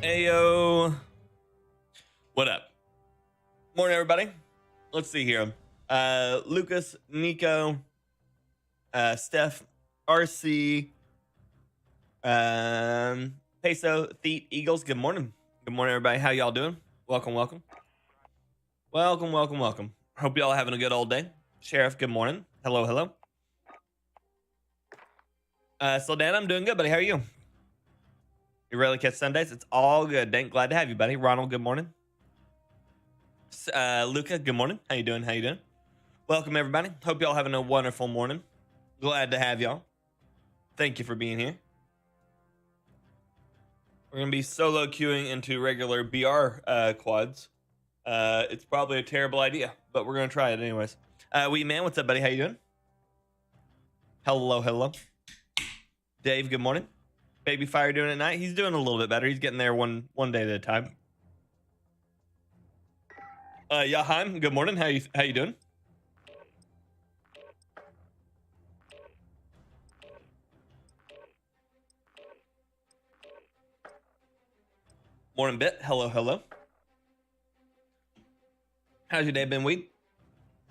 Ayo. What up? Morning, everybody. Let's see here. Lucas, Nico, Steph, RC, Peso, Thete, Eagles. Good morning. Good morning, everybody. How y'all doing? Welcome, welcome. Welcome, welcome, welcome. Hope y'all having a good old day. Sheriff, good morning. Hello, hello. So Dan, I'm doing good, buddy. How are you? You rarely catch Sundays. It's all good. Dank, glad to have you, buddy. Ronald, good morning. Luca, good morning. How you doing? How you doing? Welcome, everybody. Hope y'all having a wonderful morning. Glad to have y'all. Thank you for being here. We're gonna be solo queuing into regular BR quads. It's probably a terrible idea, but we're gonna try it anyways. Wee man, what's up, buddy? How you doing? Hello, hello. Dave, good morning. Baby Fire doing it at night. He's doing a little bit better. He's getting there one day at a time. Yaheim, good morning. How you doing? Morning, Bit. Hello, hello. How's your day been, Weed?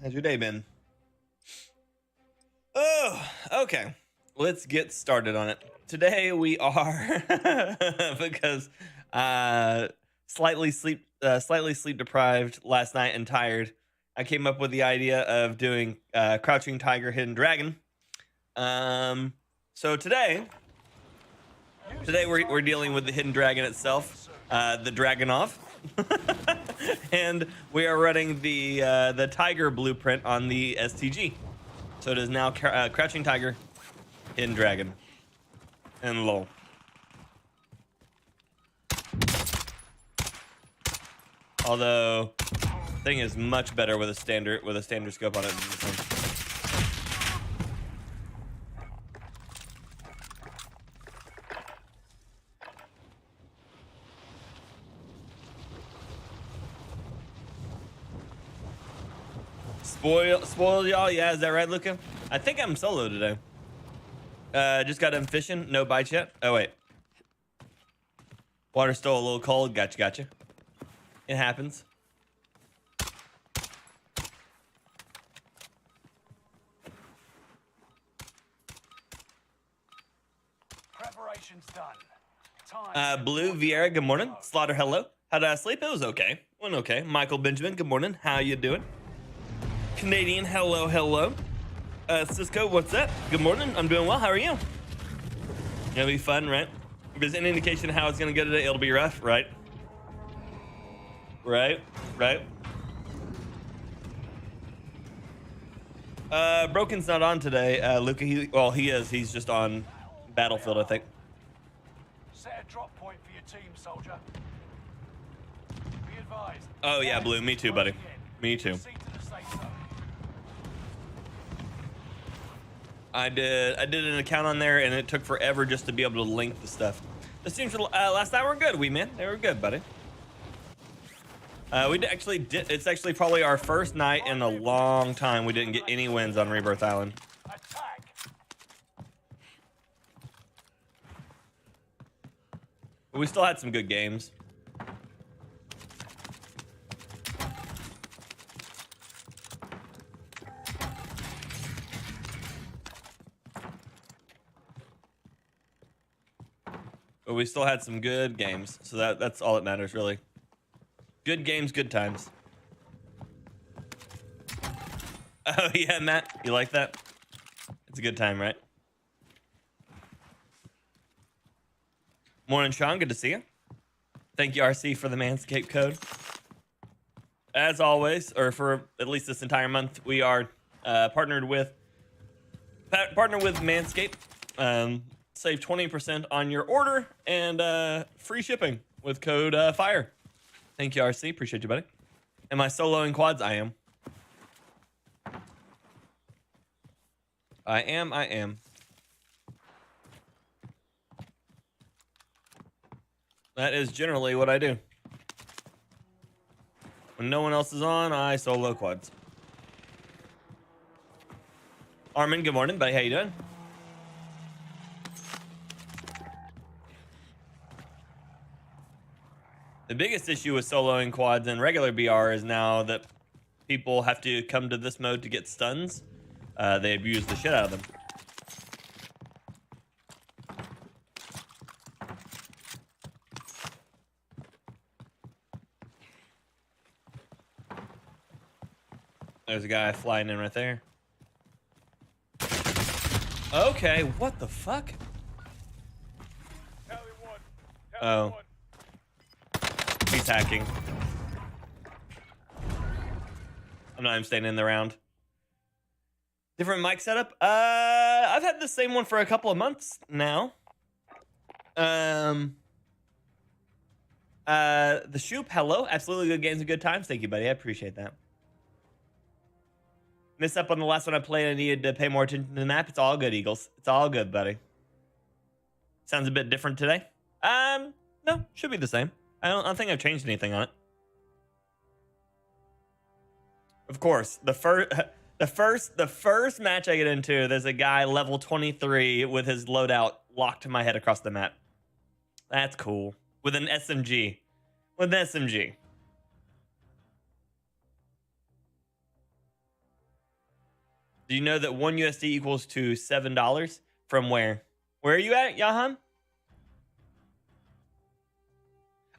How's your day been? Oh, okay. Let's get started on it. Today we are because slightly sleep deprived last night and tired. I came up with the idea of doing Crouching Tiger, Hidden Dragon. So today we're dealing with the Hidden Dragon itself, the Dragonov, and we are running the Tiger blueprint on the STG. So it is now Crouching Tiger, Hidden Dragon, and lol. Although thing is much better with a standard scope on it. Spoiled y'all? Yeah, is that right, Luca? I think I'm solo today. Just got done fishing. No bites yet. Oh wait, water's still a little cold. Gotcha. It happens. Preparation's done. Blue Vieira, good morning. Slaughter, hello. How did I sleep? It was okay. Went okay. Michael Benjamin, good morning. How you doing? Canadian, hello. Cisco, what's up? Good morning. I'm doing well. How are you? Gonna be fun, right? If there's any indication of how it's gonna go today, it'll be rough, right? Right. Broken's not on today. Luca, he is. He's just on Battlefield, I think. Set a drop point for your team, soldier. Be advised. Oh yeah, Blue. Me too, buddy. Me too. I did an account on there, and it took forever just to be able to link the stuff. The streams last night were good, wee man. They were good, buddy. We actually did. It's actually probably our first night in a long time we didn't get any wins on Rebirth Island. Attack. But we still had some good games. But we still had some good games, so that's all that matters, really. Good games, good times. Oh yeah, Matt, you like that? It's a good time, right? Morning, Sean. Good to see you. Thank you, RC, for the Manscaped code. As always, or for at least this entire month, we are partnered with Manscaped. Save 20% on your order and free shipping with code FIRE. Thank you, RC. Appreciate you, buddy. Am I soloing quads? I am. I am. That is generally what I do. When no one else is on, I solo quads. Armin, good morning, buddy. How you doing? The biggest issue with soloing quads and regular BR is now that people have to come to this mode to get stuns. They abuse the shit out of them. There's a guy flying in right there. Okay, what the fuck? Oh. He's hacking. I'm not even staying in the round. Different mic setup? I've had the same one for a couple of months now. The Shoop, hello. Absolutely good games and good times. Thank you, buddy. I appreciate that. Missed up on the last one I played. I needed to pay more attention to the map. It's all good, Eagles. It's all good, buddy. Sounds a bit different today. No, should be the same. I don't think I've changed anything on it. Of course, the first match I get into, there's a guy level 23 with his loadout locked to my head across the map. That's cool. With an SMG. With an SMG. Do you know that 1 USD equals to $7? From where? Where are you at, Yahan?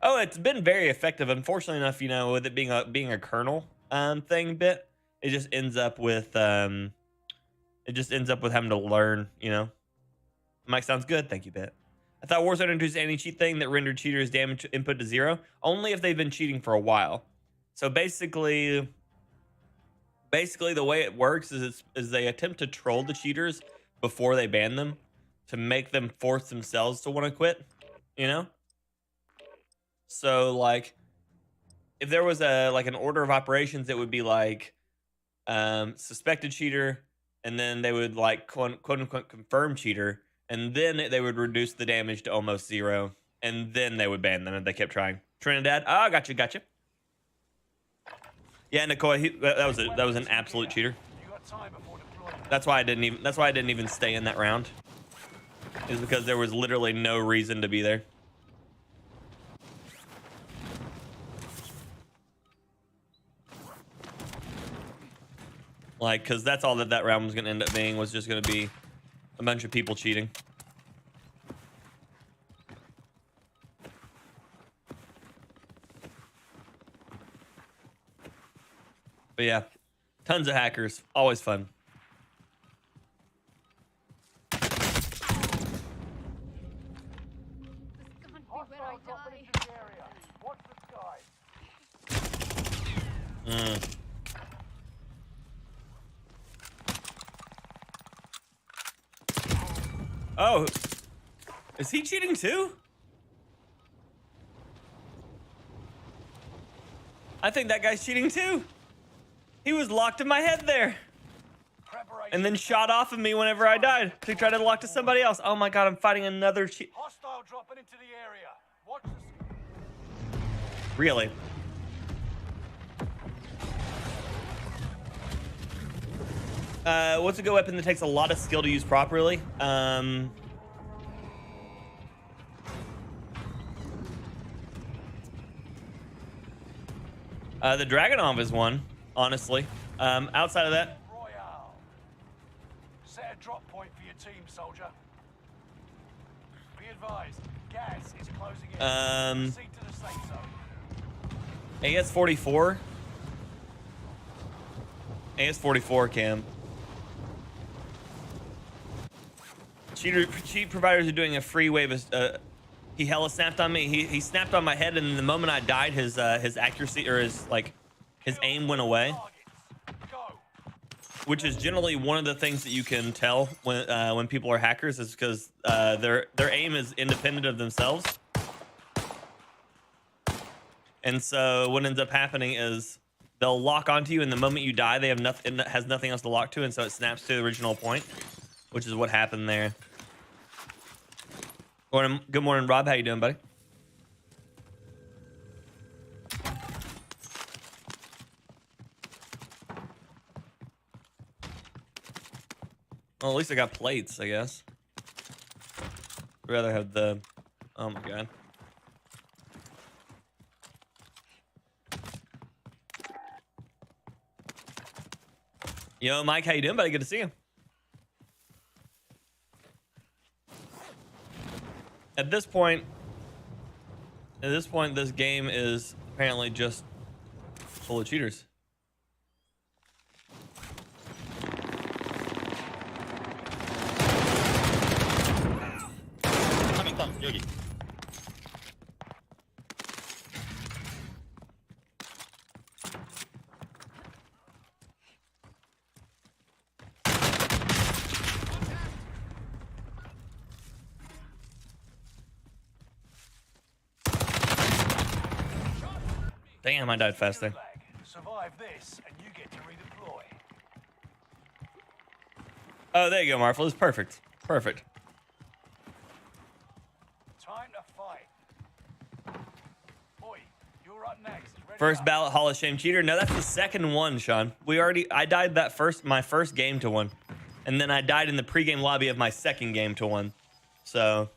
Oh, it's been very effective. Unfortunately enough, you know, with it being a kernel thing bit, it just ends up with having to learn, you know. Mike sounds good. Thank you, Bit. I thought Warzone introduced any cheat thing that rendered cheaters damage input to 0. Only if they've been cheating for a while. So basically the way it works is they attempt to troll the cheaters before they ban them to make them force themselves to want to quit, you know? So like if there was an order of operations, it would be like suspected cheater, and then they would like quote unquote confirm cheater, and then they would reduce the damage to almost 0, and then they would ban them if they kept trying. Trinidad, oh, gotcha. Yeah, Nicole, that was an absolute cheater. That's why I didn't even stay in that round. Is because there was literally no reason to be there. Like, because that's all that round was going to end up being, was just going to be a bunch of people cheating. But yeah, tons of hackers. Always fun. Oh, is he cheating too? I think that guy's cheating too. He was locked in my head there. And then shot off of me whenever I died. He tried to lock to somebody else. Oh my god, I'm fighting another cheat. Hostile dropping into the area. Watch the... Really? What's a good weapon that takes a lot of skill to use properly? The Dragunov is one, honestly. Outside of that, Royale. Set a drop point for your team, soldier. Be advised, gas is closing in. Proceed to the safe zone. AS-44. AS-44 cam. Cheat providers are doing a free wave. He hella snapped on me. He snapped on my head, and the moment I died, his accuracy or his aim went away. Which is generally one of the things that you can tell when people are hackers, is because their aim is independent of themselves. And so what ends up happening is they'll lock onto you, and the moment you die, they have nothing. It has nothing else to lock to, and so it snaps to the original point, which is what happened there. Good morning, Rob. How you doing, buddy? Well, at least I got plates, I guess. I'd rather have the... Oh my god. Yo, Mike, how you doing, buddy? Good to see you. At this point, this game is apparently just full of cheaters. 여기. Damn, I died fast there. Survive this, and you get to redeploy. Oh, there you go, Marfel. It's perfect. Perfect. Time to fight. Boy, you're up next. Ready First up. ballot Hall of Shame cheater. No, that's the second one, Sean. I died my first game to one. And then I died in the pregame lobby of my second game to one. So.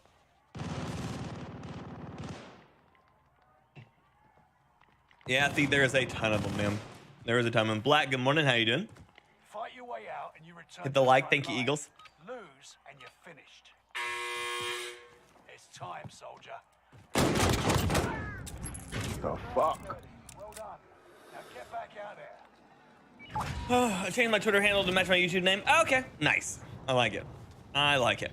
Yeah, I think there is a ton of them, man. There is a ton of them. Black, good morning. How you doing? Fight your way out and you return. Hit the to like. front Thank you, line. Eagles. Lose and you're finished. It's time, soldier. The fuck? Well done. Now get back out there. I changed my Twitter handle to match my YouTube name. Okay, nice. I like it. I like it.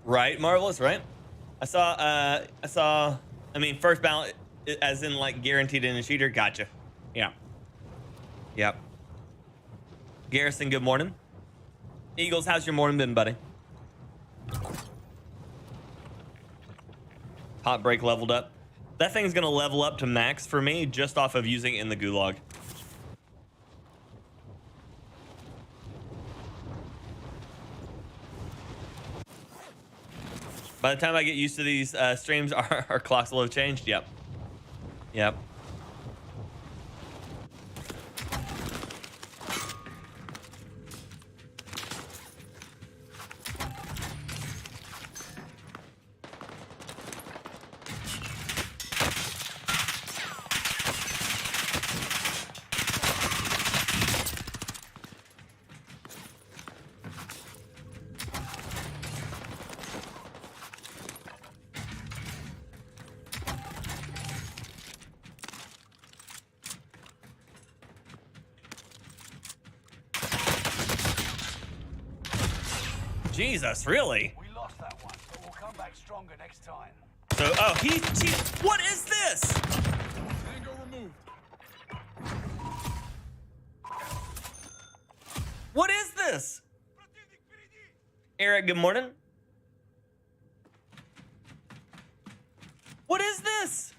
Right, marvelous, right? I mean, first ballot, as in like guaranteed in a cheater. Gotcha. Yeah. Yep. Garrison, good morning. Eagles, how's your morning been, buddy? Hot break leveled up. That thing's gonna level up to max for me just off of using it in the gulag. By the time I get used to these streams, our clocks will have changed. Yep. Yep. Jesus, really? We lost that one, but we'll come back stronger next time. So, oh, he what is this? Tango removed. What is this? Eric, good morning. What is this?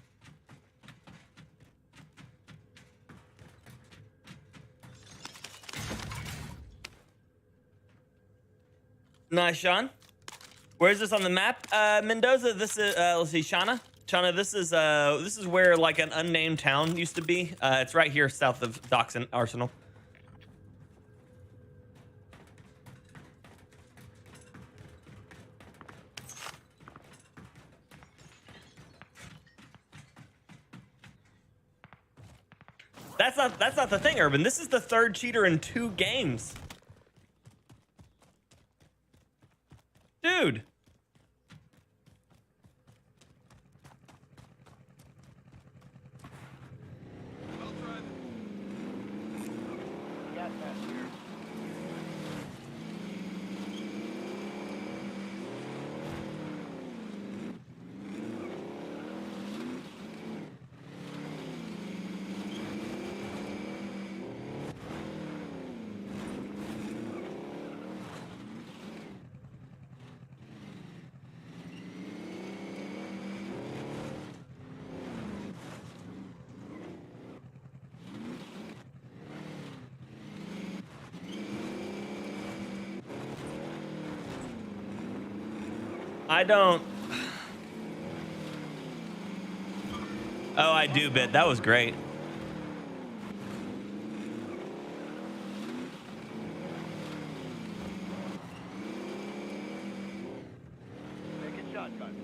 Nice, Sean. Where is this on the map? Mendoza. This is let's see, Shauna. Shauna, this is where like an unnamed town used to be. It's right here south of Docks and Arsenal. That's not the thing, Urban. This is the third cheater in 2 games. Dude. I don't. Oh, I do, Bit. That was great. Taking shotgun.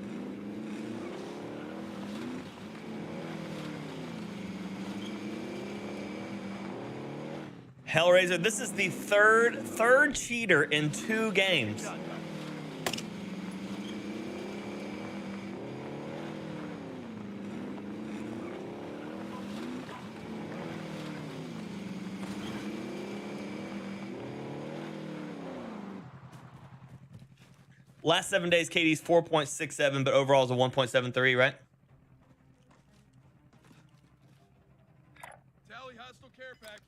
Hellraiser, this is the third cheater in 2 games. Last 7 days, KD's 4.67, but overall is a 1.73, right? Tally hostile care package.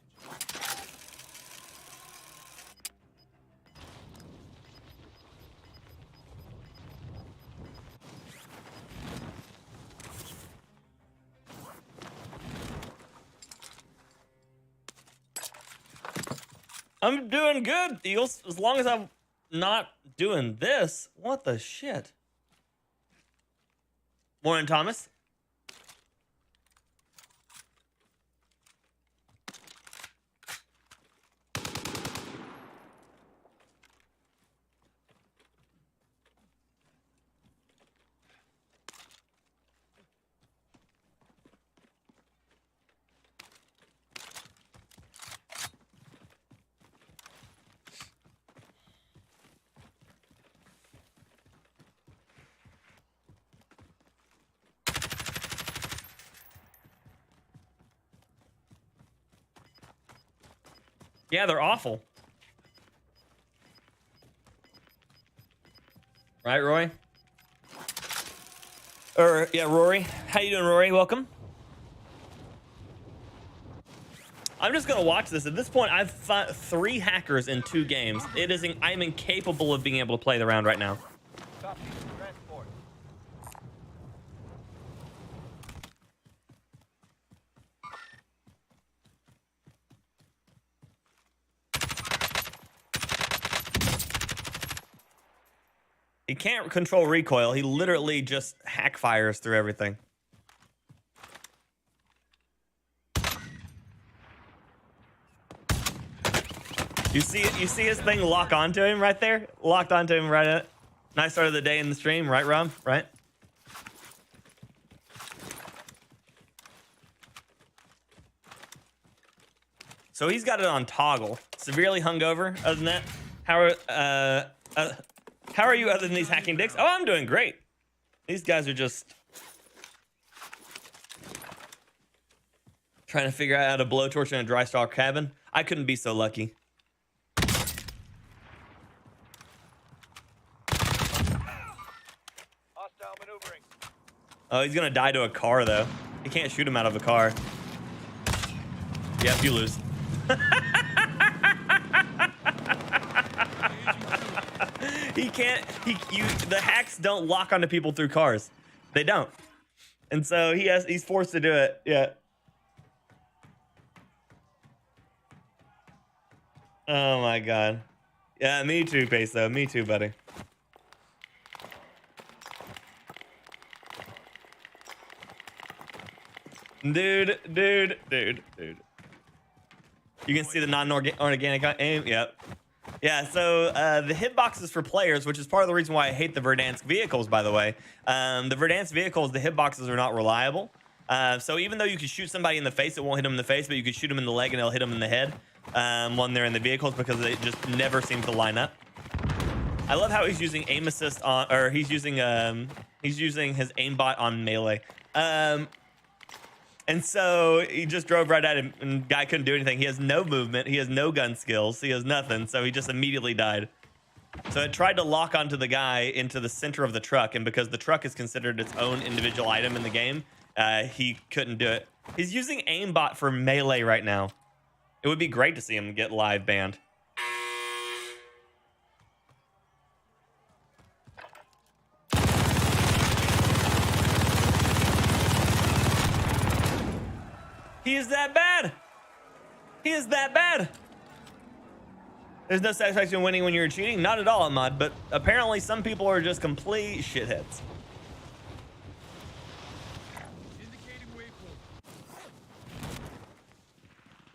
I'm doing good, Eagles, as long as I'm not doing this. What the shit? Morning, Thomas. Yeah, they're awful. Right, Roy? Or, yeah, Rory. How you doing, Rory? Welcome. I'm just going to watch this. At this point, I've fought 3 hackers in 2 games. I'm incapable of being able to play the round right now. Copy. Transport. He can't control recoil. He literally just hack fires through everything. You see his thing lock onto him right there? Locked onto him right at nice start of the day in the stream, right, Rum? Right? So he's got it on toggle. Severely hungover. Other than that, how are you other than these hacking dicks? Oh, I'm doing great. These guys are just trying to figure out how to blowtorch in a dry star cabin. I couldn't be so lucky. Hostile maneuvering. Oh, he's gonna die to a car though. You can't shoot him out of a car. Yep, you lose. He can't. The hacks don't lock onto people through cars. They don't, and so he's forced to do it. Yeah. Oh my god. Yeah, me too, Peso. Me too, buddy. Dude. You can see the non-organic aim. Yep. Yeah, so the hitboxes for players, which is part of the reason why I hate the Verdansk vehicles, by the way. The Verdansk vehicles, the hitboxes are not reliable. So even though you can shoot somebody in the face, it won't hit them in the face, but you can shoot them in the leg and it'll hit them in the head when they're in the vehicles because it just never seems to line up. I love how he's using aim assist on, or he's using his aimbot on melee. And so he just drove right at him, and guy couldn't do anything. He has no movement. He has no gun skills. He has nothing. So he just immediately died. So it tried to lock onto the guy into the center of the truck, and because the truck is considered its own individual item in the game, he couldn't do it. He's using aimbot for melee right now. It would be great to see him get live banned. He is that bad. He is that bad. There's no satisfaction in winning when you're cheating. Not at all, Ahmad, but apparently some people are just complete shitheads. Indicating waypoint.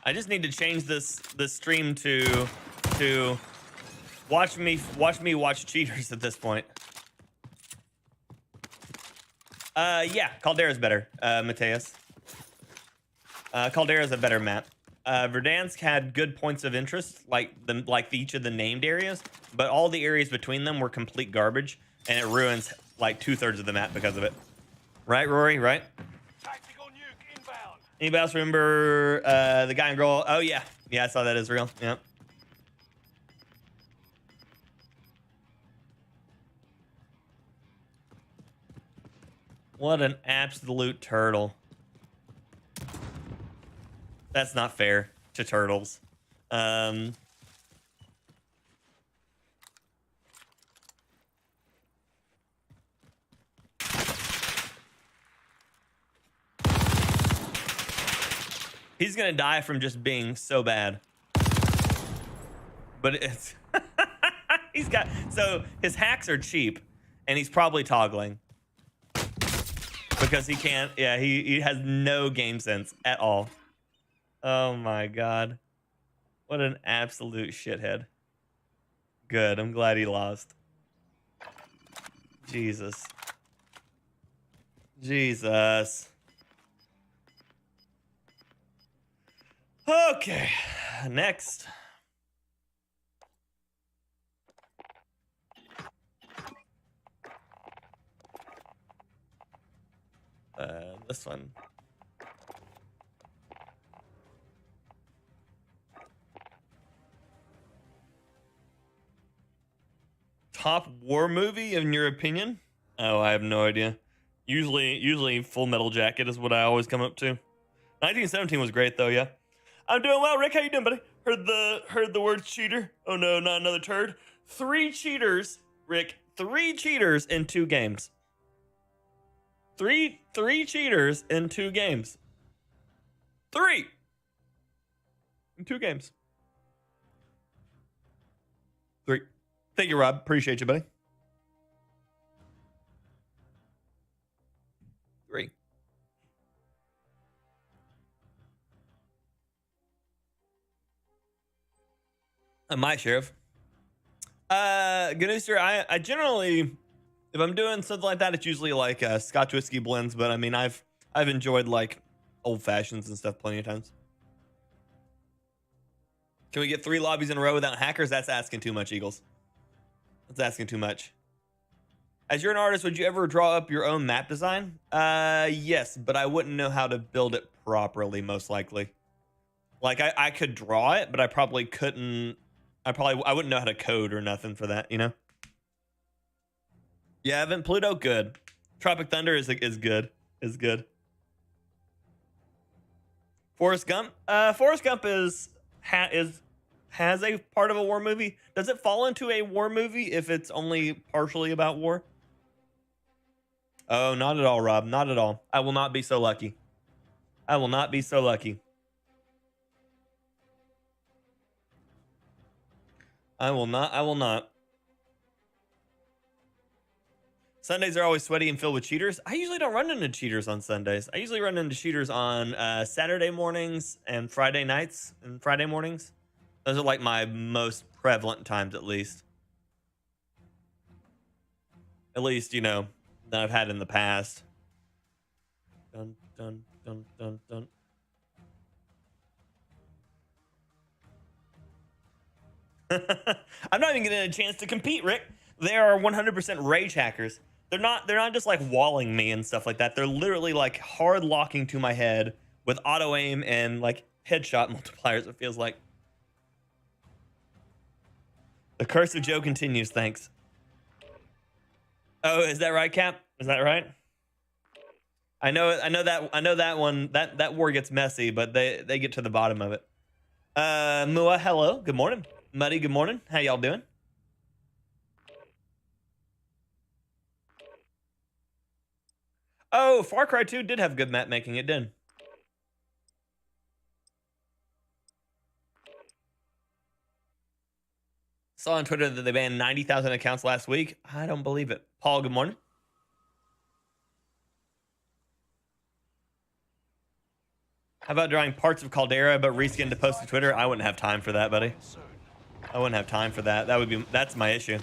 I just need to change this stream to watch me watch cheaters at this point. Yeah, Caldera's better, Mateus. Caldera's a better map. Verdansk had good points of interest, like each of the named areas, but all the areas between them were complete garbage, and it ruins like 2/3 of the map because of it. Right, Rory? Right? Tactical nuke inbound. Anybody else remember the guy and girl? Oh yeah, yeah, I saw that Israel. Yeah. What an absolute turtle. That's not fair to turtles. He's gonna die from just being so bad. But it's he's got, so his hacks are cheap, and he's probably toggling because he can't. Yeah, he has no game sense at all. Oh my god, what an absolute shithead. Good, I'm glad he lost. Jesus. Okay, next. This one. Top war movie in your opinion? Oh, I have no idea. Usually Full Metal Jacket is what I always come up to. 1917 was great though, yeah. I'm doing well, Rick. How you doing, buddy? Heard the word cheater. Oh no, not another turd. 3 cheaters, Rick. 3 cheaters in 2 games. Three cheaters in 2 games. 3 in 2 games. 3. Thank you, Rob. Appreciate you, buddy. 3. My sheriff. Good news, sir. I generally, if I'm doing something like that, it's usually like Scotch whiskey blends. But I mean, I've enjoyed like old fashions and stuff plenty of times. Can we get 3 lobbies in a row without hackers? That's asking too much, Eagles. That's asking too much. As you're an artist, would you ever draw up your own map design? Yes, but I wouldn't know how to build it properly, most likely. Like I could draw it, but I probably couldn't. I wouldn't know how to code or nothing for that, you know? Yeah, Event Pluto, good. Tropic Thunder is good. Is good. Forrest Gump? Forrest Gump has a part of a war movie. Does it fall into a war movie if it's only partially about war? Oh, not at all, Rob. Not at all. I will not be so lucky. I will not be so lucky. I will not. Sundays are always sweaty and filled with cheaters. I usually don't run into cheaters on Sundays. I usually run into cheaters on Saturday mornings and Friday nights and Friday mornings. Those are like my most prevalent times, at least. At least, you know, that I've had in the past. Dun, dun, dun, dun, dun. I'm not even getting a chance to compete, Rick. They are 100% rage hackers. They're not just like walling me and stuff like that. They're literally like hard locking to my head with auto aim and like headshot multipliers, it feels like. The curse of Joe continues, thanks. Oh, is that right, Cap? Is that right? I know that one, that war gets messy, but they get to the bottom of it. Mua, hello, good morning. Muddy, good morning. How y'all doing? Oh, Far Cry 2 did have good map making. It did. Saw on Twitter that they banned 90,000 accounts last week. I don't believe it. Paul, good morning. How about drawing parts of Caldera but reskin to post to Twitter? I wouldn't have time for that, buddy. I wouldn't have time for that. That's my issue.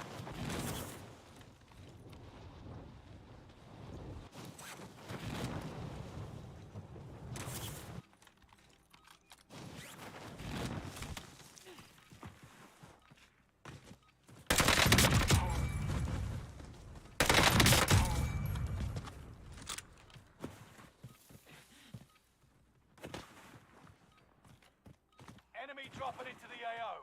dropping into the AO.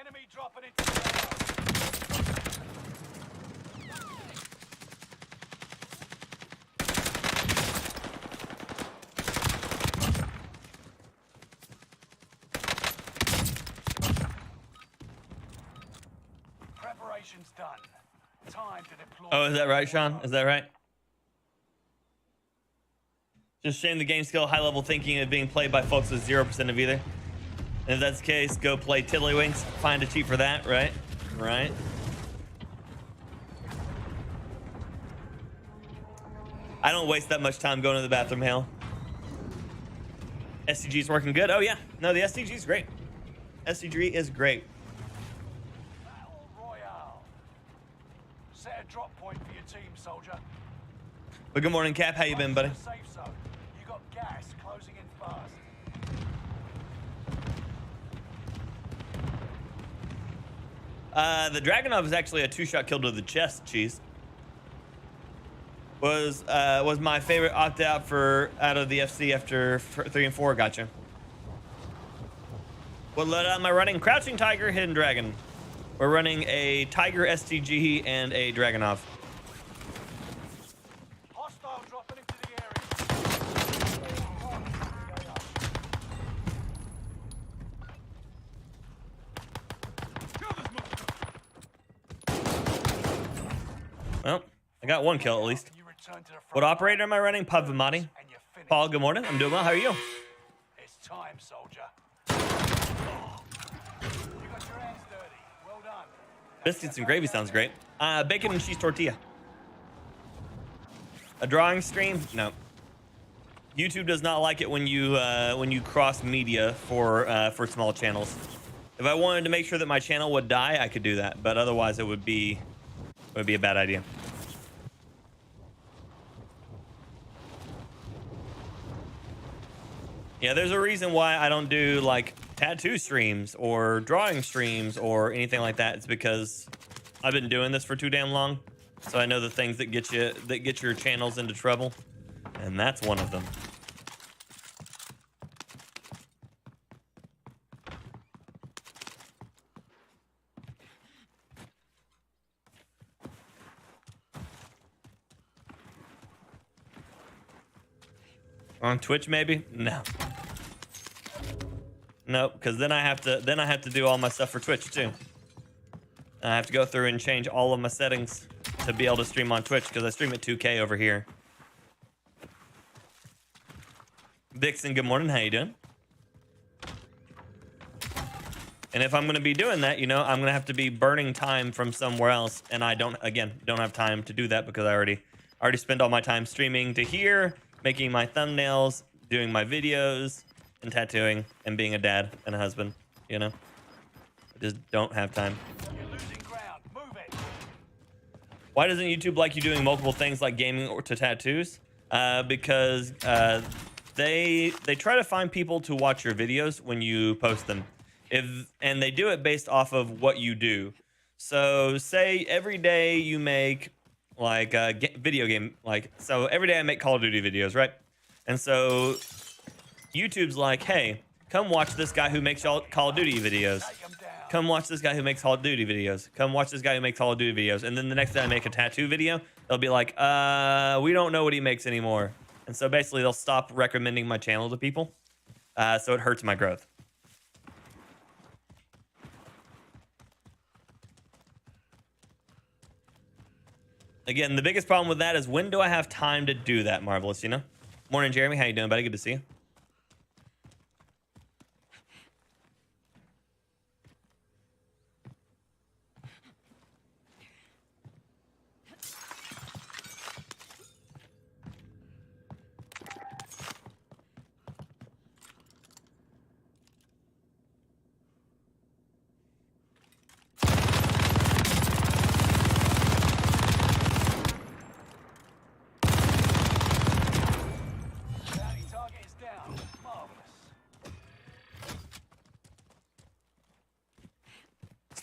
Enemy dropping into the AO. Preparation's done. Time to deploy. Oh, is that right, Sean? Is that right? Just shame the game skill, high level thinking is being played by folks with 0% of either. And if that's the case, go play Tiddlywinks. Find a cheat for that, right? Right. I don't waste that much time going to the bathroom, Hale. SCG's working good. Oh, yeah. No, the SCG's great. SCG is great. Battle Royale. Set a drop point for your team, soldier. But good morning, Cap. How you been, buddy? Safe zone. You got gas closing in fast. The Dragunov is actually a 2-shot kill to the chest, Cheese. Was my favorite opt-out out of the FC after 3 and 4. Gotcha. What loadout am I running? Crouching Tiger, Hidden Dragon. We're running a Tiger STG and a Dragunov. Hostile dropping into the area. Well, I got 1 kill at least. You return to the front What operator am I running? Pavamati. and you're finished. Paul, good morning. I'm doing well. How are you? It's time, soldier. You got your hands dirty. Well done. Biscuits and gravy sounds great. Bacon and cheese tortilla. A drawing stream? No. YouTube does not like it when you cross media for small channels. If I wanted to make sure that my channel would die, I could do that, but otherwise it would be a bad idea. Yeah, there's a reason why I don't do like tattoo streams or drawing streams or anything like that. It's because I've been doing this for too damn long, so I know the things that get your channels into trouble, and that's one of them. On Twitch, maybe? No. Nope, because then I have to do all my stuff for Twitch too. I have to go through and change all of my settings to be able to stream on Twitch because I stream at 2K over here. Vixen, good morning. How you doing? And if I'm going to be doing that, you know, I'm going to have to be burning time from somewhere else, and I don't have time to do that because I already spend all my time streaming to here, making my thumbnails, doing my videos, and tattooing, and being a dad and a husband, you know? I just don't have time. You're losing ground. Move it. Why doesn't YouTube like you doing multiple things like gaming or to tattoos? Because they try to find people to watch your videos when you post them. And they do it based off of what you do. So say every day you make like a video game, so every day I make Call of Duty videos, right? And so YouTube's like, hey, come watch this guy who makes Call of Duty videos. Come watch this guy who makes Call of Duty videos. Come watch this guy who makes Call of Duty videos. And then the next day I make a tattoo video, they'll be like, we don't know what he makes anymore. And so basically they'll stop recommending my channel to people. So it hurts my growth. Again, the biggest problem with that is when do I have time to do that, Marvelous, you know? Morning, Jeremy. How you doing, buddy? Good to see you.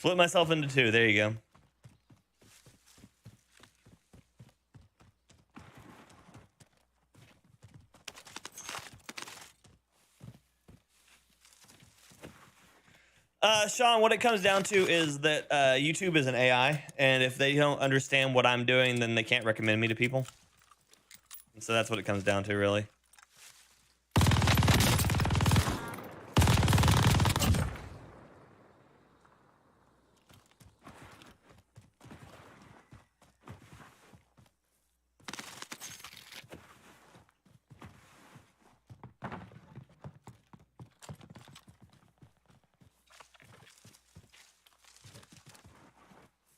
Split myself into two. There you go. Sean, what it comes down to is that YouTube is an AI, and if they don't understand what I'm doing, then they can't recommend me to people. And so that's what it comes down to, really.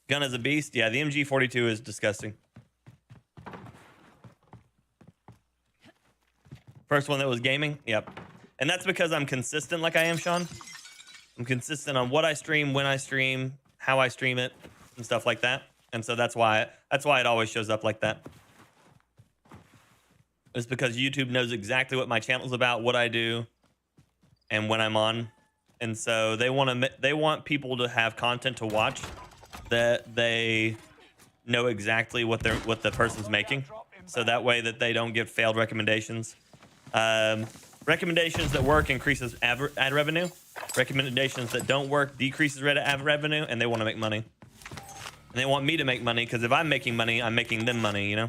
Gun is a beast. Yeah, the MG42 is disgusting. First one that was gaming. Yep. And that's because I'm consistent like I am, Sean. I'm consistent on what I stream, when I stream, how I stream it, and stuff like that. And so that's why it always shows up like that. It's because YouTube knows exactly what my channel's about, what I do, and when I'm on. And so they want people to have content to watch that they know exactly what the person's making, so that way that they don't give failed recommendations. Recommendations that work increases ad revenue. Recommendations that don't work decreases ad revenue, and they want to make money. And they want me to make money, because if I'm making money, I'm making them money, you know?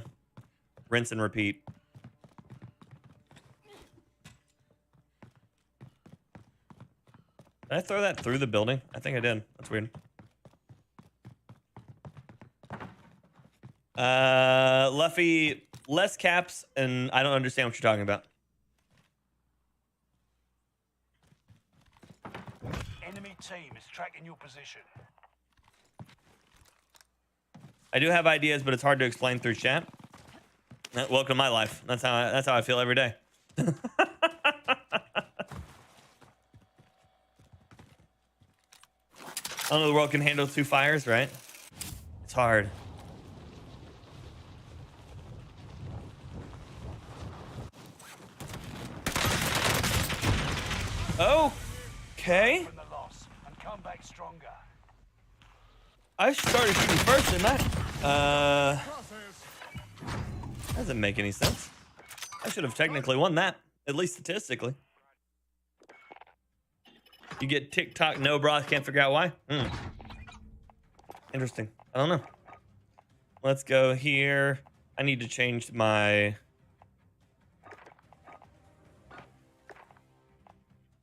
Rinse and repeat. Did I throw that through the building? I think I did. That's weird. Luffy, less caps, and I don't understand what you're talking about. Enemy team is tracking your position. I do have ideas, but it's hard to explain through chat. Welcome to my life. That's how I feel every day. I don't know the world can handle two fires, right? It's hard. Okay. I started shooting first, didn't I? Doesn't make any sense. I should have technically won that, at least statistically. You get TikTok, no bra, can't figure out why. Interesting. I don't know. Let's go here. I need to change my...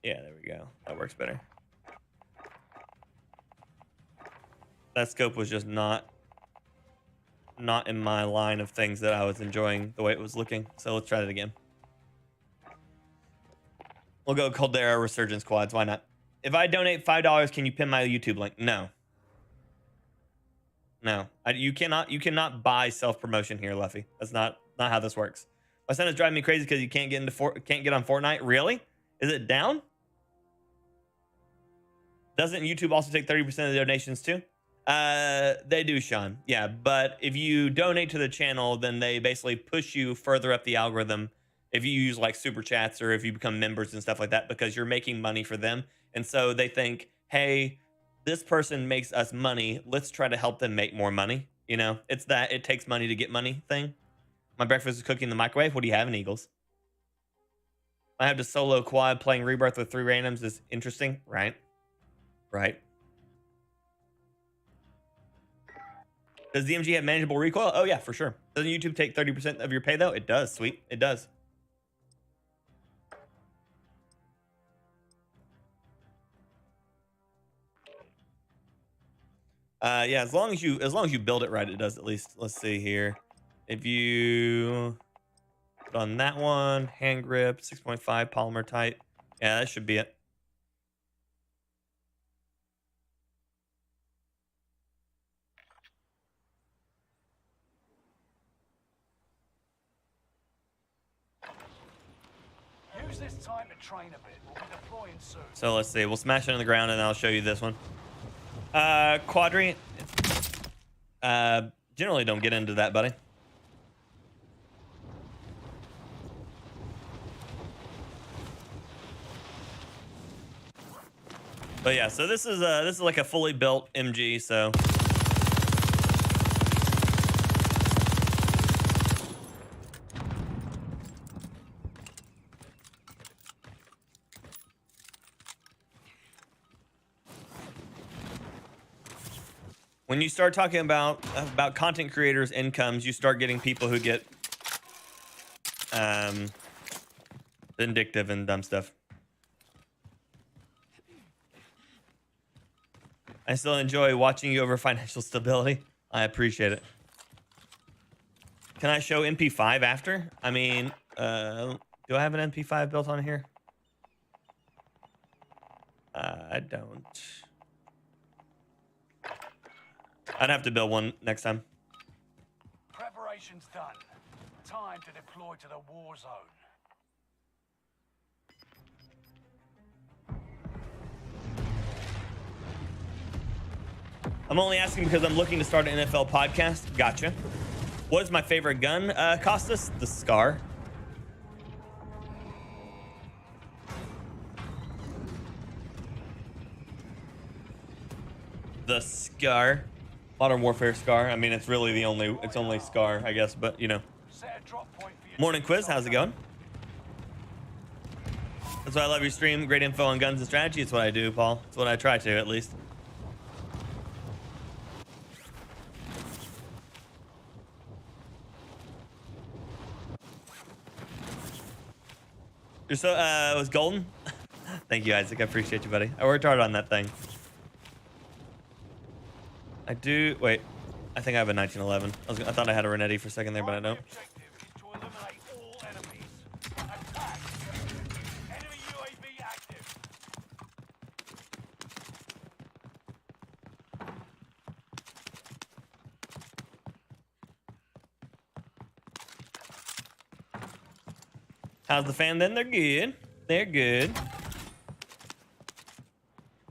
Yeah, there we go. That works better. That scope was just not in my line of things that I was enjoying the way it was looking. So let's try that again. We'll go Caldera Resurgence Quads. Why not? If I donate $5, can you pin my YouTube link? No. No. You cannot buy self-promotion here, Luffy. That's not how this works. My son is driving me crazy because you can't get on Fortnite. Really? Is it down? Doesn't YouTube also take 30% of the donations too? They do, Sean. Yeah, but if you donate to the channel, then they basically push you further up the algorithm if you use like super chats or if you become members and stuff like that, because you're making money for them. And so they think, hey, this person makes us money. Let's try to help them make more money. You know, it's that it takes money to get money thing. My breakfast is cooking in the microwave. What do you have in Eagles? I have the solo quad playing Rebirth with 3 randoms is interesting, right? Right. Does the MG have manageable recoil? Oh yeah, for sure. Doesn't YouTube take 30% of your pay though? It does, sweet. It does. Yeah, as long as you build it right, it does at least. Let's see here. If you put on that one, hand grip, 6.5 polymer tight. Yeah, that should be it. Use this time to train a bit. We'll be deploying soon. So let's see. We'll smash it on the ground and I'll show you this one. Quadrant. Generally don't get into that, buddy. But yeah, so this is like a fully built MG, so when you start talking about content creators' incomes, you start getting people who get vindictive and dumb stuff. I still enjoy watching you over financial stability. I appreciate it. Can I show MP5 after? I mean, do I have an MP5 built on here? I don't. I'd have to build one next time. Preparation's done. Time to deploy to the war zone. I'm only asking because I'm looking to start an NFL podcast. Gotcha. What is my favorite gun, Costas? The Scar. The Scar. Modern Warfare Scar. I mean, it's really the only, it's only Scar, I guess, but you know. Set a drop point for your Morning team, quiz, how's it soldier. going? That's why I love your stream. Great info on guns and strategy. It's what I do, Paul. It's what I try to, at least. You're so, it was golden? Thank you, Isaac. I appreciate you, buddy. I worked hard on that thing. I do, wait. I think I have a 1911. I thought I had a Renetti for a second there, but I don't. Primary objective is to eliminate all enemies. Attack. Enemy UAV active. How's the fan then? They're good. They're good.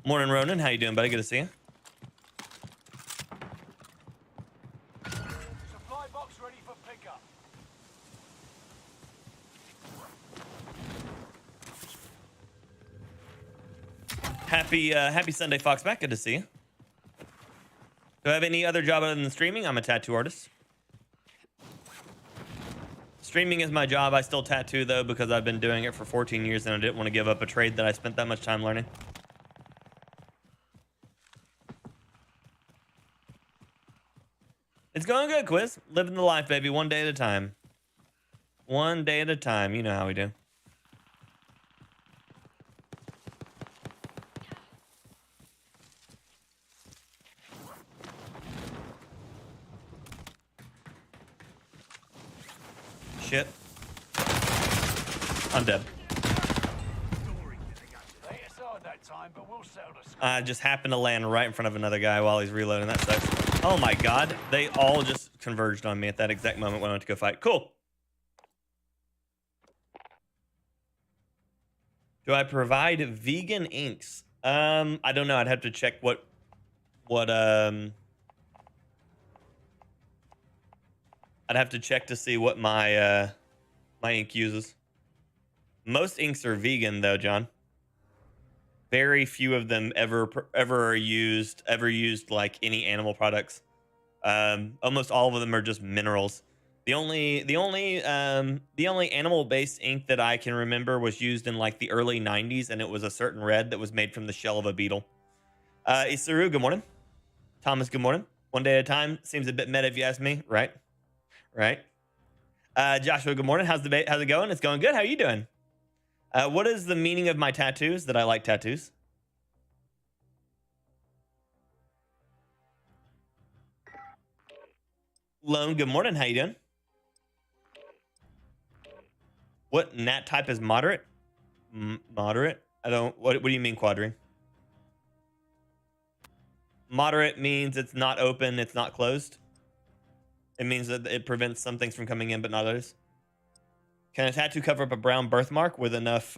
Morning, Ronan. How you doing, buddy? Good to see you. Supply box ready for pickup. Happy Sunday, Foxback. Good to see you. Do I have any other job other than streaming? I'm a tattoo artist. Streaming is my job. I still tattoo though because I've been doing it for 14 years and I didn't want to give up a trade that I spent that much time learning. It's going good, Quiz. Living the life, baby. One day at a time. One day at a time. You know how we do. Shit. I'm dead. Late aside that time, but we'll settle the score. I just happened to land right in front of another guy while he's reloading. That sucks. Oh my god. They all just converged on me at that exact moment when I went to go fight. Cool. Do I provide vegan inks? I don't know. I'd have to check what I'd have to check to see what my my ink uses. Most inks are vegan though, John. Very few of them ever used like any animal products. Almost all of them are just minerals. The only animal-based ink that I can remember was used in like the early 90s, and it was a certain red that was made from the shell of a beetle. Isaru, good morning. Thomas, good morning. One day at a time seems a bit meta if you ask me, right? Right. Joshua, good morning. How's it going? It's going good. How are you doing? What is the meaning of my tattoos? That I like tattoos. Lone, good morning. How you doing? What nat type is moderate? Moderate? I don't. What do you mean, Quadri? Moderate means it's not open, it's not closed. It means that it prevents some things from coming in, but not others. Can a tattoo cover up a brown birthmark with enough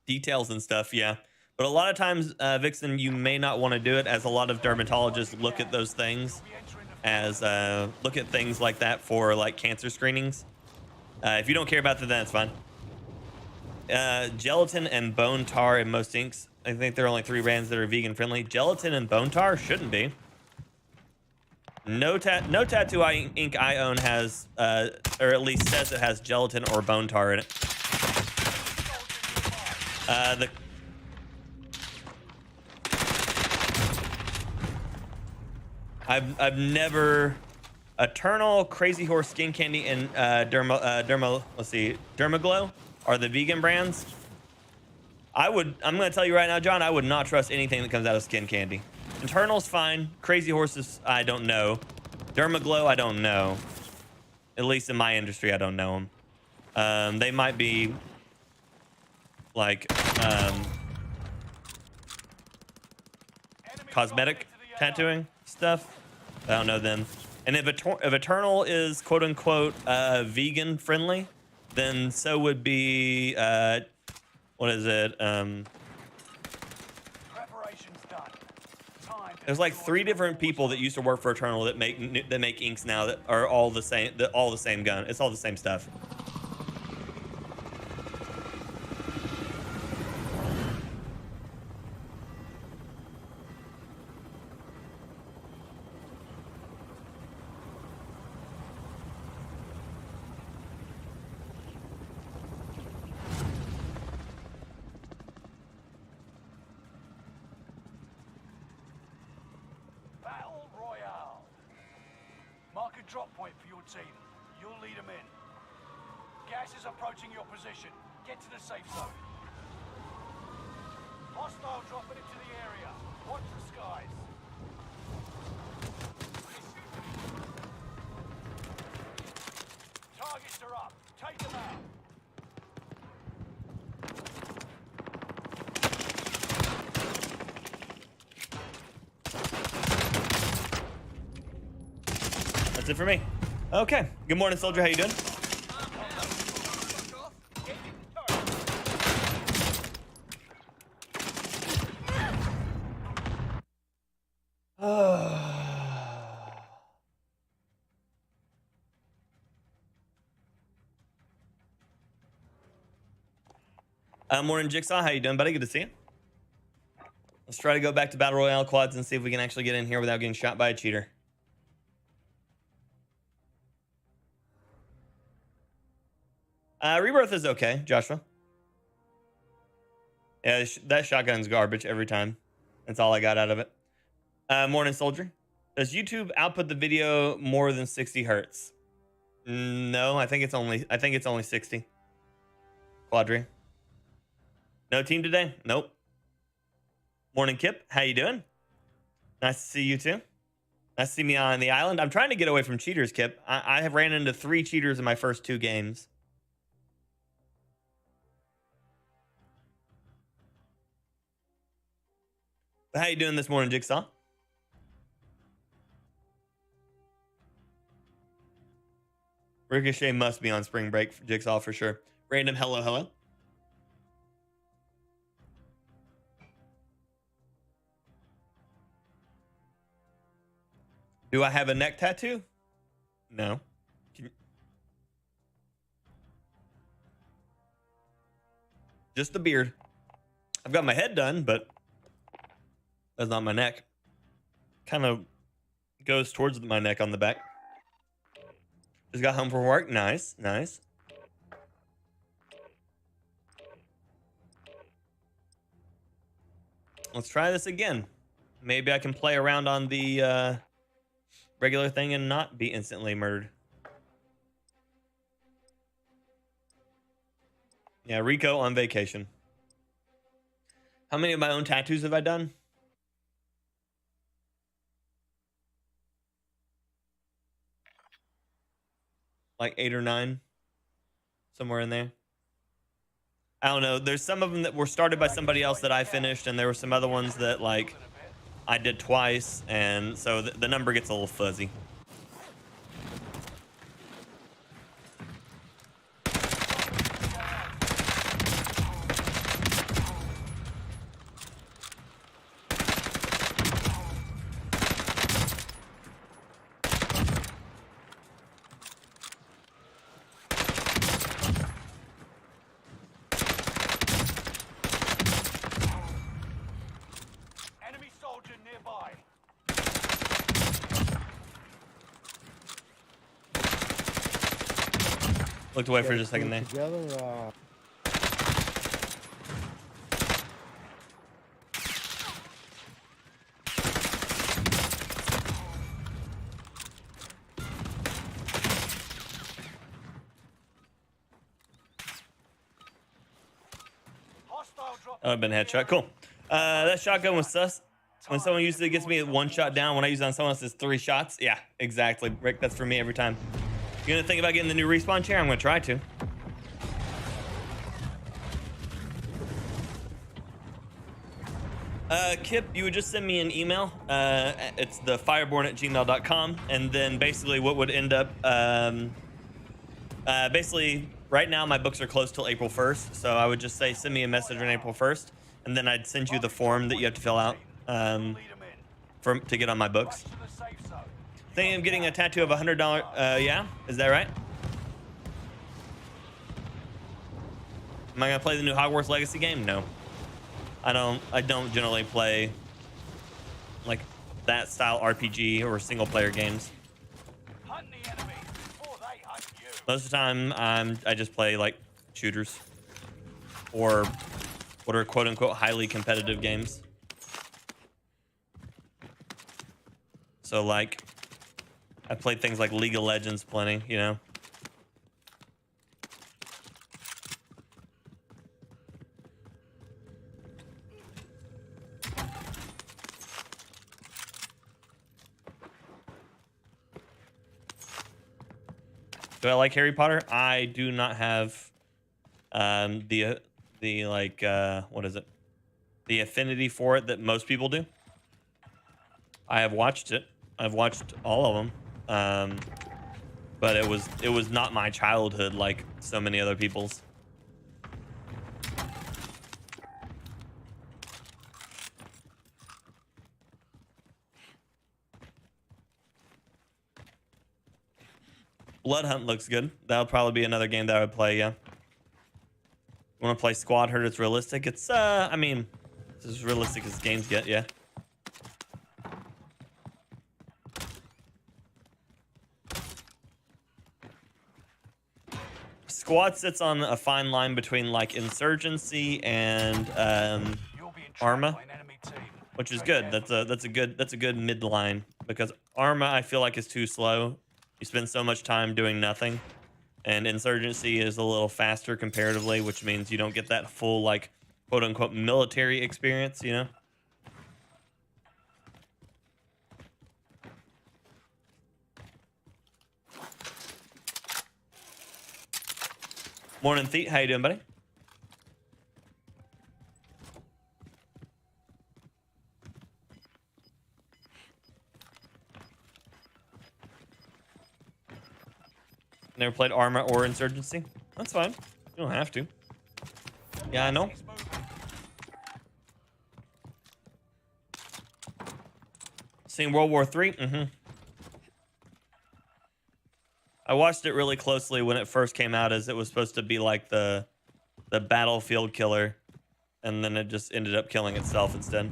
details and stuff? Yeah, but a lot of times, Vixen, you may not want to do it, as a lot of dermatologists look at those things as look at things like that for like cancer screenings. If you don't care about that, then it's fine. Gelatin and bone tar in most inks. I think there are only 3 brands that are vegan friendly. Gelatin and bone tar shouldn't be. No tattoo ink I own has, or at least says it has gelatin or bone tar in it. I've never Eternal, Crazy Horse, Skin Candy, and Dermaglow are the vegan brands. I'm gonna tell you right now, John, I would not trust anything that comes out of Skin Candy. Eternal's fine. Crazy Horses, I don't know. Dermaglow, I don't know. At least in my industry, I don't know them. They might be like cosmetic tattooing stuff. I don't know them. And if Eternal is quote unquote vegan friendly, then so would be what is it? There's like 3 different people that used to work for Eternal that make inks now that are all the same. All the same gun. It's all the same stuff. Drop point for your team. You'll lead them in. Gas is approaching your position. Get to the safe zone. Hostile dropping into the area. Watch the skies. Targets are up. Take them out. That's it for me. Okay. Good morning, soldier. How you doing? Morning, Jigsaw. How you doing, buddy? Good to see you. Let's try to go back to Battle Royale quads and see if we can actually get in here without getting shot by a cheater. Rebirth is okay, Joshua. Yeah, that shotgun's garbage every time. That's all I got out of it. Morning, soldier. Does YouTube output the video more than 60 hertz? No, I think it's only 60. Quadri. No team today? Nope. Morning, Kip. How you doing? Nice to see you too. Nice to see me on the island. I'm trying to get away from cheaters, Kip. I have ran into 3 cheaters in my first 2 games. But how you doing this morning, Jigsaw? Ricochet must be on spring break for Jigsaw for sure. Random hello, hello. Do I have a neck tattoo? No. Just the beard. I've got my head done, but that's not my neck. Kind of goes towards my neck on the back. Just got home from work. Nice, nice. Let's try this again. Maybe I can play around on the regular thing and not be instantly murdered. Yeah, Rico on vacation. How many of my own tattoos have I done? Like 8 or 9. Somewhere in there. I don't know. There's some of them that were started by somebody else that I finished, and there were some other ones that, like, I did twice, and so the number gets a little fuzzy. Looked away for just a second there. Together, Hostile drop Oh, I've been headshot. Cool. That shotgun was sus. When someone uses it, it gets me one shot down. When I use it on someone else, it's 3 shots. Yeah, exactly. Rick, that's for me every time. You gonna think about getting the new respawn chair? I'm gonna try to. Kip, you would just send me an email. It's the FyrBorne@gmail.com, and then basically what would end up, basically right now my books are closed till April 1st, so I would just say send me a message on April 1st, and then I'd send you the form that you have to fill out to get on my books. to the safe zone. Thinking I'm getting a tattoo of $100. Yeah, is that right? Am I gonna play the new Hogwarts Legacy game? No. I don't generally play like that style RPG or single player games. Hunt the enemy before they hunt you. Most of the time I just play like shooters or what are quote unquote highly competitive games. So like I played things like League of Legends plenty, you know. Do I like Harry Potter? I do not have the like what is it? The affinity for it that most people do. I have watched it. I've watched all of them. But it was not my childhood like so many other people's. Blood Hunt looks good. That'll probably be another game that I would play, yeah. Want to play Squad? Heard it's realistic. It's, I mean, it's as realistic as games get, yeah. Squad sits on a fine line between, like, Insurgency and, Arma, which is good. That's a good midline, because Arma, I feel like, is too slow. You spend so much time doing nothing, and Insurgency is a little faster comparatively, which means you don't get that full, like, quote-unquote military experience, you know? Morning, Thete. How you doing, buddy? Never played Arma or Insurgency? That's fine. You don't have to. Yeah, I know. Seen World War III? Mm-hmm. I watched it really closely when it first came out, as it was supposed to be like the battlefield killer, and then it just ended up killing itself instead.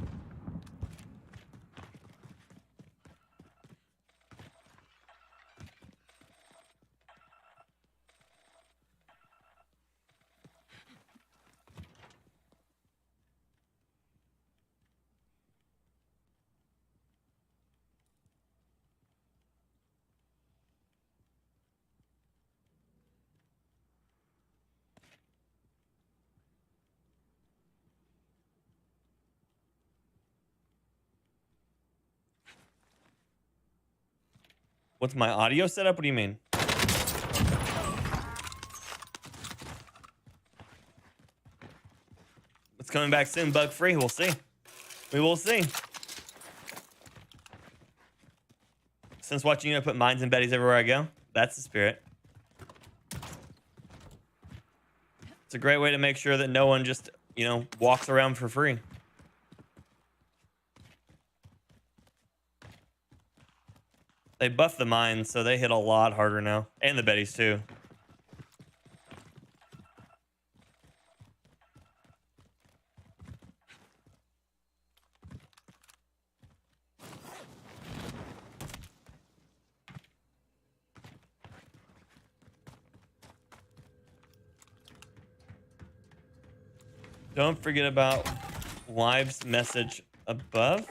What's my audio setup? What do you mean? It's coming back soon, bug free. We'll see. We will see. Since watching you, I put mines and betties everywhere I go. That's the spirit. It's a great way to make sure that no one just, you know, walks around for free. They buffed the mines, so they hit a lot harder now. And the betties, too. Don't forget about Wives message above.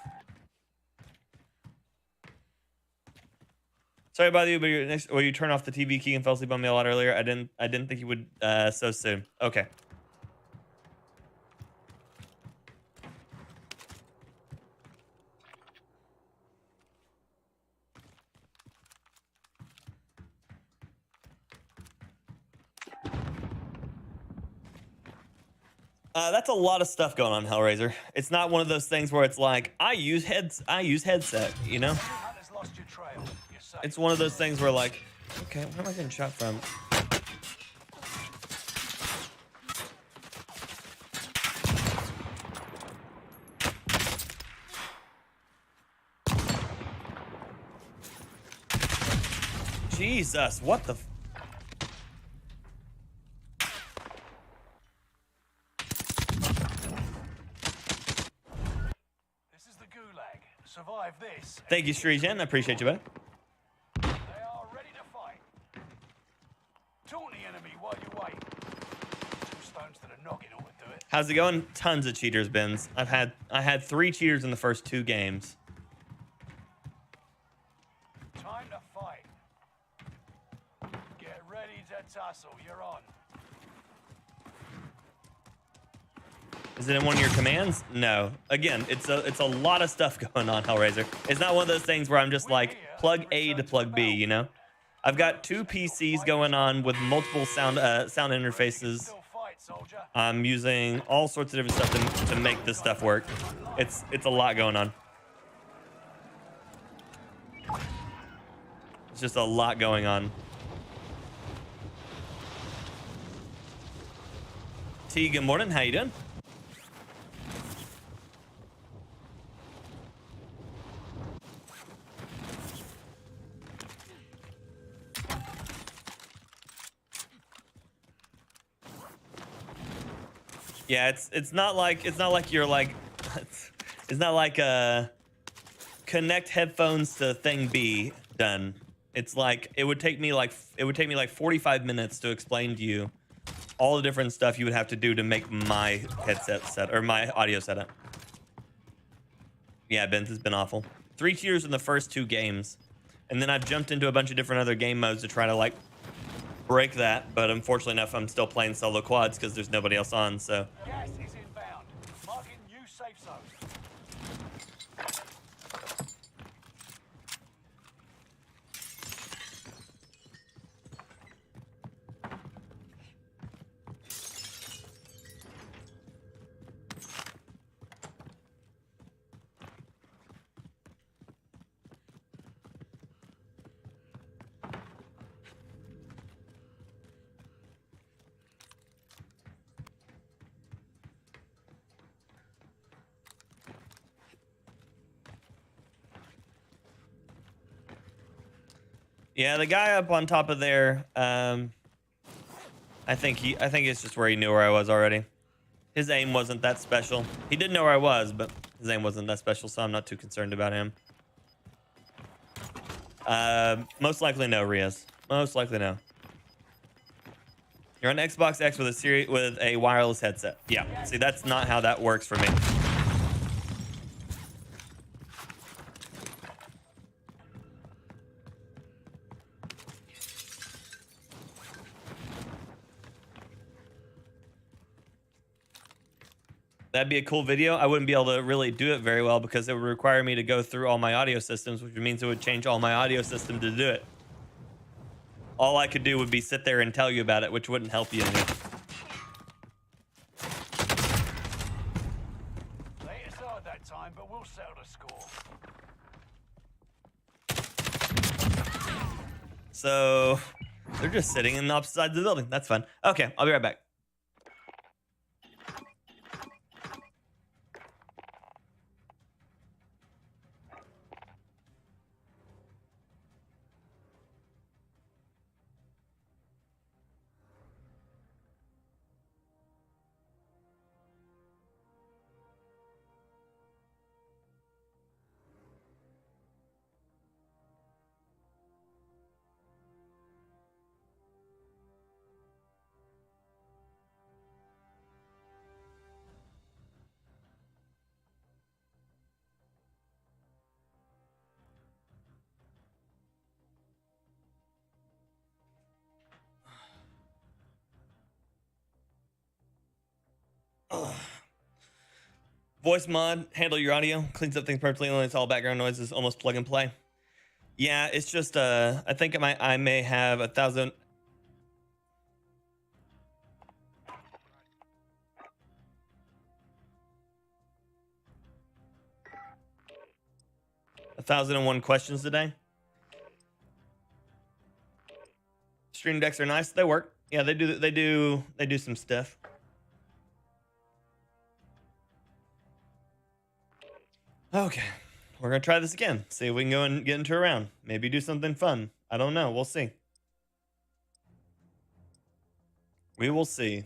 Sorry about you, but you're next. Well, you turned off the TV key and fell asleep on me a lot earlier. I didn't think you would so soon. Okay. That's a lot of stuff going on, Hellraiser. It's not one of those things where it's like I use headset, you know. It's one of those things where like, okay, where am I getting shot from? Jesus, what the? This is the gulag. Survive this. Thank you, Streejan. I appreciate you, bud. They are ready to fight. Taunt the enemy while you wait. 2 stones to the noggin ought to do it. How's it going? Tons of cheaters, Bins. I had 3 cheaters in the first 2 games. Time to fight. Get ready to tussle. You're on. Is it in one of your commands? No. Again, it's a lot of stuff going on, Hellraiser. It's not one of those things where I'm just like plug A to plug B, you know? I've got 2 PCs going on with multiple sound interfaces. I'm using all sorts of different stuff to make this stuff work. It's a lot going on. It's just a lot going on. T, good morning. How you doing? Yeah, it's not like you're like it's not like connect headphones to thing B done. It's like it would take me like 45 minutes to explain to you all the different stuff you would have to do to make my headset set or my audio setup. Yeah, Benz has been awful. 3 cheaters in the first 2 games, and then I've jumped into a bunch of different other game modes to try to like break that, but unfortunately enough, I'm still playing solo quads because there's nobody else on, so. Gas is inbound. Marking new safe zone. Yeah, the guy up on top of there, I think it's just where he knew where I was already. His aim wasn't that special. He did know where I was, but his aim wasn't that special, so I'm not too concerned about him. Most likely no, Riaz. Most likely no. You're on Xbox X with a wireless headset. Yeah. See, that's not how that works for me. That'd be a cool video. I wouldn't be able to really do it very well because it would require me to go through all my audio systems, which means it would change all my audio system to do it. All I could do would be sit there and tell you about it, which wouldn't help you any. Late aside that time, but we'll settle the score. So they're just sitting in the opposite sides of the building. That's fun. Okay, I'll be right back. Voice mod, handle your audio, cleans up things perfectly, eliminates all background noises, almost plug and play. Yeah, it's just I think I may have 1,000. 1,001 questions today. Stream decks are nice. They work. Yeah, they do some stuff. Okay, we're gonna try this again. See if we can go and get into a round. Maybe do something fun. I don't know. We'll see. We will see.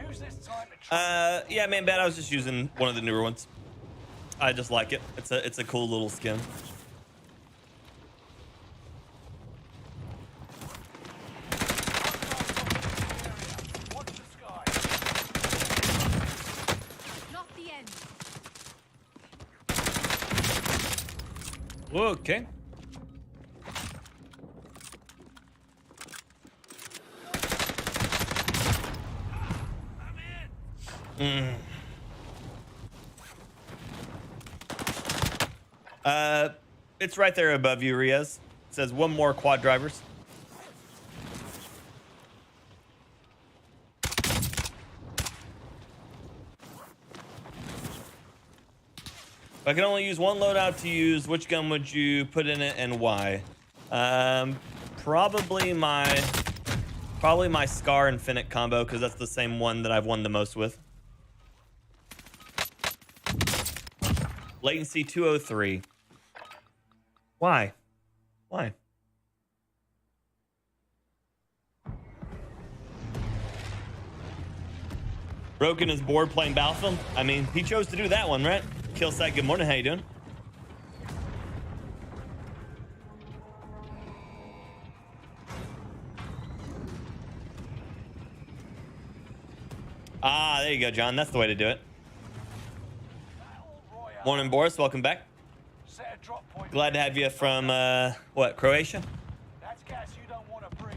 Use this time to Yeah, man, bad. I was just using one of the newer ones. I just like it. It's a cool little skin. watch the sky. Not the end. Okay. It's right there above you, Riaz. It says one more quad drivers. If I can only use one loadout to use, which gun would you put in it and why? Probably my Scar and Finnick combo, because that's the same one that I've won the most with. Latency 203. Why? Why? Broken is bored playing Battlefield. I mean, he chose to do that one, right? Killside, good morning. How you doing? Ah, there you go, John. That's the way to do it. Morning, Boris. Welcome back. Set a drop point. Glad to have you from, what, Croatia? That's gas you don't want to breathe.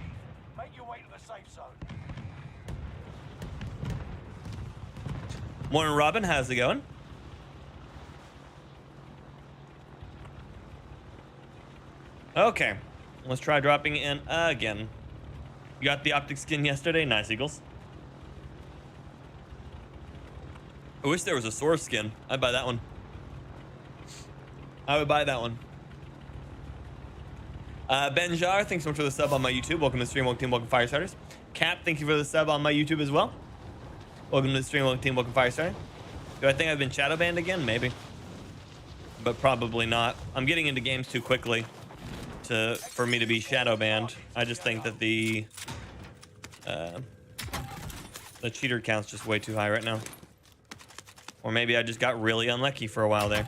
Make your way to the safe zone. Morning, Robin. How's it going? Okay. Let's try dropping in again. You got the optic skin yesterday? Nice, Eagles. I wish there was a source skin. I'd buy that one. I would buy that one. Benjar, thanks so much for the sub on my YouTube. Welcome to the stream, welcome team, welcome Firestarters. Cap, thank you for the sub on my YouTube as well. Welcome to the stream, welcome team, welcome Firestarter. Do I think I've been shadow banned again? Maybe. But probably not. I'm getting into games too quickly for me to be shadow banned. I just think that the cheater count's just way too high right now. Or maybe I just got really unlucky for a while there.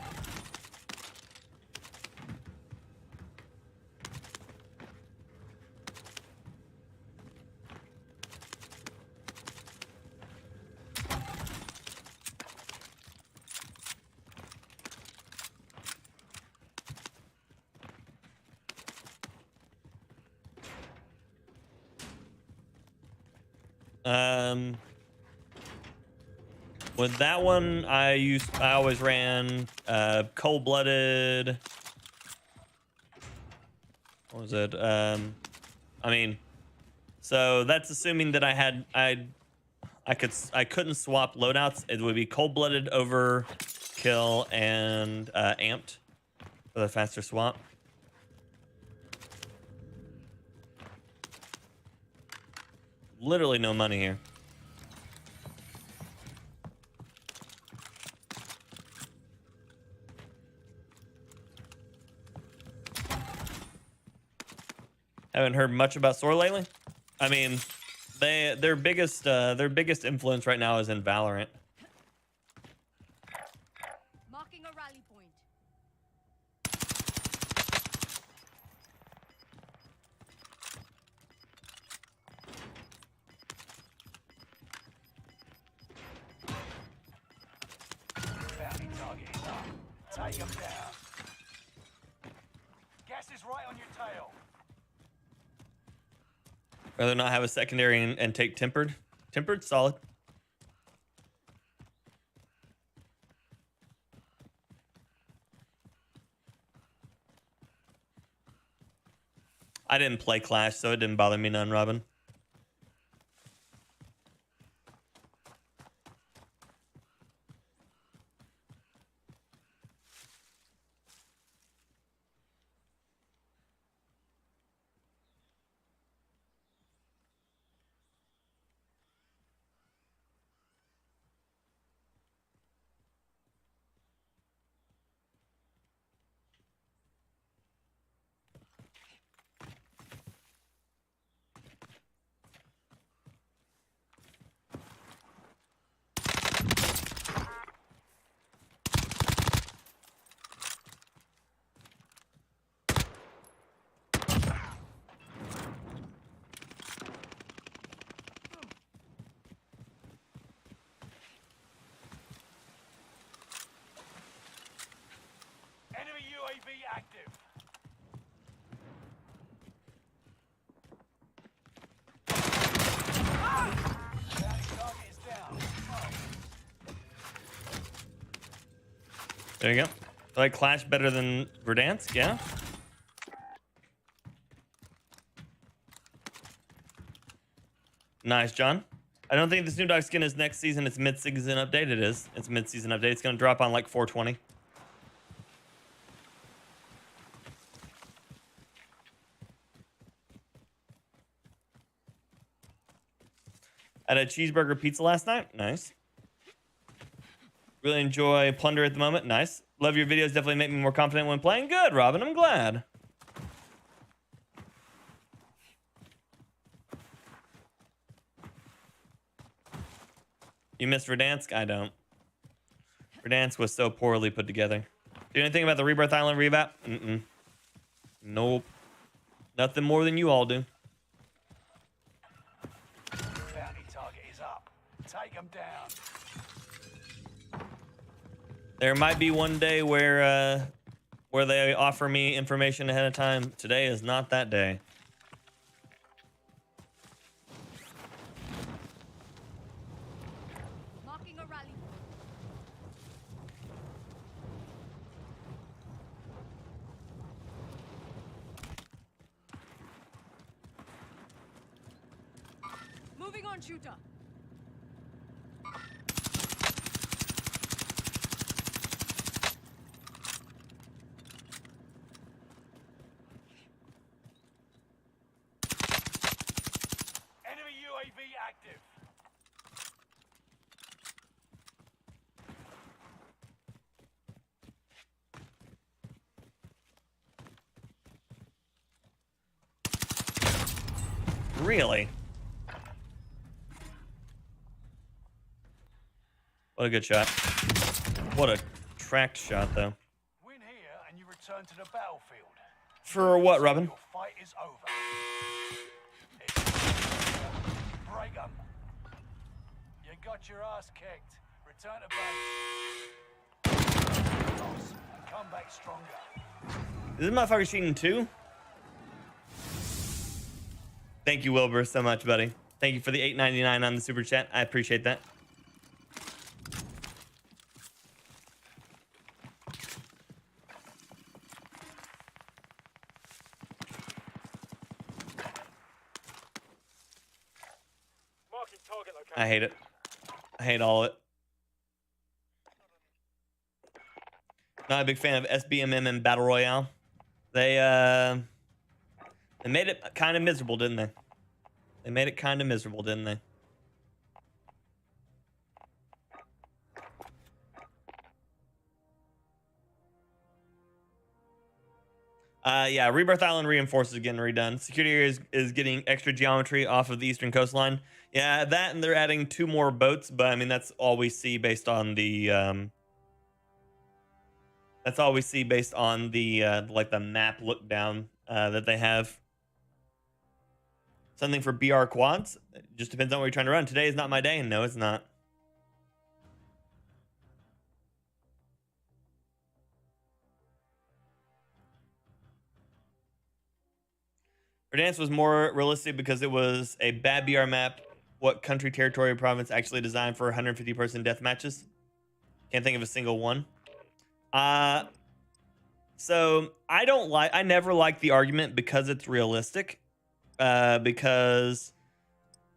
With that one, I always ran cold-blooded. What was it? I mean, so that's assuming that I couldn't swap loadouts. It would be cold-blooded, overkill, and amped for the faster swap. Literally no money here. Haven't heard much about SOAR lately. I mean, their biggest influence right now is in Valorant. Marking a rally point. Take them down. Gas is right on your tail. Rather not have a secondary and take tempered. Tempered, solid. I didn't play Clash, so it didn't bother me none, Robin. Enemy UAV active. Bounty target is down. There you go. I like Clash better than Verdansk, yeah. Nice, John. I don't think this new dog skin is next season. It's mid-season update. It is. It's mid-season update. It's going to drop on like 420. I had a cheeseburger pizza last night. Nice. Really enjoy Plunder at the moment. Nice. Love your videos. Definitely make me more confident when playing. Good, Robin. I'm glad. You missed Verdansk? I don't. Verdansk was so poorly put together. Do anything about the Rebirth Island revamp? Mm-mm. Nope. Nothing more than you all do. Bounty target is up. Take them down. There might be one day where they offer me information ahead of time. Today is not that day. Marking a rally. Moving on, shooter. Enemy UAV active. Really? What a good shot. What a tracked shot, though. Win here and you return to the battlefield. For what, Robin? Your fight is over. Break 'em. You got your ass kicked. Return to base. Loss and come back stronger. Is this motherfucker cheating too? Thank you, Wilbur, so much, buddy. Thank you for the $8.99 on the super chat. I appreciate that. Marking target location. I hate it. I hate all of it. Not a big fan of SBMM and Battle Royale. They made it kind of miserable, didn't they? They made it kind of miserable, didn't they? Yeah, Rebirth Island Reinforced is getting redone. Security area is getting extra geometry off of the eastern coastline. Yeah, that, and they're adding 2 more boats, but I mean that's all we see based on the that's all we see based on the like the map look down that they have. Something for BR quads. It just depends on what you're trying to run. Today is not my day, and no, it's not. Verdansk was more realistic because it was a bad BR map. What country, territory, or province actually designed for 150-person death matches? Can't think of a single one. So I never like the argument because it's realistic. Because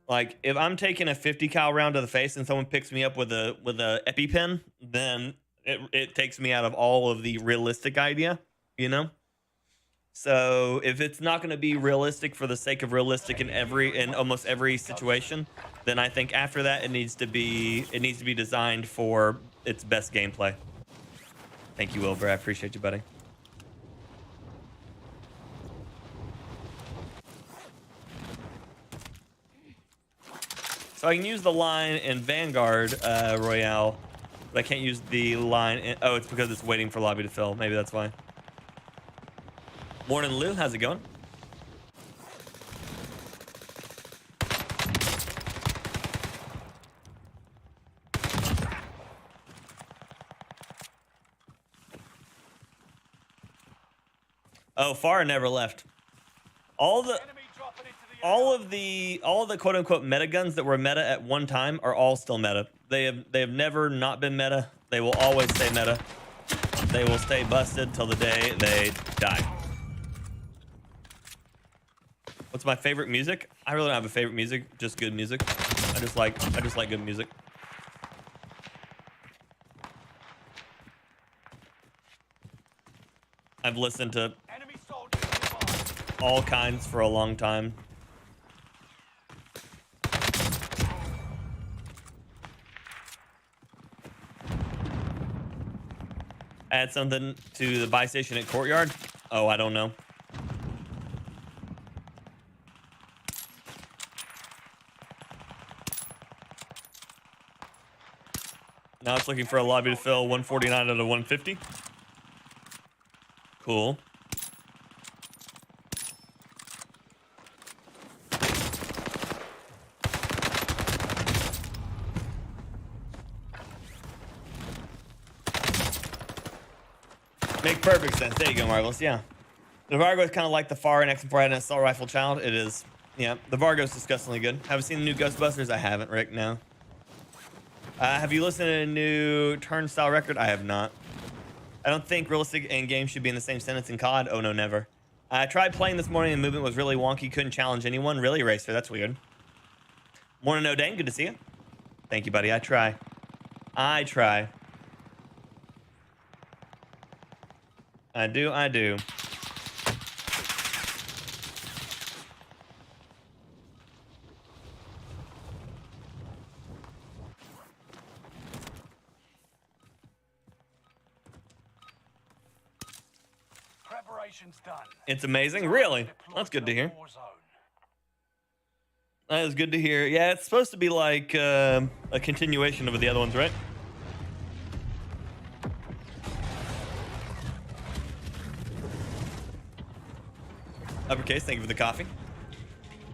like if I'm taking a 50 cal round to the face and someone picks me up with a EpiPen, then it takes me out of all of the realistic idea, you know? So if it's not going to be realistic for the sake of realistic in almost every situation, then I think after that it needs to be designed for its best gameplay. Thank you, Wilbur. I appreciate you, buddy. So I can use the line in Vanguard Royale, but I can't use the line in, oh, it's because it's waiting for lobby to fill. Maybe that's why. Morning, Lou. How's it going? Oh, Far never left. All of the quote unquote meta guns that were meta at one time are all still meta. They have never not been meta. They will always stay meta. They will stay busted till the day they die. What's my favorite music? I really don't have a favorite music, just good music. I just like good music. I've listened to all kinds for a long time. Add something to the buy station at Courtyard? Oh, I don't know. Now it's looking for a lobby to fill 149 out of 150. Cool. Make perfect sense. There you go, Marvelous. Yeah. The Vargo is kind of like the Far and X4 had an assault rifle child. It is. Yeah. The Vargo is disgustingly good. Haven't seen the new Ghostbusters? I haven't, Rick. No. Have you listened to a new Turnstile record? I have not. I don't think realistic and game should be in the same sentence in COD. Oh, no, never. I tried playing this morning and the movement was really wonky. Couldn't challenge anyone. Really, Racer? That's weird. Morning, no Dane. Good to see you. Thank you, buddy. I try. I try. I do. I do. Preparation's done. It's amazing. Really? That's good to hear. That is good to hear. Yeah, it's supposed to be like a continuation of the other ones, right? Uppercase, thank you for the coffee.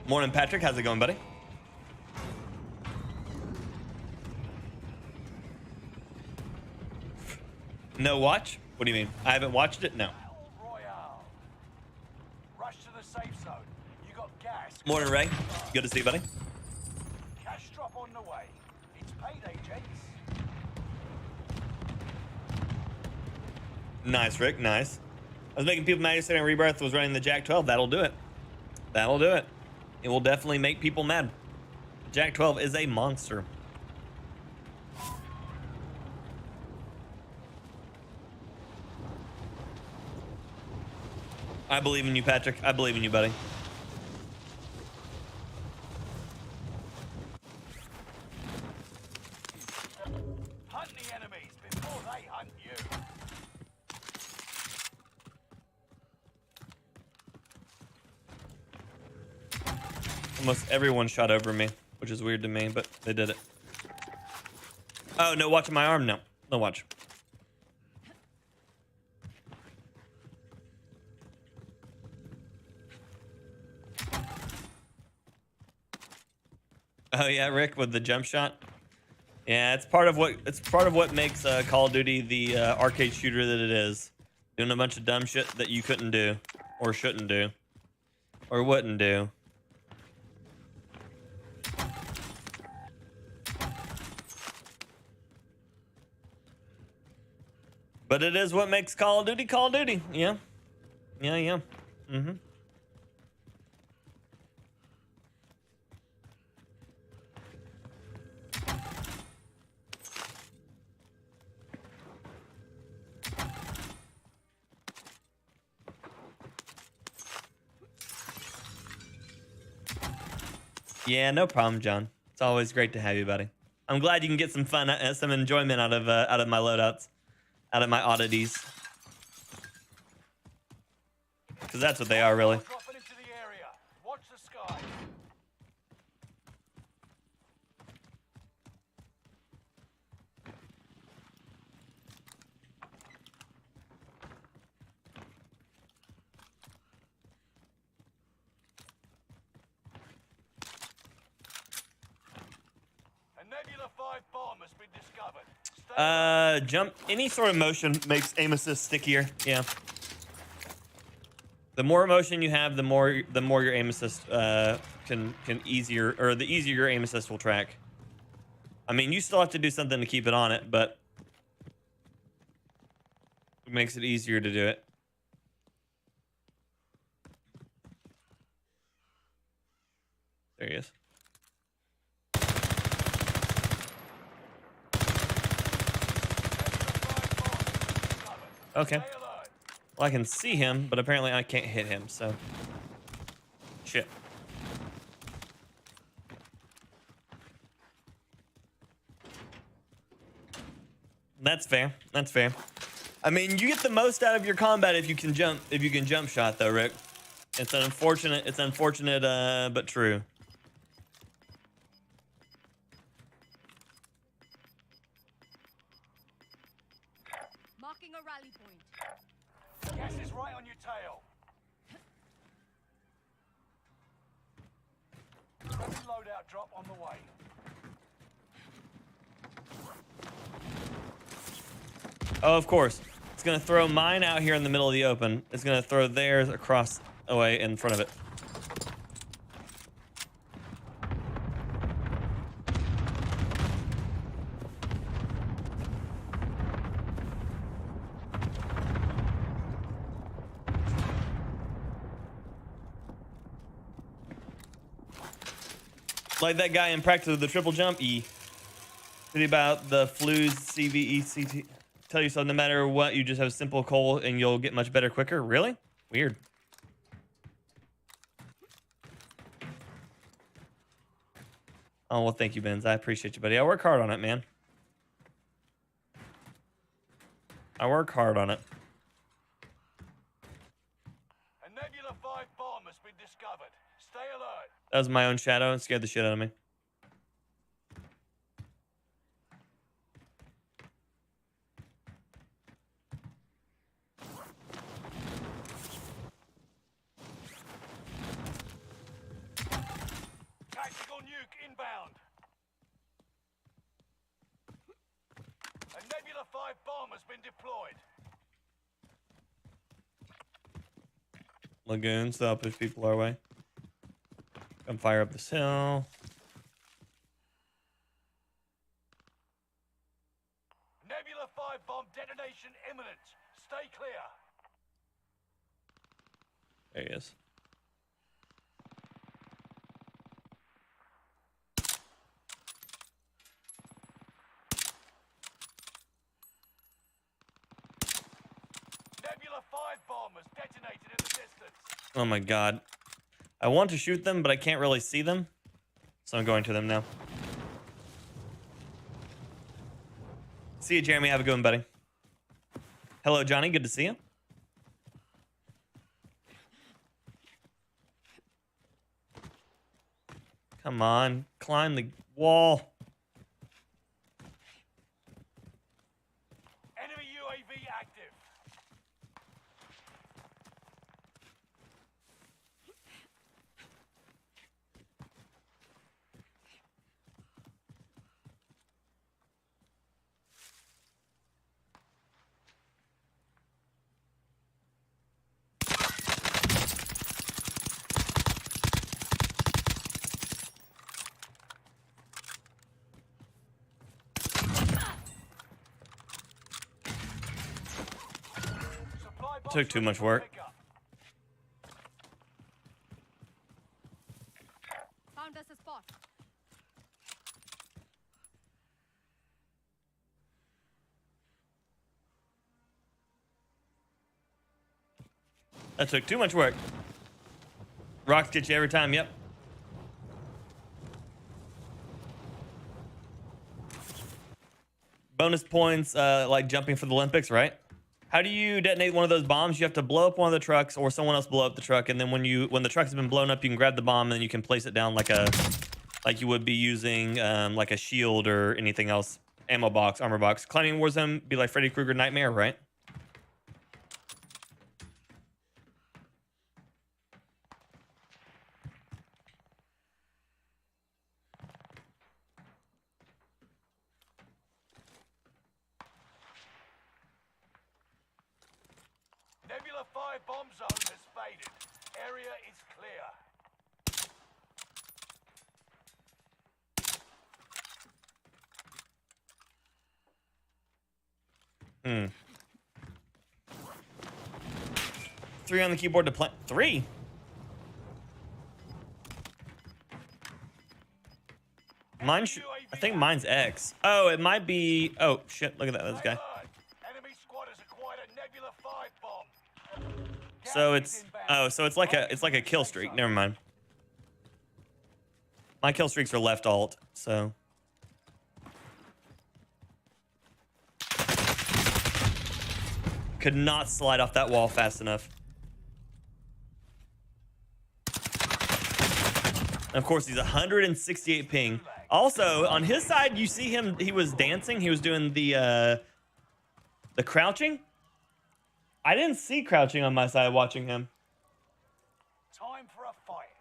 Morning, Patrick. How's it going, buddy? No watch? What do you mean? I haven't watched it? No. Rush to the safe zone. You got gas. Morning, Ray. Good to see you, buddy. Cash drop on the way. It's payday, gents. Nice, Rick. Nice. I was making people mad yesterday, and Rebirth was running the Jack 12. That'll do it. That'll do it. It will definitely make people mad. Jack 12 is a monster. I believe in you, Patrick. I believe in you, buddy. Hunt the enemies before they hunt you. Almost everyone shot over me, which is weird to me, but they did it. Oh, no watch on my arm? No. No watch. Oh yeah, Rick, with the jump shot. Yeah, it's part of what makes Call of Duty the arcade shooter that it is. Doing a bunch of dumb shit that you couldn't do or shouldn't do. Or wouldn't do. But it is what makes Call of Duty Call of Duty. Yeah. Yeah. Mm-hmm. Yeah, no problem, John. It's always great to have you, buddy. I'm glad you can get some fun, some enjoyment out of my loadouts, out of my oddities, because that's what they are, really. Dropping into the area. Watch the sky. A Nebula 5 bomb has been discovered. Stay Jump. Any sort of motion makes aim assist stickier. Yeah. The more motion you have, the more your aim assist can easier, or the easier your aim assist will track. I mean, you still have to do something to keep it on it, but it makes it easier to do it. There he is. Okay. Well, I can see him, but apparently I can't hit him, so... Shit. That's fair. That's fair. I mean, you get the most out of your combat if you can jump shot, though, Rick. It's unfortunate, but true. Marking a rally point. Gas is right on your tail. Loadout drop on the way. Oh, of course. It's going to throw mine out here in the middle of the open. It's going to throw theirs across away in front of it. Like that guy in practice with the triple jump. Think about the flues CVECT. Tell yourself no matter what, you just have simple coal and you'll get much better quicker. Really? Weird. Oh, well, thank you, Benz. I appreciate you, buddy. I work hard on it, man. I work hard on it. A Nebula 5 bomb has been discovered. Stay alert. That was my own shadow and scared the shit out of me. Tactical nuke inbound. A Nebula 5 bomb has been deployed. Lagoons, they'll push people our way. Come fire up this hill. Nebula 5 bomb detonation imminent. Stay clear. There he is. Nebula 5 bomb has detonated in the distance. Oh my god. I want to shoot them, but I can't really see them. So I'm going to them now. See you, Jeremy. Have a good one, buddy. Hello, Johnny. Good to see you. Come on. Climb the wall. Enemy UAV active. Took too much work. Found us a spot. That took too much work. Rocks get you every time, yep. Bonus points, like jumping for the Olympics, right? How do you detonate one of those bombs? You have to blow up one of the trucks, or someone else blow up the truck, and then when the truck has been blown up, you can grab the bomb and then you can place it down like you would be using like a shield or anything else. Ammo box, armor box. Climbing Warzone be like Freddy Krueger Nightmare, right? Nebula 5 bomb zone has faded. Area is clear. Hmm. 3 on the keyboard to plant. 3? Mine I think mine's X. Oh, it might be. Oh shit! Look at that. This guy. Enemy squad has acquired a Nebula 5 bomb. So it's so it's like a kill streak. Never mind. My kill streaks are left alt. So. Could not slide off that wall fast enough. And of course, he's 168 ping. Also, on his side, you see him. He was dancing. He was doing the crouching. I didn't see crouching on my side watching him. Time for a fight.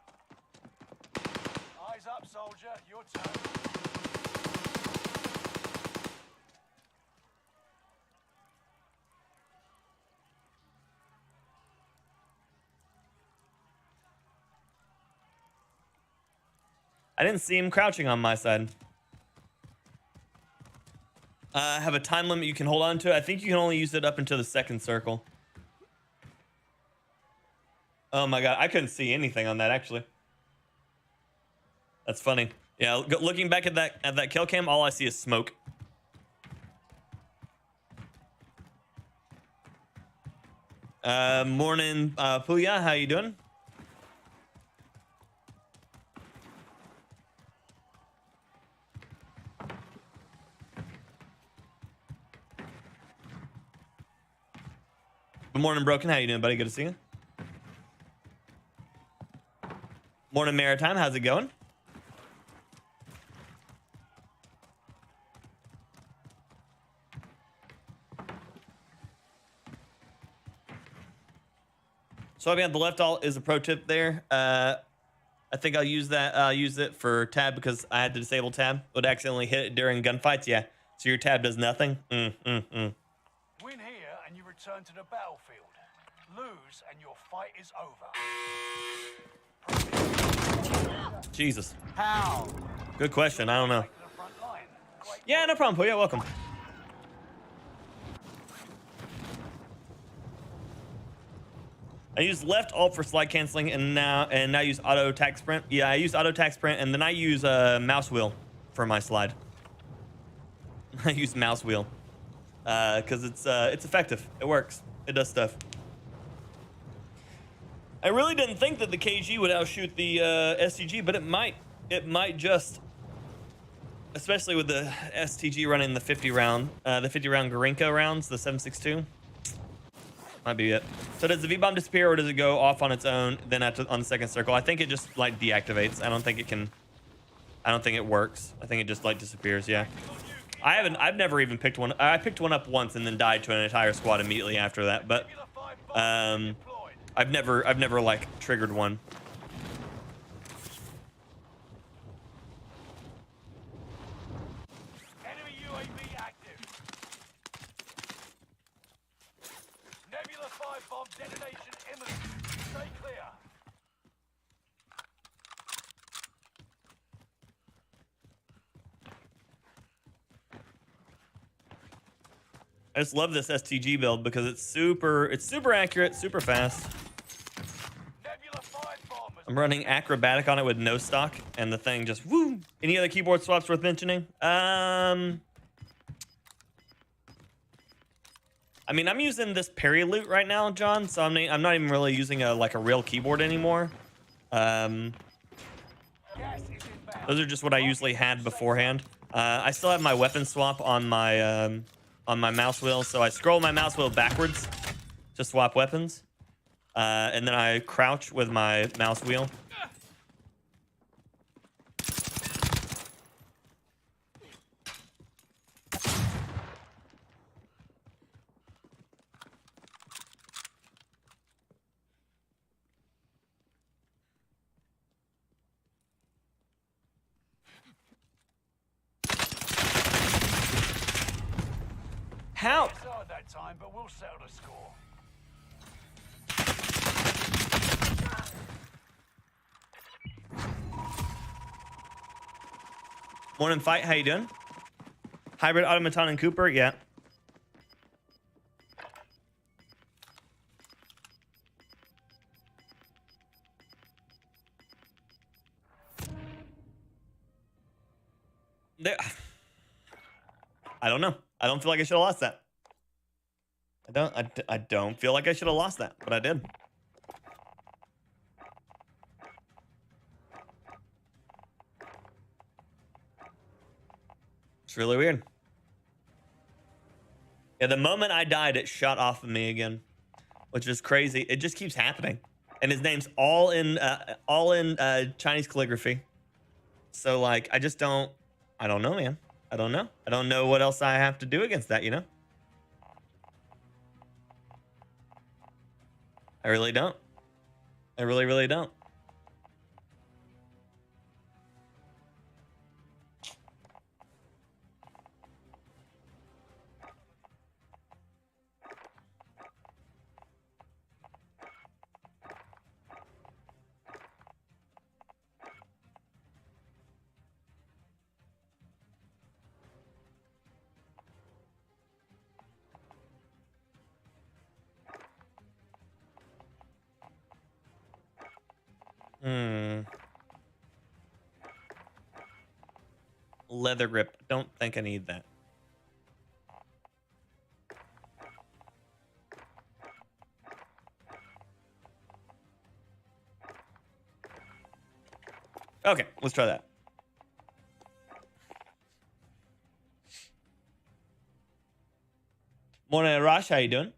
Eyes up, soldier. Your turn. I didn't see him crouching on my side. I have a time limit you can hold on to. I think you can only use it up until the second circle. Oh my god, I couldn't see anything on that actually. That's funny. Yeah, looking back at that kill cam, all I see is smoke. Morning, Puya. How you doing? Good morning, Broken. How you doing, buddy? Good to see you. Morning, Maritime. How's it going? Swapping out the left alt is a pro tip there. I think I'll use that. I'll use it for tab because I had to disable tab. Would accidentally hit it during gunfights. Yeah. So your tab does nothing. Win here and you return to the battlefield. Lose and your fight is over. Jesus. How? Good question. I don't know. Yeah, no problem. Puya, welcome. I use left alt for slide canceling and now use auto attack sprint. Yeah, I use auto attack sprint and then I use mouse wheel for my slide. I use mouse wheel because it's effective. It works. It does stuff. I really didn't think that the KG would outshoot the STG, but it might. It might just, especially with the STG running the 50 round Gorinka rounds, the 7.62. Might be it. So does the V-bomb disappear or does it go off on its own then on the second circle? I think it just like deactivates. I don't think it works. I think it just like disappears, yeah. I've never even picked one. I picked one up once and then died to an entire squad immediately after that, but I've never like triggered one. Enemy UAV active. Nebula 5 bomb detonation imminent. Stay clear. I just love this STG build because it's super accurate, super fast. Nebula 5 bombers. I'm running acrobatic on it with no stock, and the thing just woo. Any other keyboard swaps worth mentioning? I mean, I'm using this Perry loot right now, John. So I'm not even really using a real keyboard anymore. Gas is inbound. Those are just what I usually had beforehand. I still have my weapon swap on my mouse wheel, so I scroll my mouse wheel backwards to swap weapons, and then I crouch with my mouse wheel. How? It's hard that time, but we'll settle the score. Morning fight, how you doing? Hybrid automaton and Cooper, yeah. I don't know. I don't feel like I should have lost that. I don't feel like I should have lost that, but I did. It's really weird. Yeah, the moment I died, it shot off of me again, which is crazy. It just keeps happening, and his name's all in Chinese calligraphy. So like, I don't know, man. I don't know. I don't know what else I have to do against that, you know? I really don't. I really, really don't. Leather grip. Don't think I need that. Okay, let's try that. Morning, Arash. How you doing?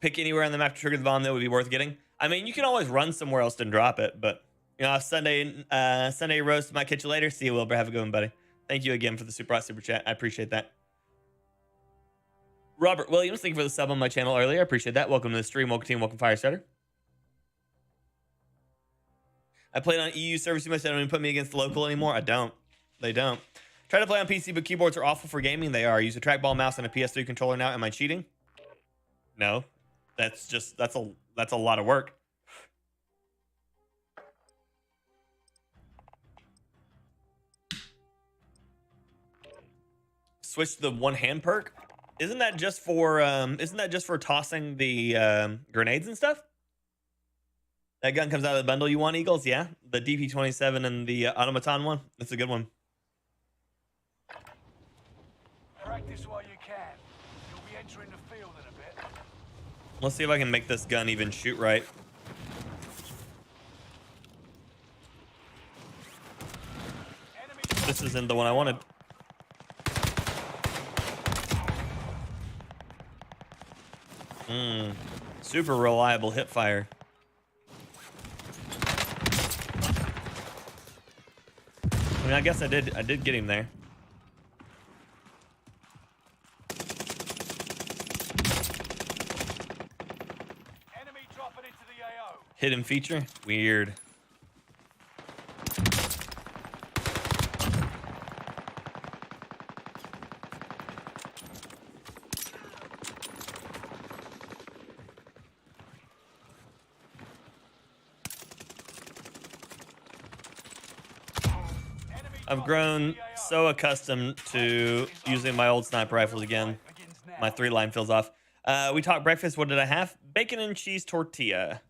Pick anywhere on the map to trigger the bomb that would be worth getting. I mean, you can always run somewhere else and drop it, but you know, Sunday roast might catch you later. See you, Wilbur. Have a good one, buddy. Thank you again for the super chat. I appreciate that. Robert Williams, thank you for the sub on my channel earlier. I appreciate that. Welcome to the stream. Welcome team. Welcome Firestarter. I played on EU servers too much. They don't even put me against the local anymore. I don't. They don't. Try to play on PC, but keyboards are awful for gaming. They are. I use a trackball mouse and a PS3 controller now. Am I cheating? No. That's a lot of work. Switch to the one hand perk. Isn't that just for tossing the grenades and stuff? That gun comes out of the bundle you want, Eagles? Yeah. The DP27 and the automaton one. That's a good one. Practice while you can. You'll be entering the field in a bit. Let's see if I can make this gun even shoot right. This isn't the one I wanted. Super reliable hip fire. I mean, I guess I did get him there. Enemy dropping into the AO. Hidden feature? Weird. I've grown so accustomed to using my old sniper rifles again. My 3-line fills off. We talked breakfast. What did I have? Bacon and cheese tortilla.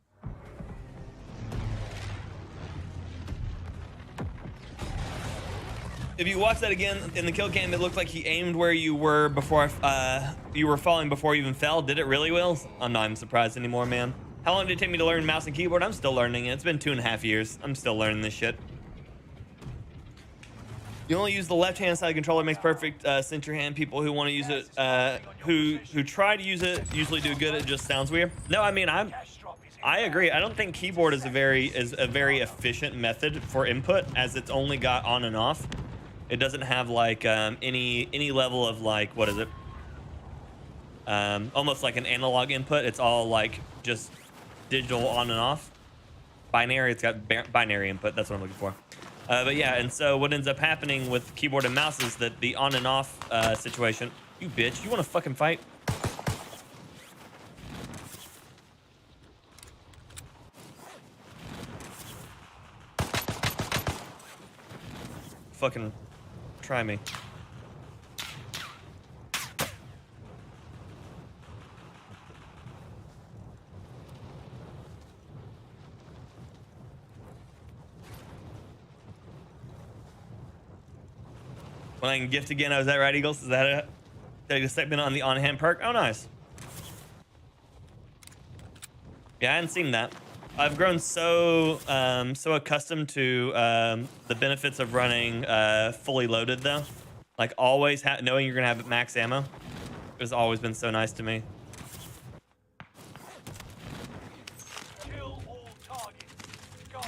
If you watch that again in the kill cam, it looked like he aimed where you were before you were falling before you even fell. Did it really, Will? I'm not even surprised anymore, man. How long did it take me to learn mouse and keyboard? I'm still learning it. It's been 2.5 years. I'm still learning this shit. You only use the left-hand side controller, makes perfect center hand. People who want to use it, who try to use it, usually do good. It just sounds weird. No, I mean I agree. I don't think keyboard is a very efficient method for input, as it's only got on and off. It doesn't have like any level of like, what is it? Almost like an analog input. It's all like just digital on and off. Binary. It's got binary input. That's what I'm looking for. But yeah, and so what ends up happening with keyboard and mouse is that the on and off situation. You bitch! You want to fucking fight? Fucking try me. When I can gift again, is that right, Eagles? Is that it? Take a segment on the on-hand perk. Oh, nice. Yeah, I hadn't seen that. I've grown so accustomed to the benefits of running fully loaded, though. Like always knowing you're gonna have max ammo. It's always been so nice to me. Kill all targets. Go.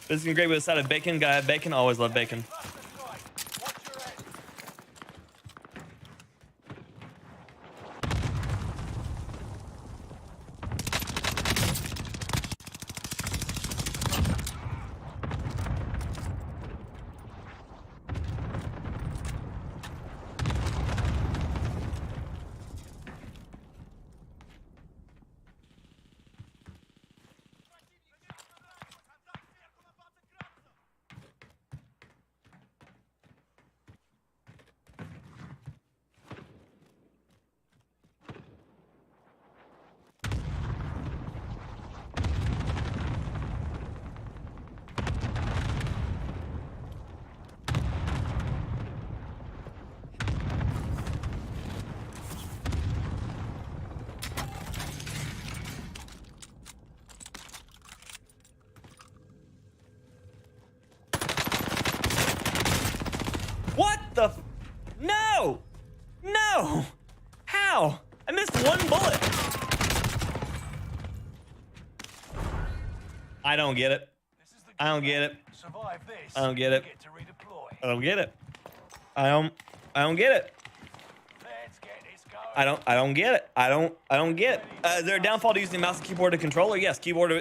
This is great with a side of bacon. Gotta have bacon. Always love bacon. No! No! How? I missed one bullet. I don't get it. I don't get it. Survive this. I don't get it. Get to redeploy. I don't get it. I don't get it. Let's get this going. I don't get it. I don't get it. Is there a downfall to using mouse and keyboard to controller? Yes, keyboard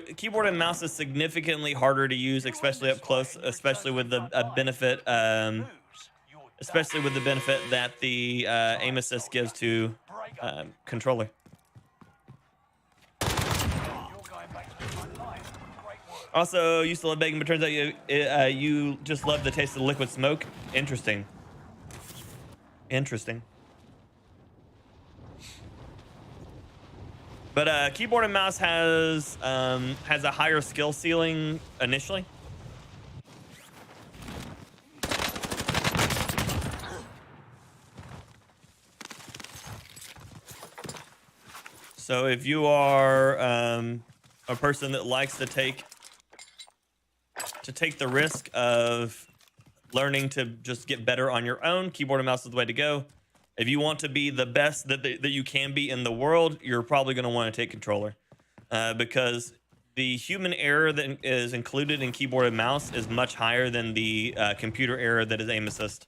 and mouse is significantly harder to use, especially up close, especially with the benefit that the aim assist gives to controller. Also, used to love bacon, but turns out you just love the taste of the liquid smoke. Interesting. Interesting. But keyboard and mouse has a higher skill ceiling initially. So if you are a person that likes to take the risk of learning to just get better on your own, keyboard and mouse is the way to go. If you want to be the best that you can be in the world, you're probably going to want to take controller. because the human error that is included in keyboard and mouse is much higher than the computer error that is aim assist.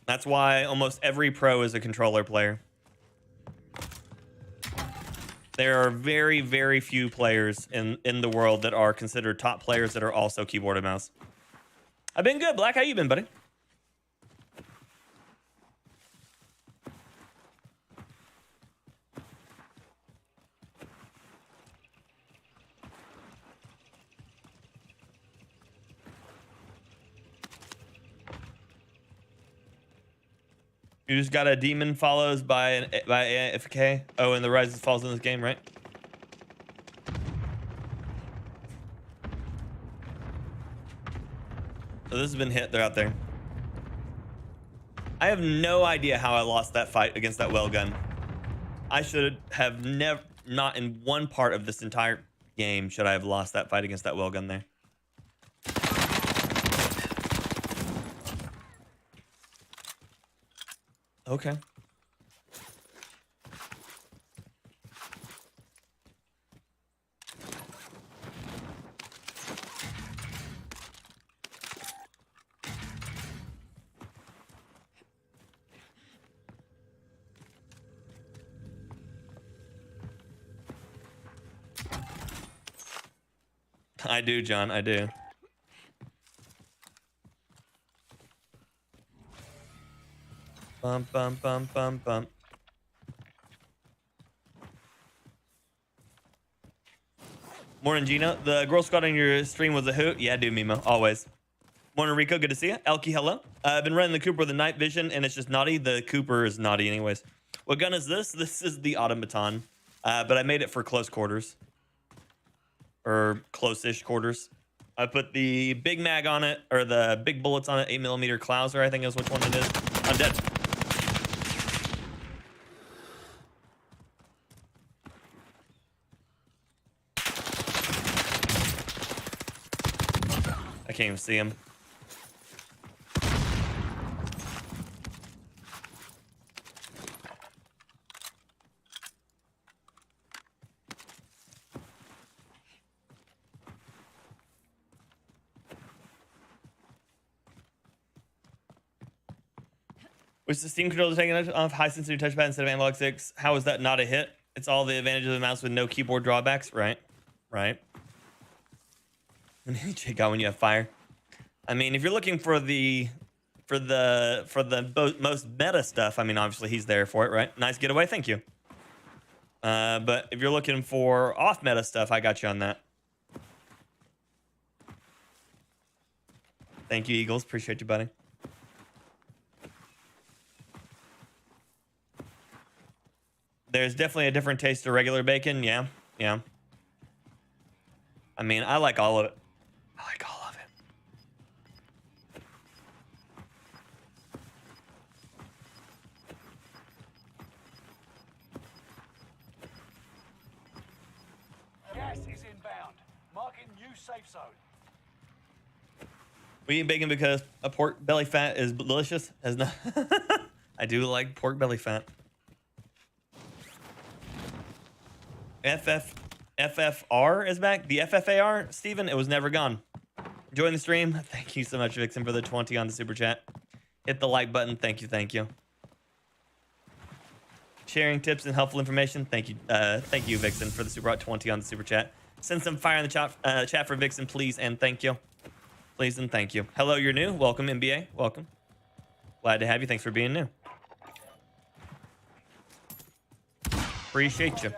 That's why almost every pro is a controller player. There are very, very few players in the world that are considered top players that are also keyboard and mouse. I've been good, Black. How you been, buddy? You just got a demon follows by AFK. Oh, and the Rise falls in this game, right? So this has been hit. They're out there. I have no idea how I lost that fight against that well gun. I should have not in one part of this entire game should I have lost that fight against that well gun there. Okay. I do, John. I do. Bump, bump, bump, bump, bump. Morning, Gina. The Girl Scout on your stream was a hoot. Yeah, I do, Mimo. Always. Morning, Rico. Good to see you. Elkie, hello. I've been running the Cooper with the night vision, and it's just naughty. The Cooper is naughty anyways. What gun is this? This is the Automaton, but I made it for close quarters. Or close-ish quarters. I put the big mag on it, or the big bullets on it, 8mm Clouser, I think is which one it is. I'm dead. I can't even see him. Which the Steam controller taking off high sensitivity touchpad instead of analog sticks. How is that not a hit? It's all the advantages of the mouse with no keyboard drawbacks, right? Right. And then you check out when you have fire. I mean, if you're looking for the most meta stuff, I mean, obviously he's there for it, right? Nice getaway, thank you. But if you're looking for off meta stuff, I got you on that. Thank you, Eagles. Appreciate you, buddy. There's definitely a different taste to regular bacon. Yeah, yeah. I mean, I like all of it. I like all of it. Gas is inbound. Marking new safe zone. We eat bacon because a pork belly fat is delicious. Has no I do like pork belly fat. FFR is back. The FFAR, Steven, it was never gone. Join the stream. Thank you so much, Vixen, for the 20 on the super chat. Hit the like button. Thank you, thank you. Sharing tips and helpful information. Thank you, Vixen, for the super 20 on the super chat. Send some fire in the chat for Vixen, please, and thank you. Please and thank you. Hello, you're new. Welcome, NBA. Welcome. Glad to have you. Thanks for being new. Appreciate you.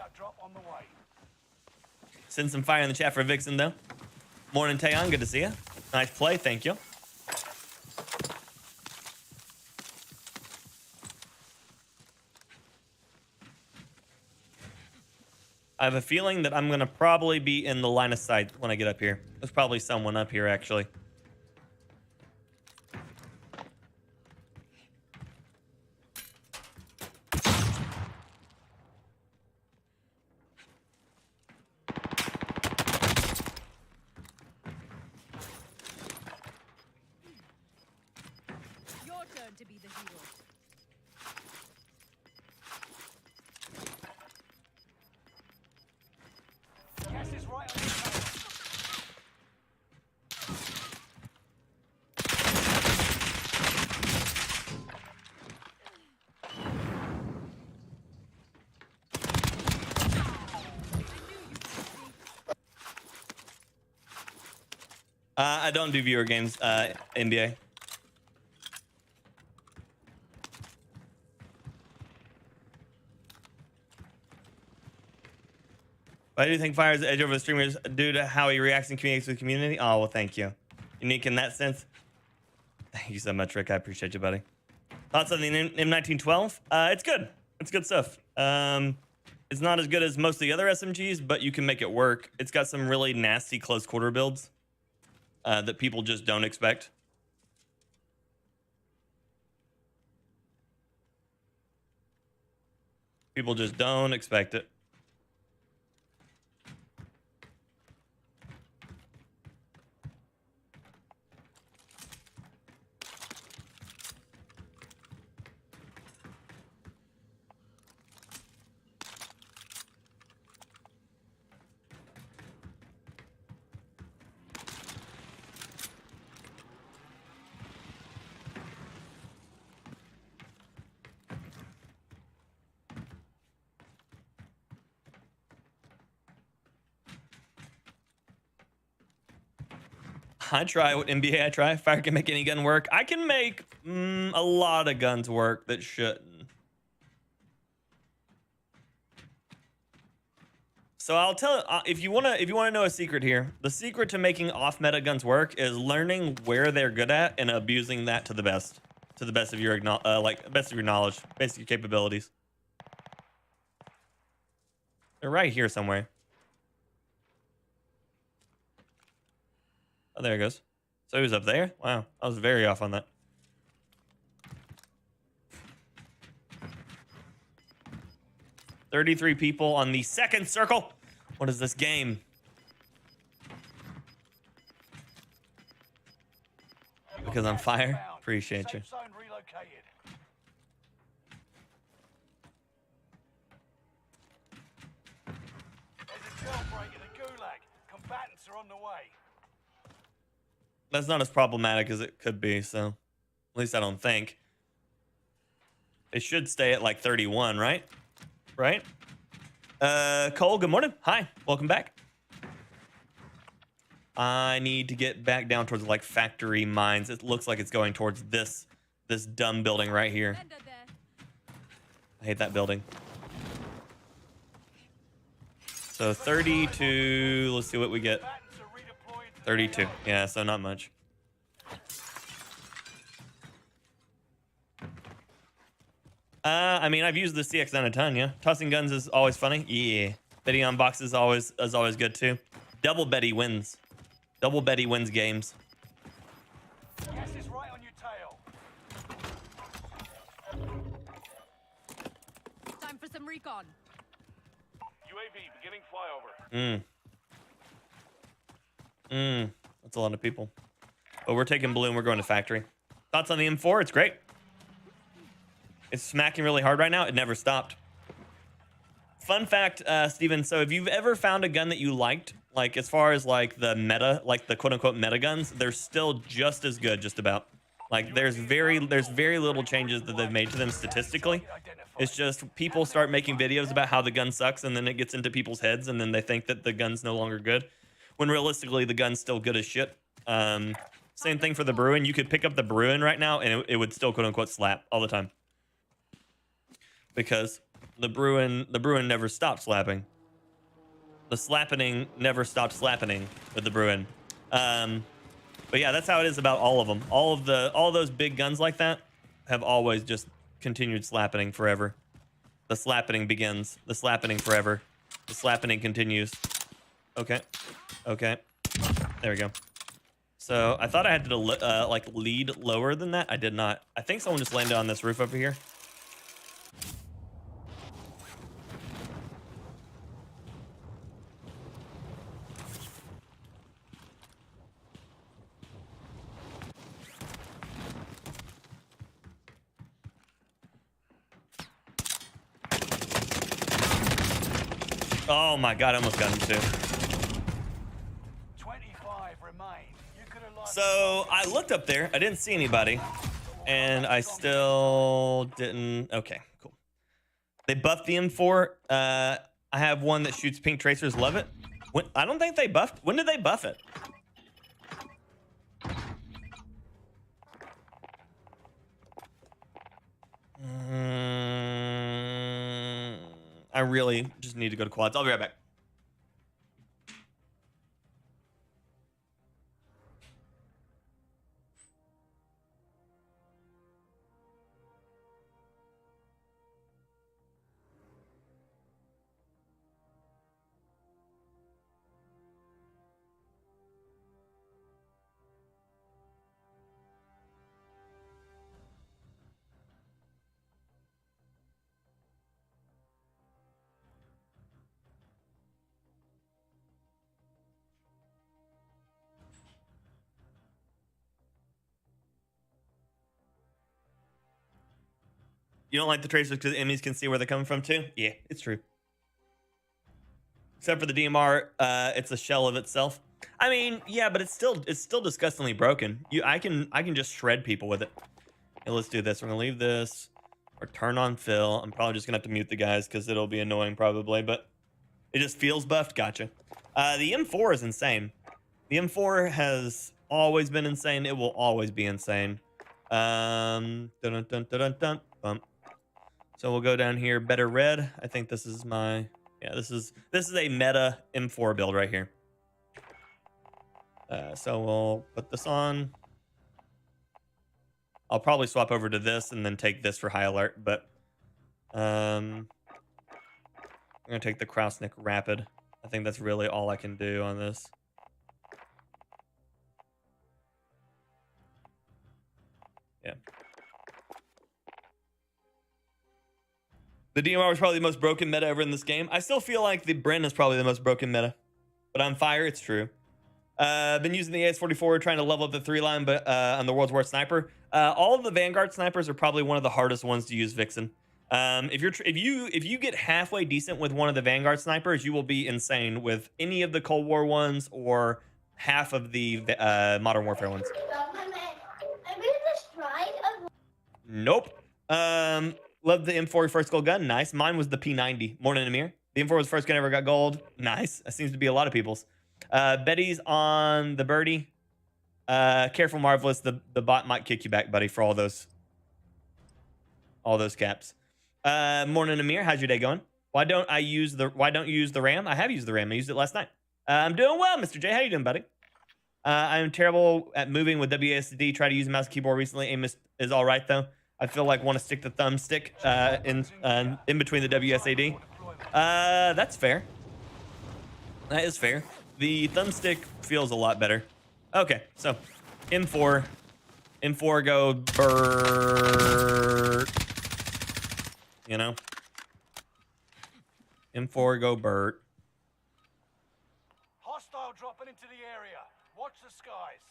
Send some fire in the chat for Vixen, though. Morning, Taeyon. Good to see you. Nice play. Thank you. I have a feeling that I'm going to probably be in the line of sight when I get up here. There's probably someone up here, actually. To be the hero. right on your tail. I don't do viewer games, NBA. Why do you think Fyre's edge over the streamers due to how he reacts and communicates with the community? Oh, well, thank you. Unique in that sense. Thank you so much, Rick. I appreciate you, buddy. Thoughts on the M1912? It's good. It's good stuff. It's not as good as most of the other SMGs, but you can make it work. It's got some really nasty close quarter builds that people just don't expect. People just don't expect it. I try what NBA I try. Fire can make any gun work. I can make a lot of guns work that shouldn't. So I'll tell if you wanna know a secret here. The secret to making off meta guns work is learning where they're good at and abusing that to the best of your best of your knowledge, best of your capabilities. They're right here somewhere. Oh, there it goes. So he was up there? Wow, I was very off on that. $33 people on the second circle. What is this game? Because I'm fire. Appreciate you. Safe zone relocated. There's a jailbreak in the gulag. Combatants are on the way. That's not as problematic as it could be, so at least I don't think. It should stay at like 31, right? Right? Cole, good morning. Hi, welcome back. I need to get back down towards like factory mines. It looks like it's going towards this dumb building right here. I hate that building. So 32, let's see what we get. 32, yeah, so not much. I mean, I've used the CX9 a ton, yeah. Tossing guns is always funny, yeah. Betting on boxes is always good too. Double Betty wins. Double Betty wins games. Gas is right on your tail. Time for some recon. UAV beginning flyover. That's a lot of people. But we're taking blue and we're going to factory. Thoughts on the M4? It's great. It's smacking really hard right now. It never stopped. Fun fact, Steven, so if you've ever found a gun that you liked, like as far as like the meta, like the quote unquote meta guns, they're still just as good, just about. Like there's very little changes that they've made to them statistically. It's just people start making videos about how the gun sucks and then it gets into people's heads and then they think that the gun's no longer good. When realistically the gun's still good as shit. Same thing for the Bruin. You could pick up the Bruin right now and it would still quote unquote slap all the time. Because the Bruin never stopped slapping. The slappening never stopped slapping with the Bruin. But yeah, that's how it is about all of them. All those big guns like that have always just continued slapping forever. The slapping begins. The slapping forever. The slapping continues. Okay. Okay. There we go. So I thought I had to like lead lower than that. I did not. I think someone just landed on this roof over here. Oh my god, I almost got him too. So I looked up there. I didn't see anybody. And I still didn't. Okay, cool. They buffed the M4. I have one that shoots pink tracers. Love it. I don't think they buffed. When did they buff it? I really just need to go to quads. I'll be right back. You don't like the tracers because enemies can see where they're coming from too? Yeah, it's true. Except for the DMR, it's a shell of itself. I mean, yeah, but it's still disgustingly broken. I can just shred people with it. Okay, let's do this. We're gonna leave this or turn on fill. I'm probably just gonna have to mute the guys because it'll be annoying probably, but it just feels buffed. Gotcha. The M4 is insane. The M4 has always been insane. It will always be insane. Dun, dun, dun, dun, dun, dun. So we'll go down here, better red. I think this is my, yeah, this is a meta M4 build right here. So we'll put this on. I'll probably swap over to this and then take this for high alert, but I'm gonna take the Krausnik Rapid. I think that's really all I can do on this. Yeah. The DMR was probably the most broken meta ever in this game. I still feel like the Bren is probably the most broken meta. But on fire, it's true. I've been using the AS-44 trying to level up the 3-line, but on the World's Worst Sniper. All of the Vanguard snipers are probably one of the hardest ones to use Vixen. If you get halfway decent with one of the Vanguard snipers, you will be insane with any of the Cold War ones or half of the Modern Warfare ones. Nope. Love the M4 first gold gun. Nice. Mine was the P90. Morning, Amir. The M4 was the first gun I ever got gold. Nice. That seems to be a lot of people's. Betty's on the birdie. Careful, Marvelous. The bot might kick you back, buddy, for all those caps. Morning, Amir. How's your day going? Why don't you use the RAM? I have used the RAM. I used it last night. I'm doing well, Mr. J. How you doing, buddy? I'm terrible at moving with WASD. Tried to use a mouse and keyboard recently. Aim is all right though. I feel like want to stick the thumbstick in between the WSAD. That's fair. That is fair. The thumbstick feels a lot better. Okay, so M4 go Bert. You know, M4 go Bert. Hostile dropping into the area. Watch the skies.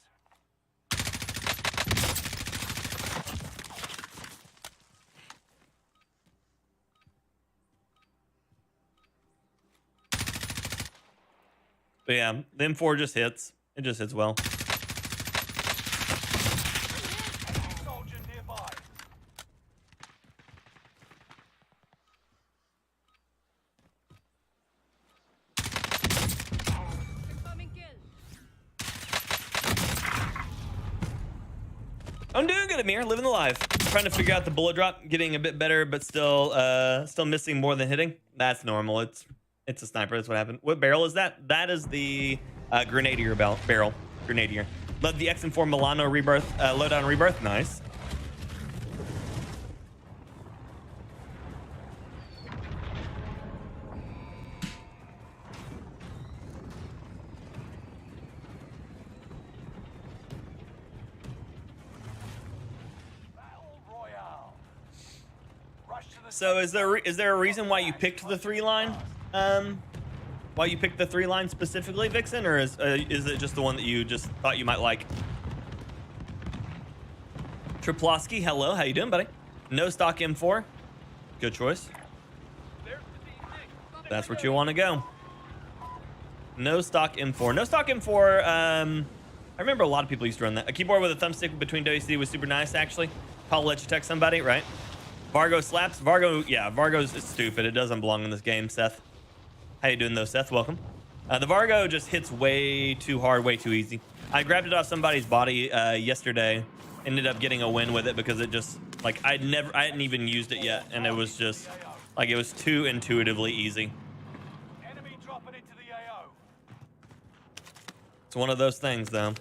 But yeah, the M4 just hits. It just hits well. Soldier nearby. Confirming kill. I'm doing good, Amir. Living the life. Trying to figure out the bullet drop, getting a bit better, but still missing more than hitting. That's normal. It's a sniper. That's what happened. What barrel is that? That is the Grenadier barrel. Grenadier. Love the X4 Milano rebirth. Loadout and rebirth. Nice. Battle Royale. Rush to the So is there a reason why you picked the 3-line? Why you picked the 3-line specifically, Vixen, or is it just the one that you just thought you might like? Triplowski, hello, how you doing, buddy? No stock M4, good choice. That's what you want to go. No stock M4. No stock M4. I remember a lot of people used to run that. A keyboard with a thumbstick between WC was super nice, actually. Probably let you text somebody, right? Vargo slaps. Vargo, yeah, Vargo's stupid. It doesn't belong in this game, Seth. How you doing, though, Seth? Welcome. The Vargo just hits way too hard, way too easy. I grabbed it off somebody's body yesterday. Ended up getting a win with it because it just, like, I hadn't even used it yet. And it was just, like, it was too intuitively easy. Enemy dropping into the AO. It's one of those things, though.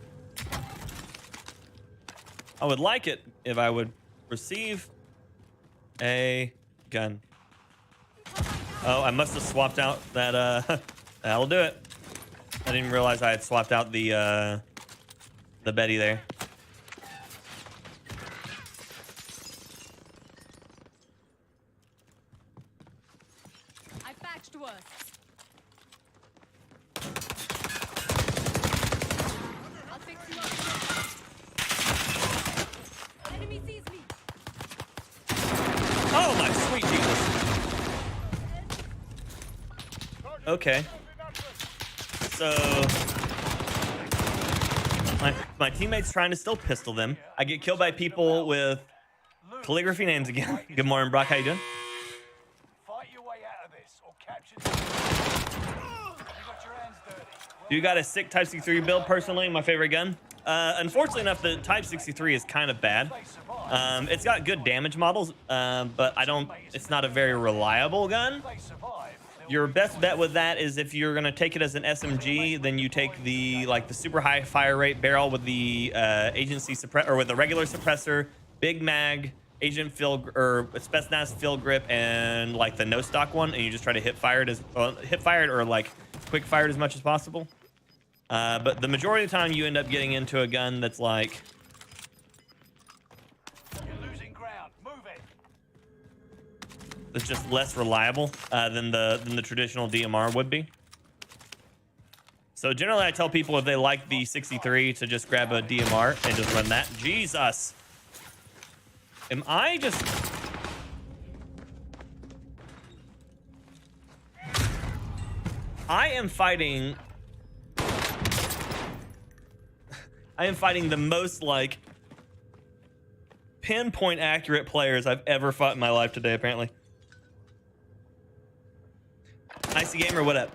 I would like it if I would receive a gun. Oh, I must have swapped out that, that'll do it. I didn't realize I had swapped out the Betty there. I patched worse. I'll fix you up. Enemy sees me. Oh my sweet Jesus. Okay. So my teammate's trying to still pistol them. I get killed by people with calligraphy names again. Good morning, Brock. How you doing? Fight your way out of this or capture the... You got your hands dirty. You got a sick Type 63 build, personally, my favorite gun. Unfortunately enough, the Type 63 is kind of bad. It's got good damage models, but it's not a very reliable gun. They survive. Your best bet with that is if you're gonna take it as an SMG, then you take the super high fire rate barrel with the agency or with the regular suppressor, big mag, agent fill or Spetsnaz fill grip, and like the no stock one, and you just try to hip fire it or like quick fire it as much as possible. But the majority of the time you end up getting into a gun that's like You're losing ground. Move it. that's just less reliable than the traditional DMR would be. So generally I tell people if they like the 63 to just grab a DMR and just run that. Jesus. Am I just... I am fighting the most like pinpoint accurate players I've ever fought in my life today, apparently. Icy Gamer, what up?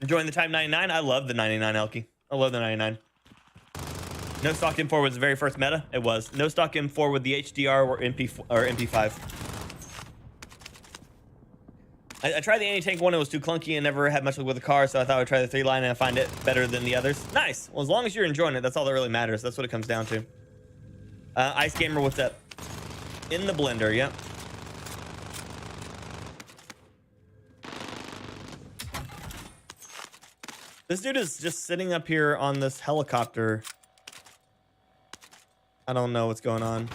Enjoying the Type 99? I love the 99, Elky. I love the 99. No stock M4 was the very first meta. It was. No stock M4 with the HDR or MP5. I tried the anti-tank one. It was too clunky and never had much luck with the car, so I thought I'd try the 3-line and I find it better than the others. Nice. Well, as long as you're enjoying it, that's all that really matters. That's what it comes down to. Ice Gamer, what's up? In the blender, yep. This dude is just sitting up here on this helicopter. I don't know what's going on.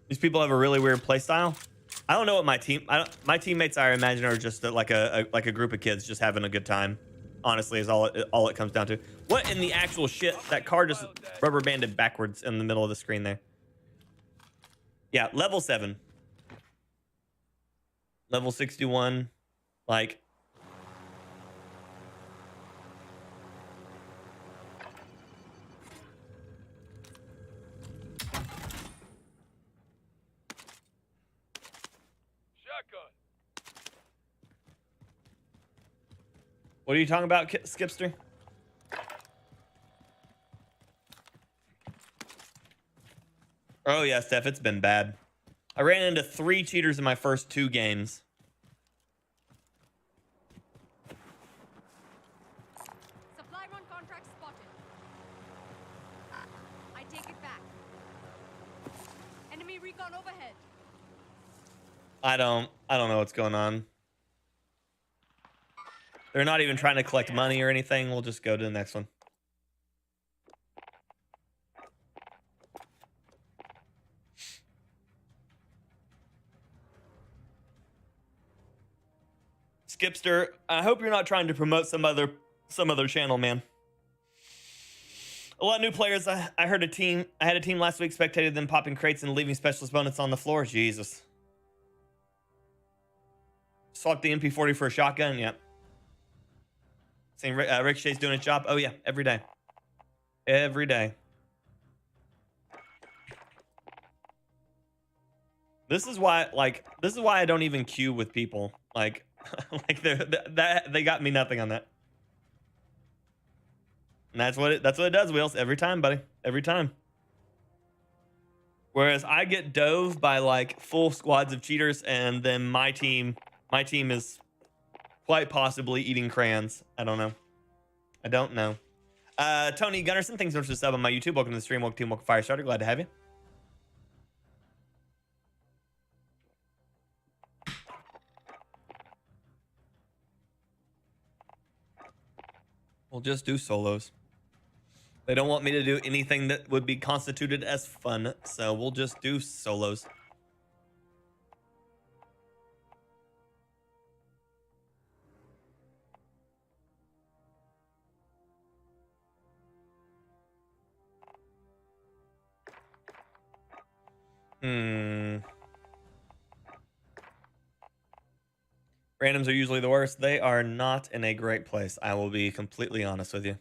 These people have a really weird play style. I don't know what my teammates, I imagine, are just like a group of kids just having a good time. Honestly, is all it comes down to. What in the actual shit? That car just rubber banded backwards in the middle of the screen there. Yeah, level 7. Level 61. Like. Shotgun. What are you talking about, Skipster? Oh yeah, Steph, it's been bad. I ran into 3 cheaters in my first 2 games. Supply run contract spotted. I take it back. Enemy recon overhead. I don't know what's going on. They're not even trying to collect money or anything. We'll just go to the next one. Skipster, I hope you're not trying to promote some other channel, man. A lot of new players. I heard a team. I had a team last week, spectated them popping crates and leaving specialist bonus on the floor. Jesus. Swap the MP40 for a shotgun. Yep. Saying Ricochet's doing his job. Oh yeah, every day. Every day. This is why, like, this is why I don't even queue with people. Like, like they got me nothing on that. And that's what it does, Wheels. Every time, buddy. Every time. Whereas I get dove by like full squads of cheaters, and then my team is quite possibly eating crayons. I don't know. I don't know. Tony Gunnarsson, thanks so much for the sub on my YouTube. Welcome to the stream. Welcome team. Welcome Firestarter. Glad to have you. We'll just do solos. They don't want me to do anything that would be constituted as fun, so we'll just do solos. Randoms are usually the worst. They are not in a great place. I will be completely honest with you.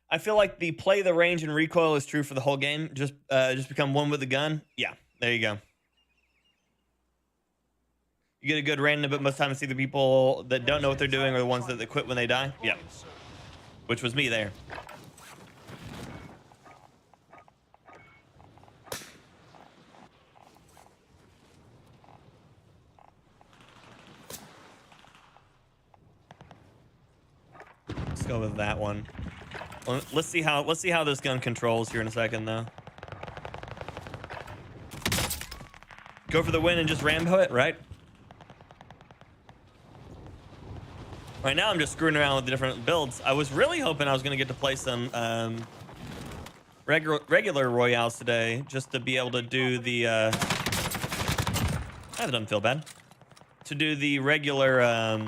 I feel like the play the range and recoil is true for the whole game. Just become one with the gun. Yeah, there you go. You get a good random, but most times see the people that don't know what they're doing are the ones that quit when they die. Yeah, which was me there. Let's go with that one. Well, let's see how this gun controls here in a second, though. Go for the win and just Rambo it, right? Right now, I'm just screwing around with the different builds. I was really hoping I was going to get to play some regular royales today, just to be able to do the. That doesn't feel bad. To do the regular.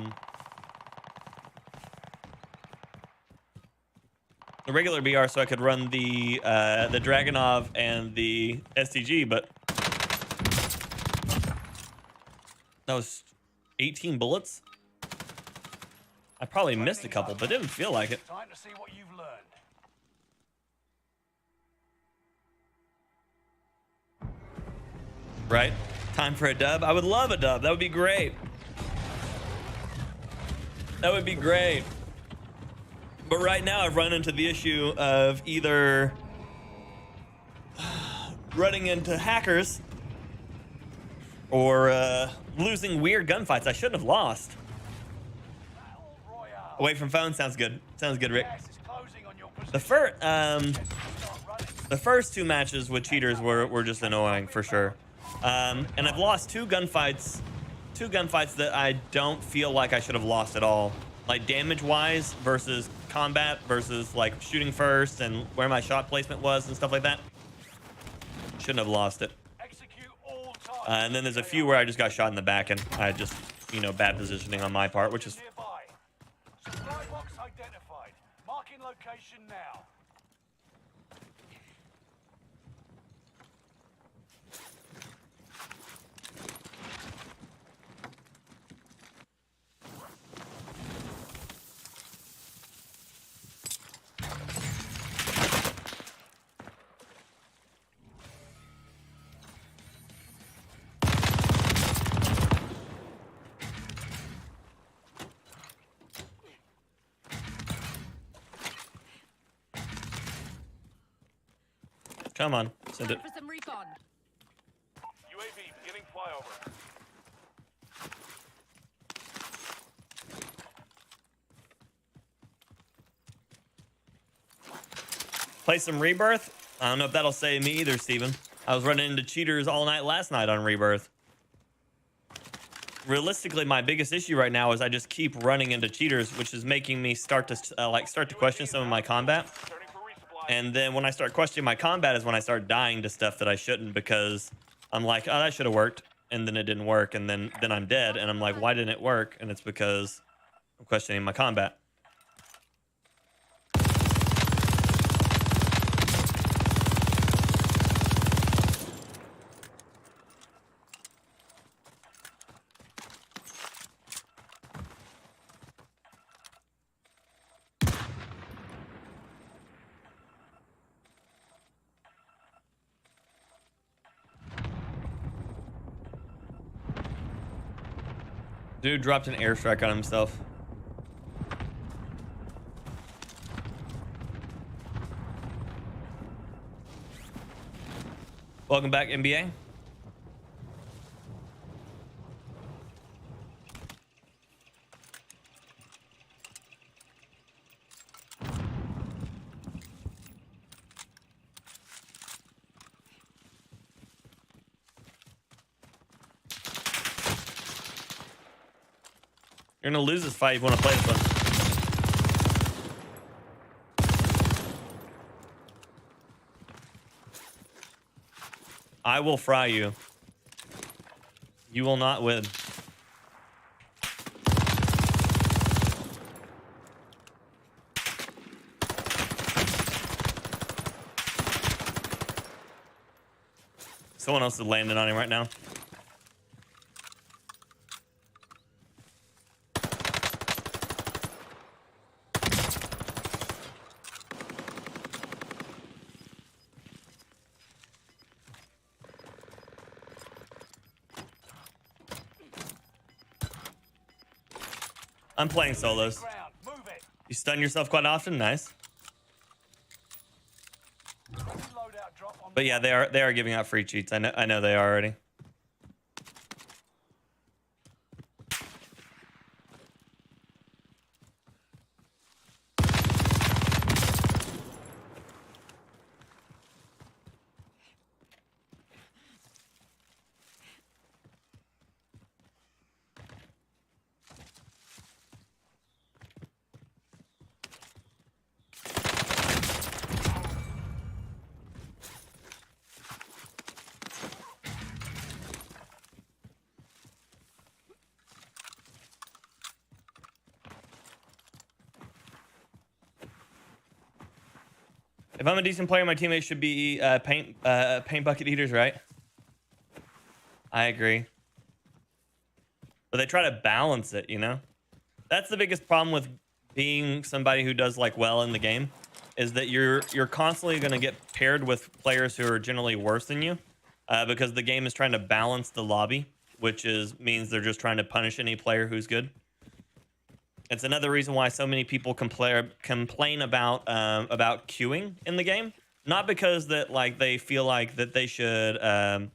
The regular BR, so I could run the Dragunov and the STG, but that was 18 bullets. I probably missed a couple, but didn't feel like it. Time to see what you've learned. Right? Time for a dub. I would love a dub. That would be great. That would be great. But right now, I've run into the issue of either running into hackers or losing weird gunfights I shouldn't have lost. Away from phone sounds good. Sounds good, Rick. The first two matches with cheaters were just annoying for sure. And I've lost two gunfights that I don't feel like I should have lost at all. Like damage-wise versus combat versus like shooting first and where my shot placement was and stuff like that. Shouldn't have lost it. And then there's a few where I just got shot in the back and I just, you know, bad positioning on my part, which is. Supply box identified. Marking location now. Come on, send it. For some recon. UAV beginning flyover. Play some Rebirth? I don't know if that'll save me either, Steven. I was running into cheaters all night last night on Rebirth. Realistically, my biggest issue right now is I just keep running into cheaters, which is making me start to question some of my combat. And then when I start questioning my combat is when I start dying to stuff that I shouldn't, because I'm like, oh, that should have worked, and then it didn't work, and then I'm dead, and I'm like, why didn't it work? And it's because I'm questioning my combat. Dude dropped an airstrike on himself. Welcome back, NBA. You're gonna lose this fight if you want to play this one. I will fry you. You will not win. Someone else is landing on him right now. I'm playing solos. You stun yourself quite often. Nice. But yeah, they are giving out free cheats. I know they are already. If I'm a decent player, my teammates should be paint bucket eaters, right? I agree. But they try to balance it, you know? That's the biggest problem with being somebody who does like well in the game, is that you're constantly going to get paired with players who are generally worse than you, because the game is trying to balance the lobby, which means they're just trying to punish any player who's good. It's another reason why so many people complain about queuing in the game. Not because that like they feel like that they should that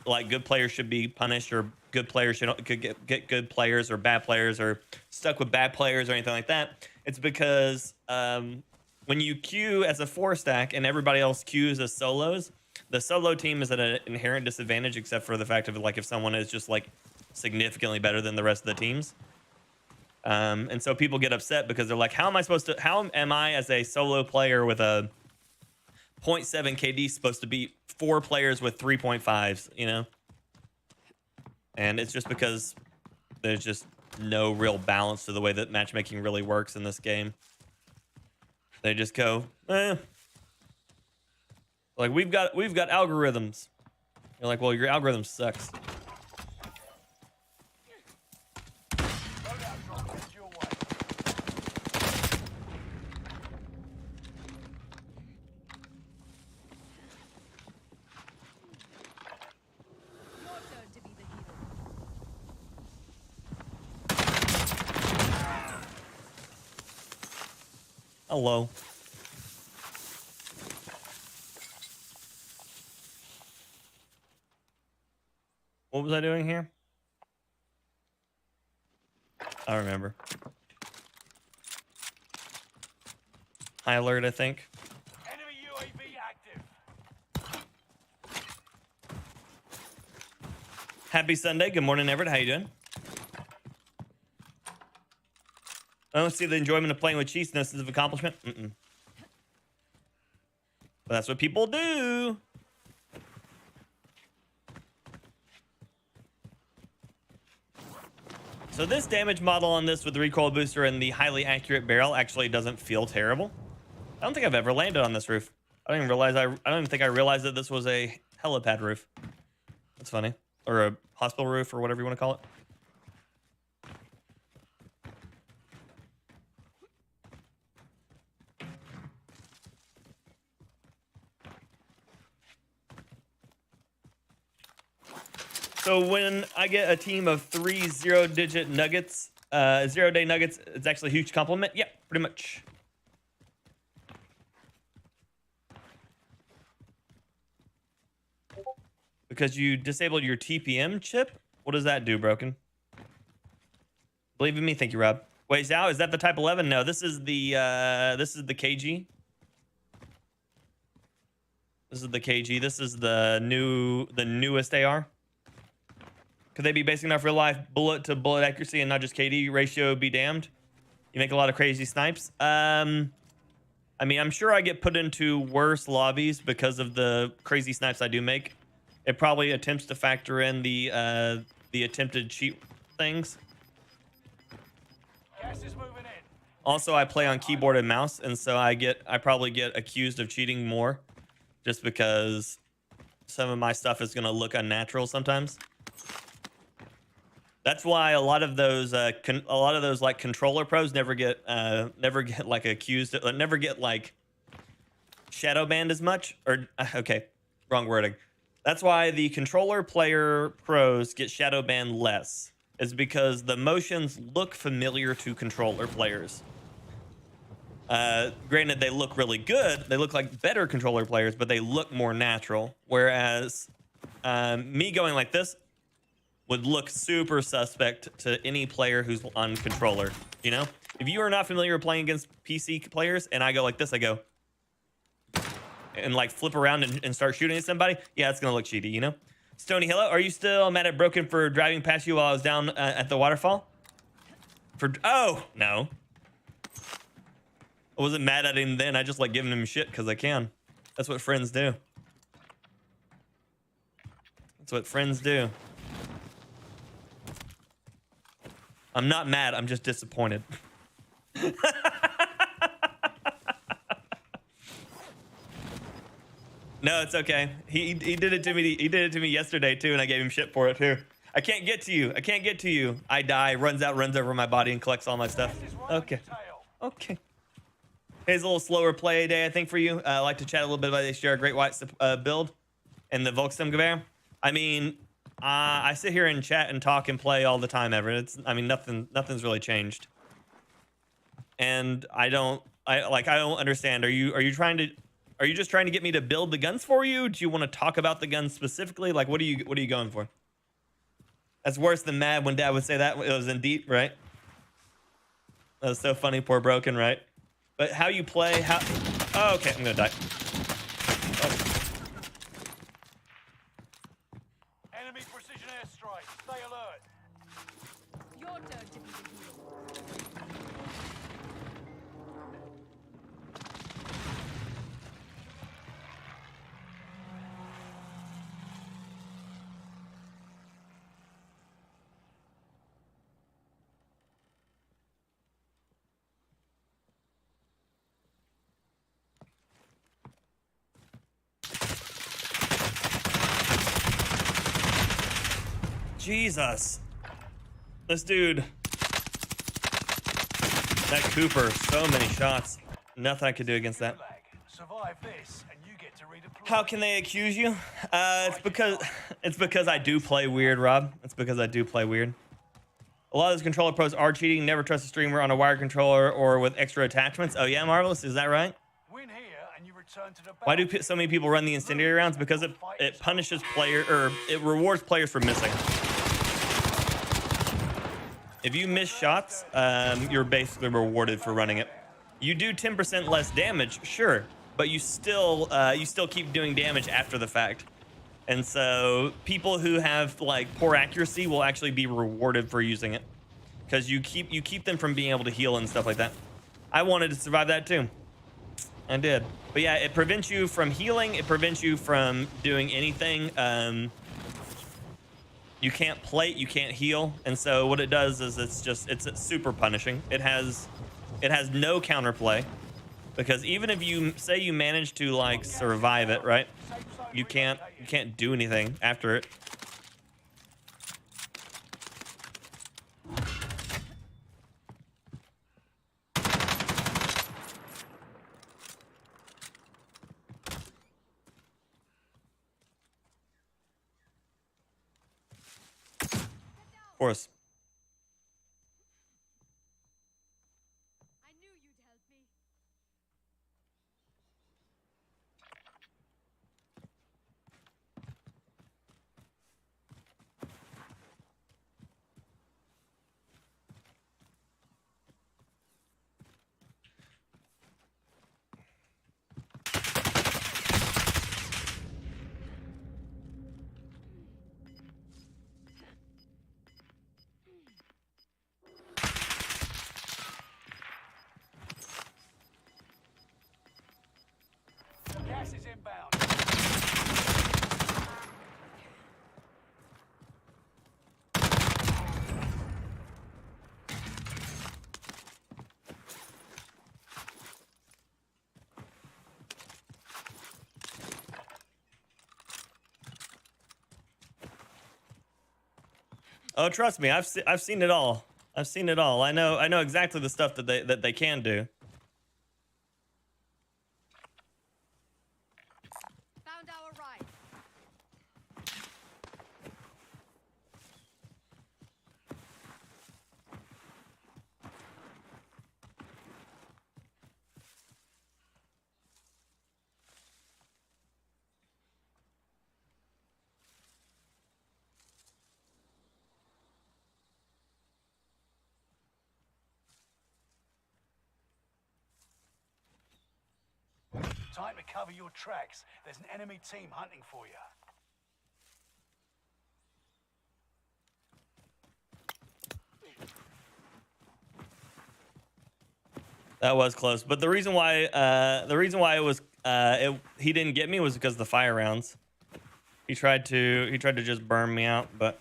like good players should be punished, or good players could get good players, or bad players are stuck with bad players or anything like that. It's because when you queue as a 4-stack and everybody else queues as solos, the solo team is at an inherent disadvantage, except for the fact of like if someone is just like significantly better than the rest of the teams. And so people get upset because they're like, how am I as a solo player with a 0.7 KD supposed to beat 4 players with 3.5s, you know? And it's just because there's just no real balance to the way that matchmaking really works in this game. They just go, like we've got algorithms. You're like, well, your algorithm sucks. Hello. What was I doing here? I remember. High alert, I think. Enemy Happy Sunday. Good morning, Everett. How you doing? I don't see the enjoyment of playing with cheats. No sense of accomplishment. But that's what people do. So this damage model on this with the recoil booster and the highly accurate barrel actually doesn't feel terrible. I don't think I've ever landed on this roof. I don't even think I realized that this was a helipad roof. That's funny. Or a hospital roof or whatever you want to call it. So when I get a team of 3 0-digit nuggets, 0-day nuggets, it's actually a huge compliment. Yeah, pretty much. Because you disabled your TPM chip? What does that do, Broken? Believe in me. Thank you, Rob. Wait, Zhao, is that the Type 11? No, this is the KG. This is the KG. This is the newest AR. Could they be basic enough real life bullet to bullet accuracy and not just KD ratio be damned? You make a lot of crazy snipes. I mean, I'm sure I get put into worse lobbies because of the crazy snipes I do make. It probably attempts to factor in the attempted cheat things. Gas is moving in. Also, I play on keyboard and mouse, and so I probably get accused of cheating more, just because some of my stuff is gonna look unnatural sometimes. That's why a lot of those like controller pros never get like accused, never get like shadow banned as much. Or okay, wrong wording. That's why the controller player pros get shadow banned less. Is because the motions look familiar to controller players. Granted, they look really good. They look like better controller players, but they look more natural. Whereas me going like this would look super suspect to any player who's on controller. You know, if you are not familiar with playing against PC players and I go like this, I go and like flip around and start shooting at somebody. Yeah, it's gonna look cheaty, you know. Stony, hello. Are you still mad at Broken for driving past you while I was down at the waterfall? Oh no, I wasn't mad at him then. I just like giving him shit because I can. That's what friends do. That's what friends do. I'm not mad. I'm just disappointed. No, it's okay. He did it to me. He did it to me yesterday too, and I gave him shit for it too. I can't get to you. I can't get to you. I die. Runs over my body, and collects all my stuff. Okay. Okay. Here's a little slower play day, I think, for you. I like to chat a little bit about this year. Great White build and the Volkswagen. I mean, I sit here and chat and talk and play all the time, Everett. I mean, nothing's really changed. And I don't understand. Are you just trying to get me to build the guns for you? Do you want to talk about the guns specifically? Like, what are you going for? That's worse than mad when Dad would say that. It was in deep, right? That was so funny, poor Broken, right? But how you play, oh, okay, I'm gonna die. Enemy precision airstrike. Stay alert. Your turn to be the hero. Jesus. This dude. That Cooper, so many shots. Nothing I could do against that. Survive this, and you get to redeploy. How can they accuse you? It's because I do play weird, Rob. It's because I do play weird. A lot of those controller pros are cheating. Never trust a streamer on a wire controller or with extra attachments. Oh yeah, Marvelous, is that right? Win here, and you return to the Why do so many people run the incendiary rounds? Because it punishes it rewards players for missing. If you miss shots, you're basically rewarded for running it. You do 10% less damage, sure, but you still keep doing damage after the fact. And so people who have like poor accuracy will actually be rewarded for using it, because you keep them from being able to heal and stuff like that. I wanted to survive that too. I did. But yeah, it prevents you from healing. It prevents you from doing anything. You can't plate, you can't heal. And so what it does is it's super punishing. It has no counterplay, because even if you say you manage to like survive it, right? You can't do anything after it. Of course. I knew you'd help me. Gas is inbound. Oh, trust me, I've seen it all. I've seen it all. I know exactly the stuff that they can do. Found our right. Time to cover your tracks. There's an enemy team hunting for you. That was close, but the reason why it was he didn't get me was because of the fire rounds. He tried to just burn me out, but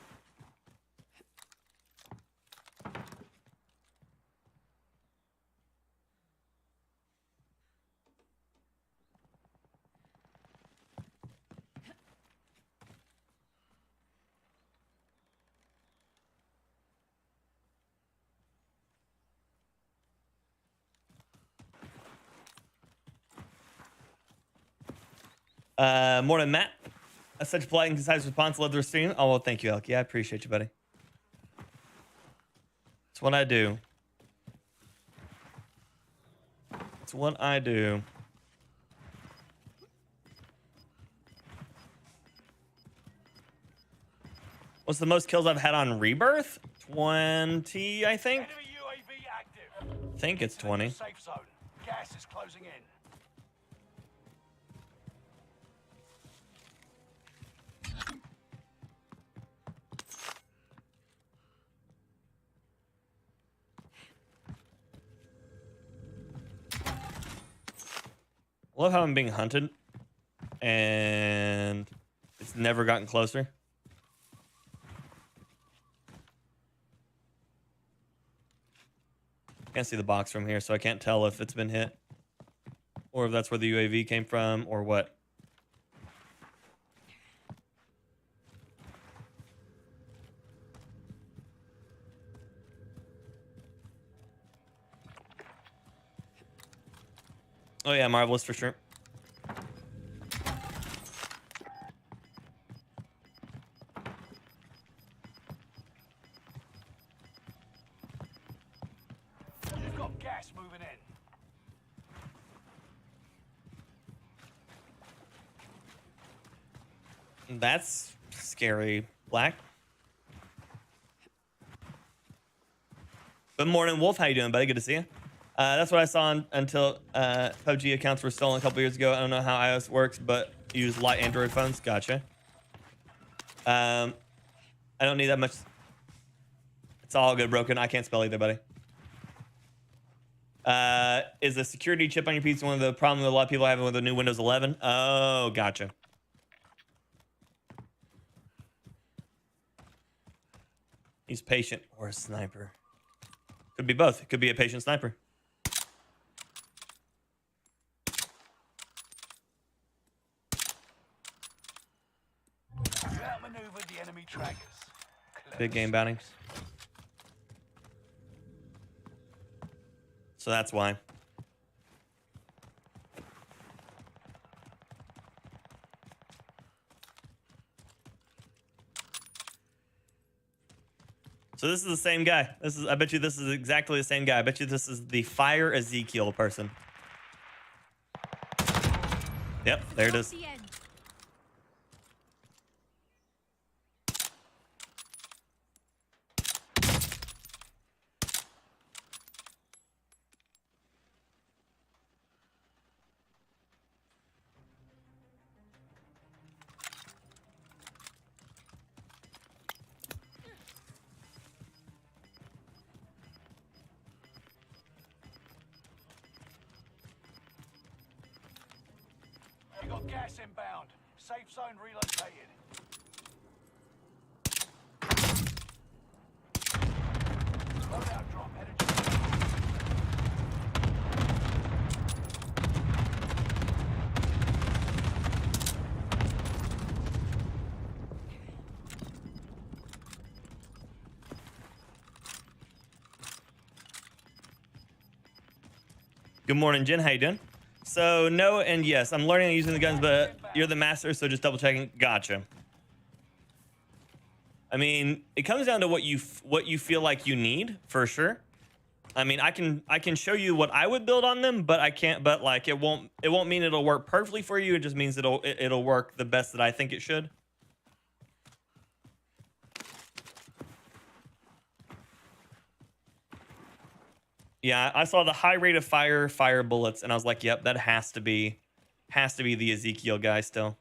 morning, Matt. That's such a polite and concise response. Love the stream. Oh, well, thank you, Elkie. I appreciate you, buddy. It's what I do. It's what I do. What's the most kills I've had on Rebirth? 20, I think. Enemy UAV active. I think it's 20. Safe zone. Gas is closing in. I love how I'm being hunted, and it's never gotten closer. Can't see the box from here, so I can't tell if it's been hit, or if that's where the UAV came from, or what. Oh yeah, Marvelous for sure. You've got gas moving in. That's scary, Black. Good morning, Wolf. How you doing, buddy? Good to see you. That's what I saw until PUBG accounts were stolen a couple years ago. I don't know how iOS works, but use light Android phones. Gotcha. I don't need that much. It's all good, broken. I can't spell either, buddy. Is the security chip on your PC one of the problems that a lot of people have with the new Windows 11? Oh, gotcha. He's patient or a sniper. Could be both. It could be a patient sniper. You outmaneuvered the enemy trackers. Big game bounties. So that's why. So this is the same guy. I bet you this is exactly the same guy. I bet you this is the Fire Ezekiel person. Yep, there it is. The end. You got gas inbound. Safe zone relocated. Loadout drop headed to Good morning, Jen. How you doing? So no and yes, I'm learning on using the guns, but you're the master, so just double checking. Gotcha. I mean, it comes down to what you feel like you need for sure. I mean, I can show you what I would build on them, but I can't. But like, it won't mean it'll work perfectly for you. It just means it'll work the best that I think it should. Yeah, I saw the high rate of fire bullets, and I was like, yep, that has to be the Ezekiel guy still.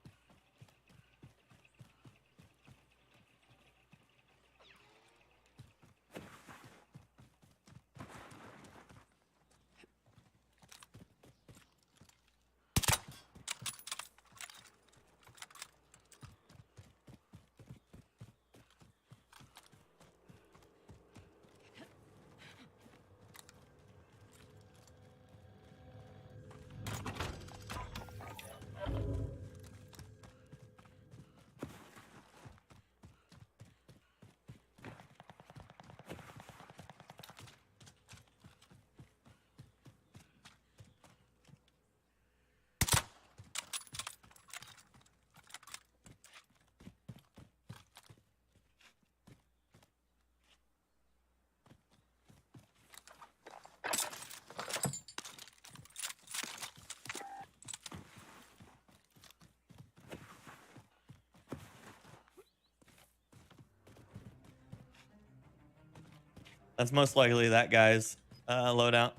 That's most likely that guy's loadout.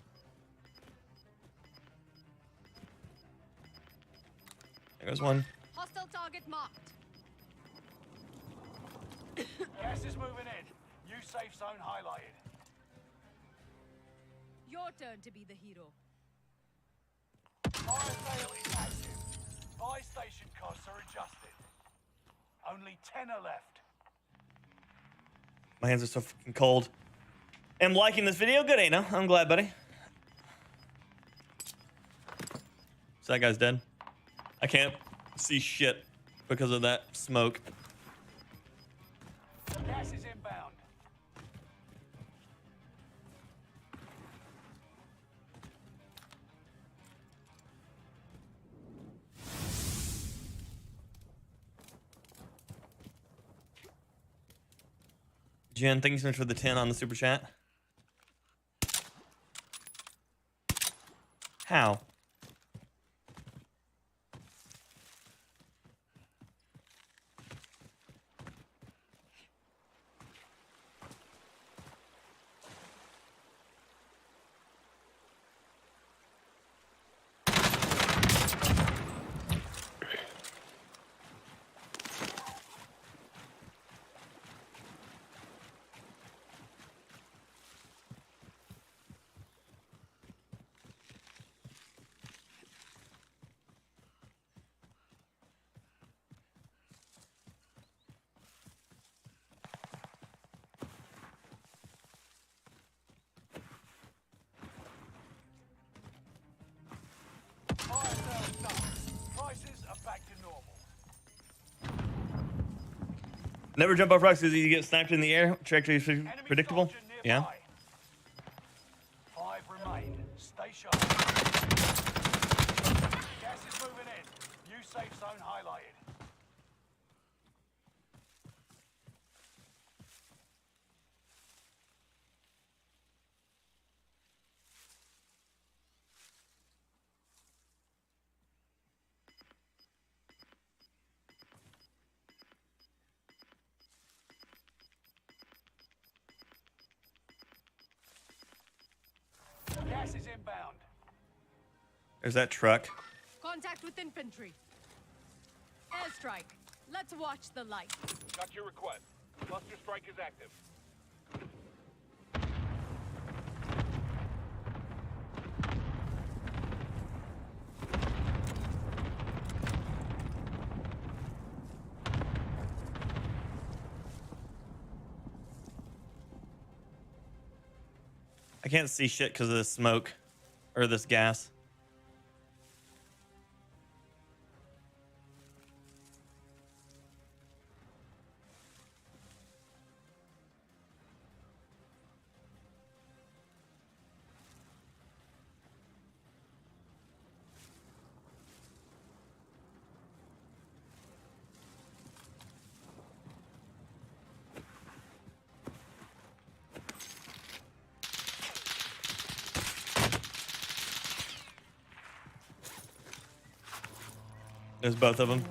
There goes one. Hostile target marked. gas is moving in. New safe zone highlighted. Your turn to be the hero. Fire sale is active. Buy station costs are adjusted. Only 10 are left. My hands are so fucking cold. I'm liking this video. Good, ain't no? I'm glad, buddy. So that guy's dead. I can't see shit because of that smoke. Gas is inbound. Jen, thank you so much for the 10 on the super chat. How? back to normal. Never jump off rocks because you get sniped in the air. Trajectory is Enemy predictable. soldier Yeah. nearby. 5 remain. Stay sharp. Gas is moving in. New safe zone highlighted. Gas is inbound. There's that truck. Contact with infantry. Airstrike. Let's watch the light. Got your request. Cluster strike is active. I can't see shit because of this smoke or this gas. There's both of them.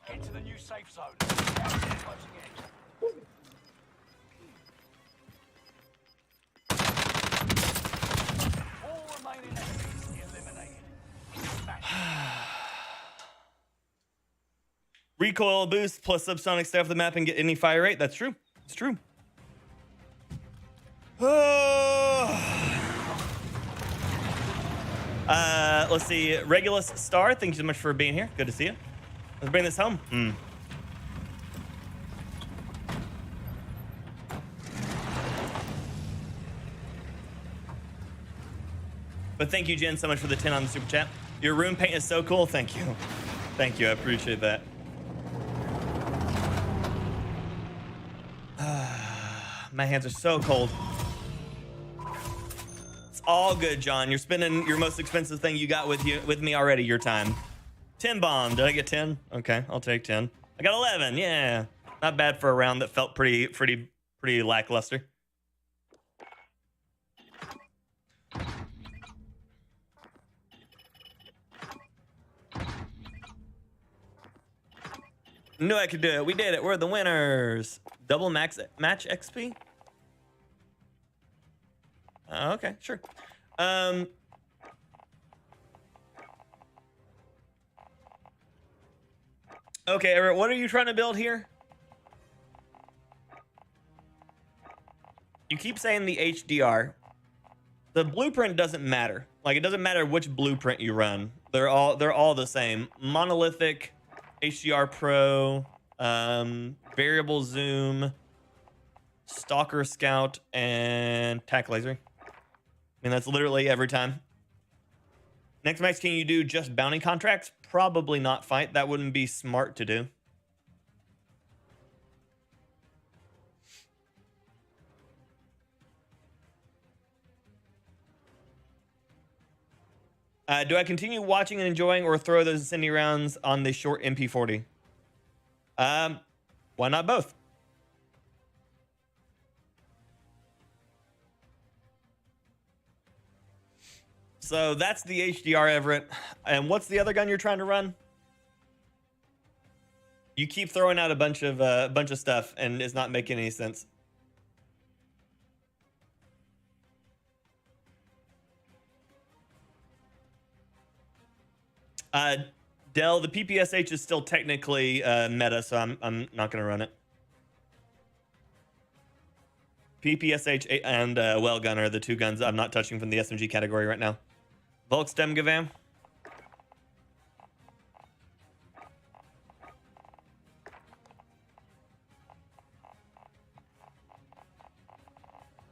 Get to the new safe zone. Gas is closing in. All remaining enemies eliminated. Smash. Recoil boost plus subsonic stay off the map and get any fire rate. That's true. It's true. Let's see. Regulus Star, thank you so much for being here. Good to see you. Let's bring this home. But thank you, Jen, so much for the 10 on the super chat. Your room paint is so cool. Thank you. Thank you. I appreciate that. My hands are so cold. It's all good, John. You're spending your most expensive thing you got with me already. Your time. 10 bomb. Did I get 10? Okay, I'll take 10. I got 11. Yeah, not bad for a round that felt pretty lackluster. Knew I could do it. We did it. We're the winners. Double match XP. Okay, sure. Okay, Everett, what are you trying to build here? You keep saying the HDR. The blueprint doesn't matter. Like, it doesn't matter which blueprint you run. They're all the same. Monolithic, HDR Pro, variable zoom, stalker scout, and tac laser. I mean, that's literally every time. Next max, can you do just bounty contracts? Probably not, Fight. That wouldn't be smart to do. Do I continue watching and enjoying or throw those incendiary rounds on the short MP40? Why not both? So that's the HDR, Everett. And what's the other gun you're trying to run? You keep throwing out a bunch of stuff, and it's not making any sense. Dell, the PPSH is still technically meta, so I'm not gonna run it. PPSH and Wellgun are the two guns I'm not touching from the SMG category right now. Volkstem Gavam.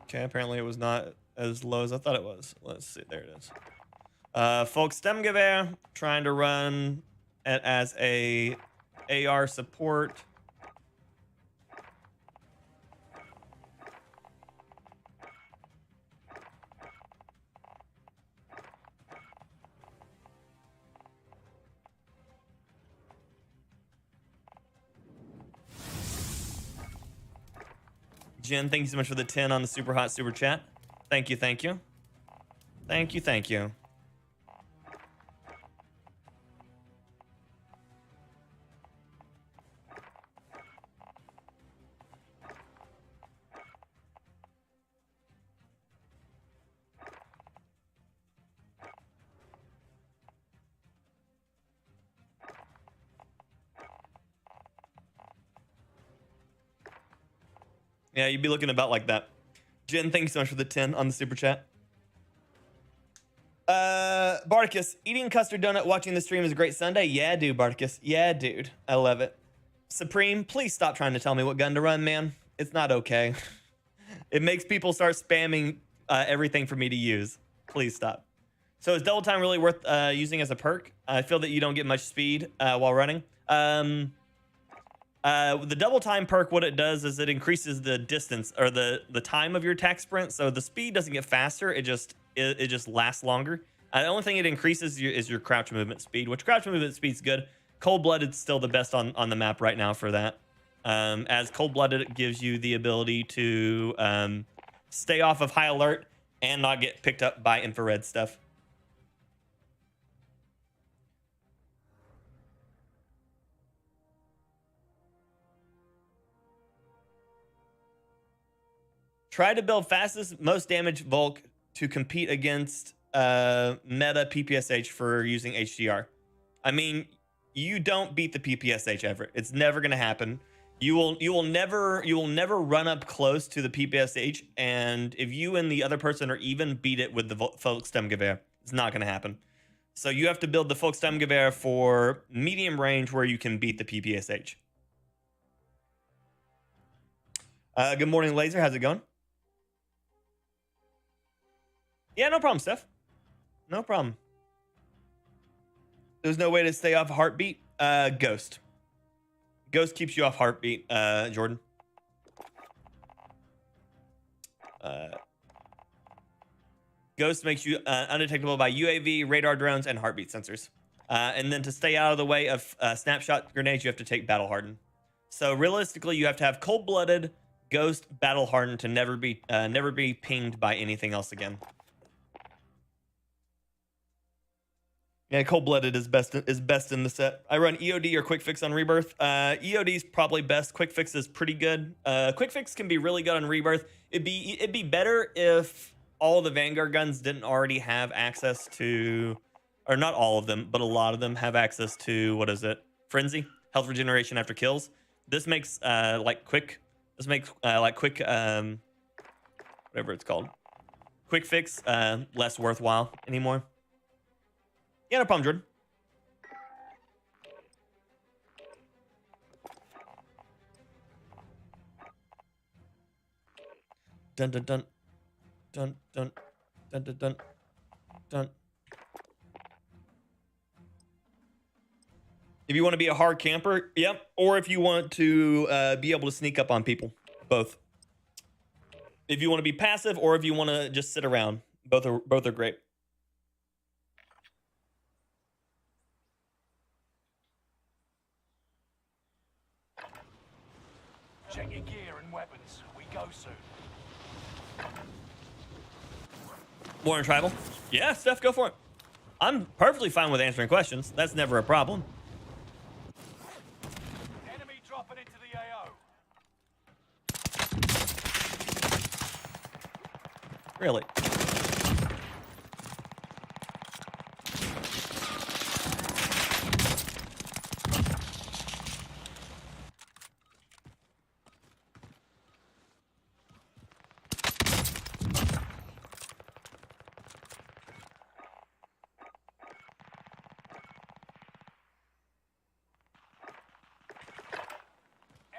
Okay, apparently it was not as low as I thought it was. Let's see. There it is. Volkssturmgewehr, trying to run it as a AR support. Jen, thank you so much for the 10 on the super hot super chat. Thank you, thank you. Thank you, thank you. Yeah, you'd be looking about like that. Jen, thank you so much for the 10 on the super chat. Barticus, eating custard donut watching the stream is a great Sunday. Yeah, dude, Barticus. Yeah, dude. I love it. Supreme, please stop trying to tell me what gun to run, man. It's not okay. It makes people start spamming everything for me to use. Please stop. So is double time really worth using as a perk? I feel that you don't get much speed while running. The double time perk, what it does is it increases the distance or the time of your attack sprint. So the speed doesn't get faster. It just lasts longer. The only thing it increases is your crouch movement speed, which crouch movement speed is good. Cold-blooded is still the best on the map right now for that. As cold-blooded gives you the ability to stay off of high alert and not get picked up by infrared stuff. Try to build fastest, most damage Volk to compete against meta PPSH for using HDR. I mean, you don't beat the PPSH ever. It's never going to happen. You will never run up close to the PPSH, and if you and the other person are even, beat it with the Volkssturmgewehr. It's not going to happen. So you have to build the Volkssturmgewehr for medium range where you can beat the PPSH. Good morning, Laser. How's it going? Yeah, no problem, Steph. No problem. There's no way to stay off heartbeat. Ghost. Ghost keeps you off heartbeat, Jordan. Ghost makes you undetectable by UAV, radar drones, and heartbeat sensors. And then to stay out of the way of snapshot grenades, you have to take battle hardened. So realistically, you have to have cold-blooded, Ghost, battle hardened to never be pinged by anything else again. Yeah, cold-blooded is best in the set. I run EOD or Quick Fix on Rebirth. EOD is probably best. Quick Fix is pretty good. Quick Fix can be really good on Rebirth. It'd be better if all the Vanguard guns didn't already have access to, or not all of them, but a lot of them have access to, what is it? Frenzy, health regeneration after kills. This makes quick, whatever it's called, Quick Fix less worthwhile anymore. Yeah, no problem, Jordan. Dun dun dun dun dun dun dun dun dun. If you want to be a hard camper, yep. Or if you want to be able to sneak up on people, both. If you want to be passive, or if you want to just sit around, both are great. Check your gear and weapons. We go soon. Warren Tribal? Yeah, Steph, go for it. I'm perfectly fine with answering questions. That's never a problem. Enemy dropping into the AO. Really?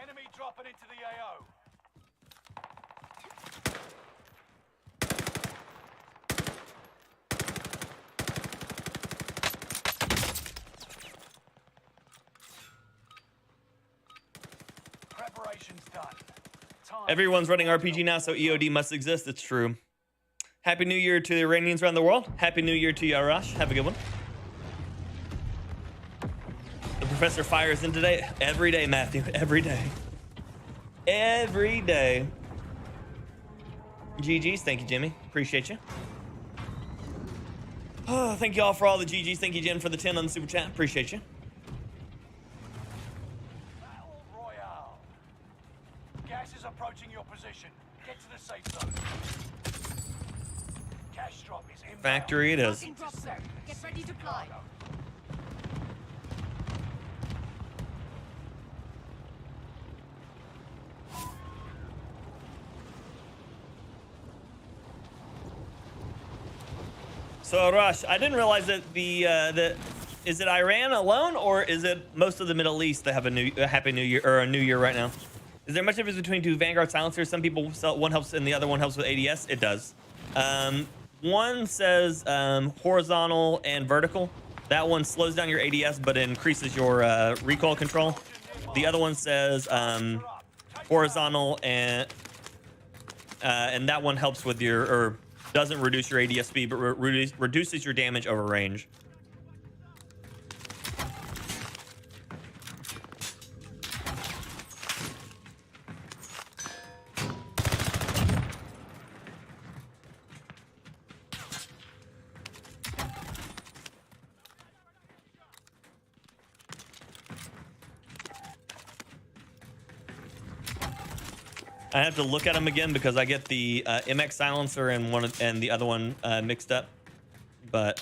Enemy dropping into the AO. Everyone's running RPG now, so EOD must exist. It's true. Happy New Year to the Iranians around the world. Happy New Year to Yarash. Have a good one. The professor fires in today. Every day, Matthew. Every day. Every day. GG's. Thank you, Jimmy. Appreciate you. Oh, thank you all for all the GG's. Thank you, Jen, for the 10 on the super chat. Appreciate you. Battle Royale. Gas is approaching your position. Get to the safe zone. Cash drop is inbound. Factory it is. Drop zone. Get ready to fly. So, Rush, I didn't realize that is it Iran alone, or is it most of the Middle East that have a Happy New Year or a New Year right now? Is there much difference between two Vanguard silencers? Some people sell, one helps and the other one helps with ADS. It does. One says horizontal and vertical. That one slows down your ADS but increases your recoil control. The other one says horizontal and that one helps with your, or doesn't reduce your ADS speed, but reduces your damage over range. I have to look at them again because I get the MX silencer and the other one mixed up, but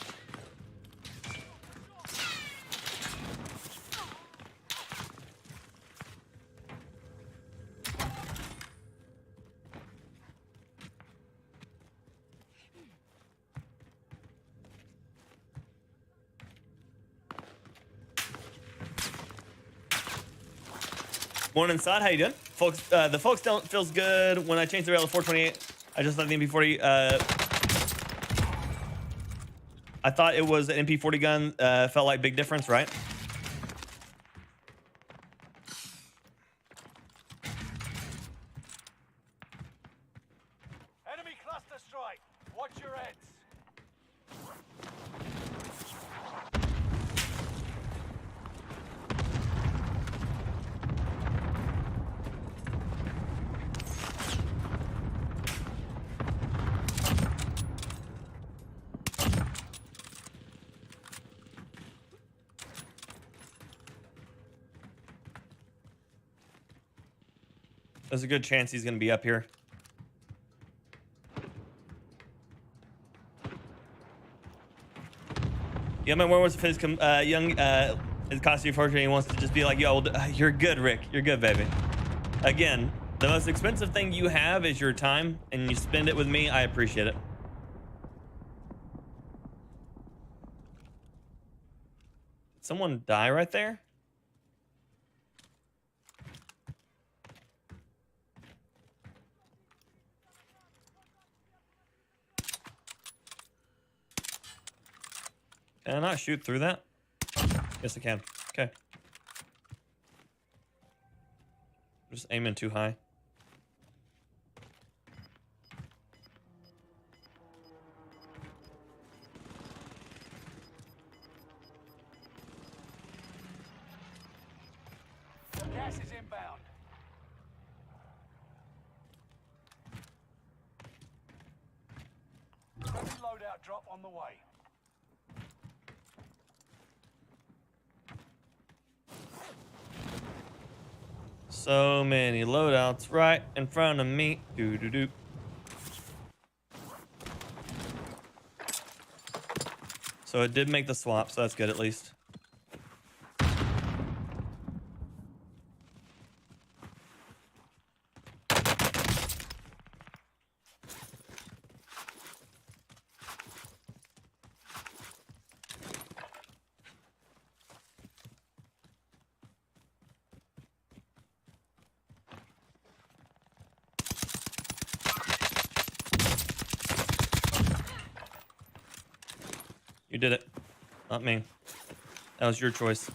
Morning, Sod. How you doing? Folks, the folks don't feels good. When I changed the rail to 428, I just thought the MP40. I thought it was an MP40 gun. Felt like big difference, right? Enemy cluster strike. Watch your heads. There's a good chance he's going to be up here. Yeah, man, where was his his costume fortune? He wants to just be like, yo, you're good, Rick. You're good, baby. Again, the most expensive thing you have is your time, and you spend it with me. I appreciate it. Did someone die right there? Can I not shoot through that? Yes, I can. Okay. Just aiming too high. Gas is inbound. Friendly loadout drop on the way. So many loadouts right in front of me. Doo-doo-doo. So it did make the swap, so that's good at least. You did it. Not me. That was your choice.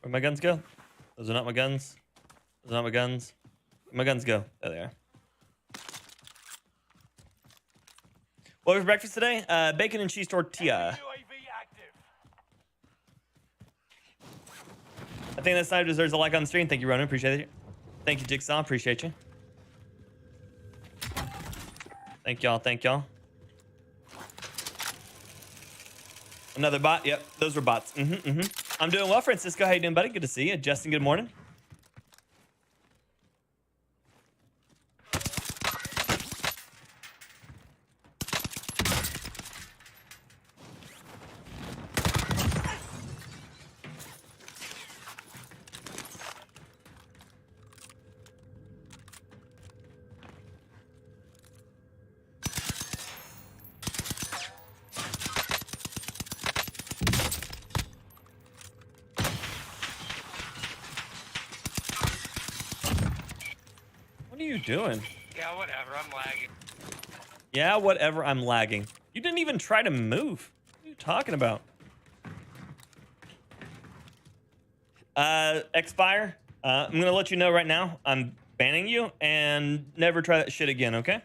Where'd my guns go? Those are not my guns. Those are not my guns. Where'd my guns go? There they are. What was breakfast today? Bacon and cheese tortilla. I think that side deserves a like on the stream. Thank you, Ronan. Appreciate it. Thank you, Jigsaw. Appreciate you. Thank y'all. Thank y'all. Another bot. Yep, those were bots. I'm doing well, Francisco. How you doing, buddy? Good to see you. Justin, good morning. What are you doing? Yeah, whatever. I'm lagging. Yeah, whatever. I'm lagging. You didn't even try to move. What are you talking about? Expire. I'm gonna let you know right now. I'm banning you, and never try that shit again. Okay?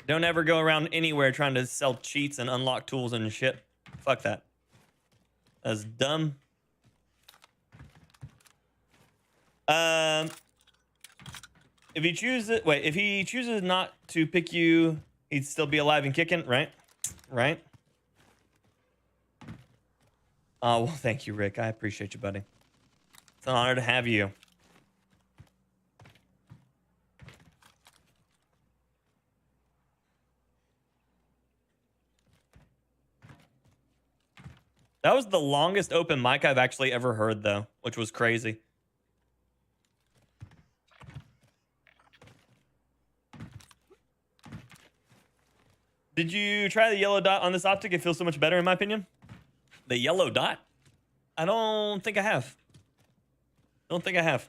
Don't ever go around anywhere trying to sell cheats and unlock tools and shit. Fuck that. That's dumb. If he chooses, wait, if he chooses not to pick you, he'd still be alive and kicking, right? Right? Oh, well, thank you, Rick. I appreciate you, buddy. It's an honor to have you. That was the longest open mic I've actually ever heard, though, which was crazy. Did you try the yellow dot on this optic? It feels so much better, in my opinion. The yellow dot? I don't think I have. Don't think I have.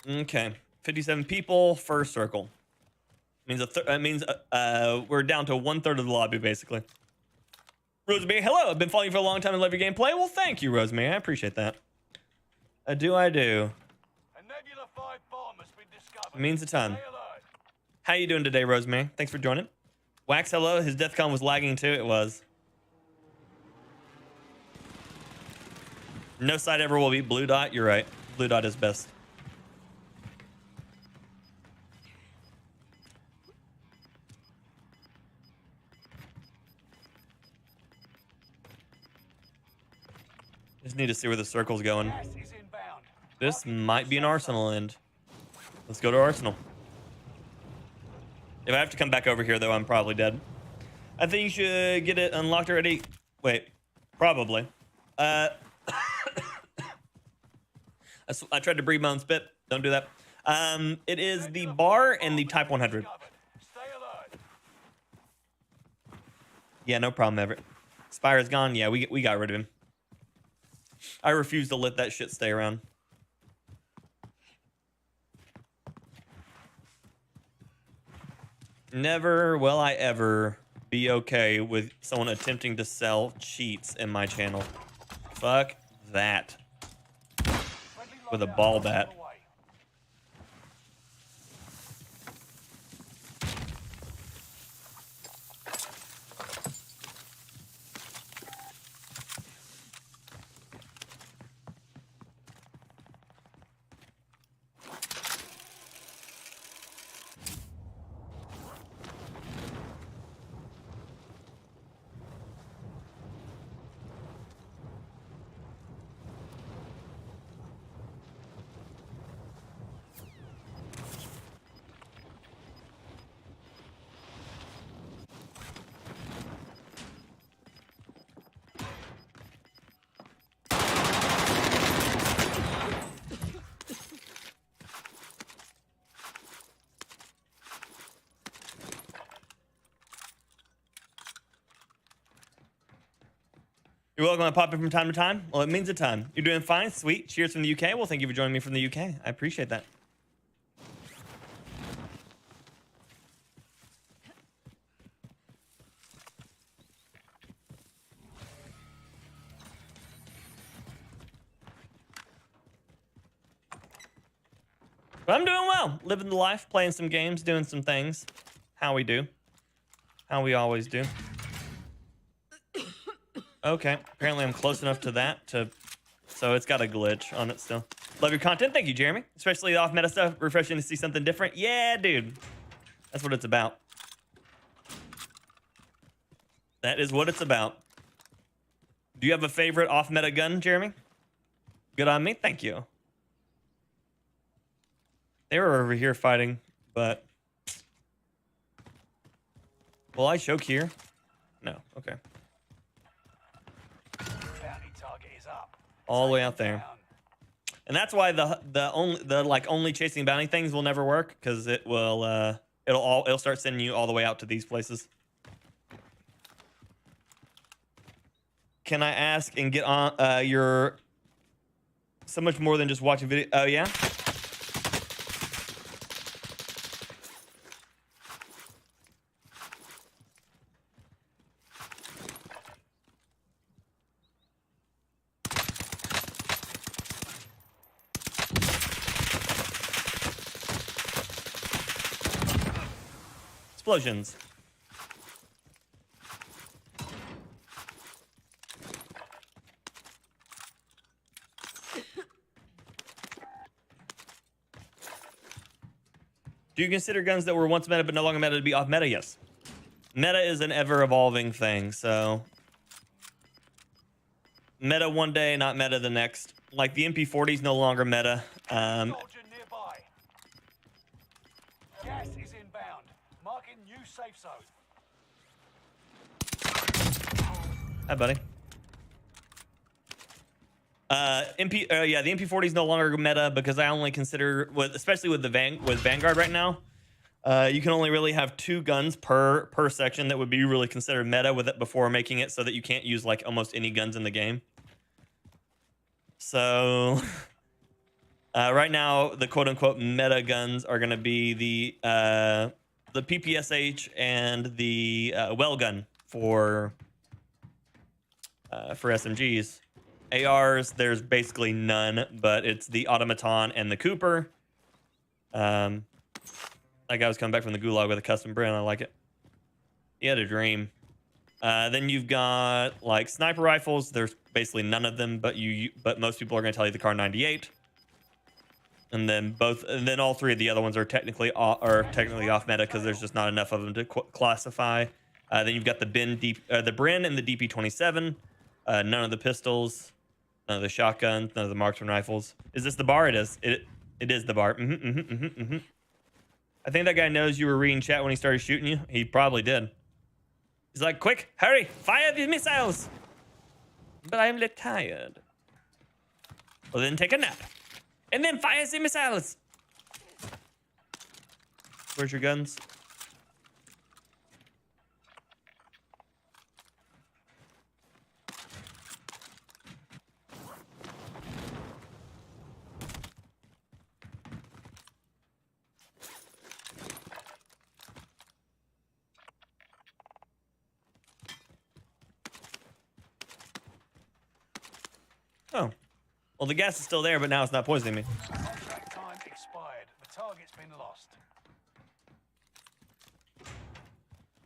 Okay. 57 people, first circle. Means we're down to 1/3 of the lobby, basically. Rosemary, hello. I've been following you for a long time and love your gameplay. Well, thank you, Rosemary. I appreciate that. I do. A Nebula 5 bomb has been discovered. It means a ton. Stay alert. How you doing today, Rosemary? Thanks for joining. Wax, hello. His DEFCON was lagging too. It was. No side ever will beat Blue Dot. You're right. Blue Dot is best. Just need to see where the circle's going. Gas is inbound. This might be an Arsenal end. Let's go to Arsenal. If I have to come back over here, though, I'm probably dead. I think you should get it unlocked already. Wait, probably. I tried to breathe my own spit. Don't do that. It is the bar and the Type 100. Stay alert. Yeah, no problem, Everett. Spire's gone. Yeah, we got rid of him. I refuse to let that shit stay around. Never will I ever be okay with someone attempting to sell cheats in my channel. Fuck that. With a ball bat. You're welcome to pop in from time to time. Well, it means a ton. You're doing fine. Sweet. Cheers from the UK. Well, thank you for joining me from the UK. I appreciate that. But I'm doing well. Living the life, playing some games, doing some things. How we do. How we always do. Okay. Apparently I'm close enough to that so it's got a glitch on it still. Love your content. Thank you, Jeremy. Especially the off-meta stuff. Refreshing to see something different. Yeah, dude. That's what it's about. That is what it's about. Do you have a favorite off-meta gun, Jeremy? Good on me. Thank you. They were over here fighting, but... Will I choke here? No. Okay. Bounty target is up. All the way out there. And that's why the only chasing bounty things will never work, because it will it'll start sending you all the way out to these places. Can I ask and get on your so much more than just watching video? Oh yeah. Explosions. Do you consider guns that were once meta but no longer meta to be off meta? Yes. Meta is an ever evolving thing, so meta one day, not meta the next. Like the MP40 is no longer meta. Soldier nearby. Gas is inbound. Marking new safe zone. Hi, buddy. Yeah, the MP40 is no longer meta because I only consider, especially with Vanguard right now, you can only really have 2 guns per section that would be really considered meta with it before making it so that you can't use like almost any guns in the game. So right now, the quote-unquote meta guns are going to be the PPSH and the well gun for SMGs. ARs, there's basically none, but it's the Automaton and the Cooper. That guy was coming back from the gulag with a custom brand. I like it. He had a dream. Then you've got like sniper rifles. There's basically none of them, but most people are going to tell you the Kar 98. And then all 3 of the other ones are technically off meta because there's just not enough of them to classify. Then you've got the Bren and the DP27. None of the pistols, none of the shotguns, none of the marksman rifles. Is this the bar? It is. It is the bar. I think that guy knows you were reading chat when he started shooting you. He probably did. He's like, quick, hurry, fire the missiles. But I'm tired. Well, then take a nap. And then fire the missiles. Where's your guns? Oh. Well, the gas is still there, but now it's not poisoning me. Contract time expired. The target's been lost.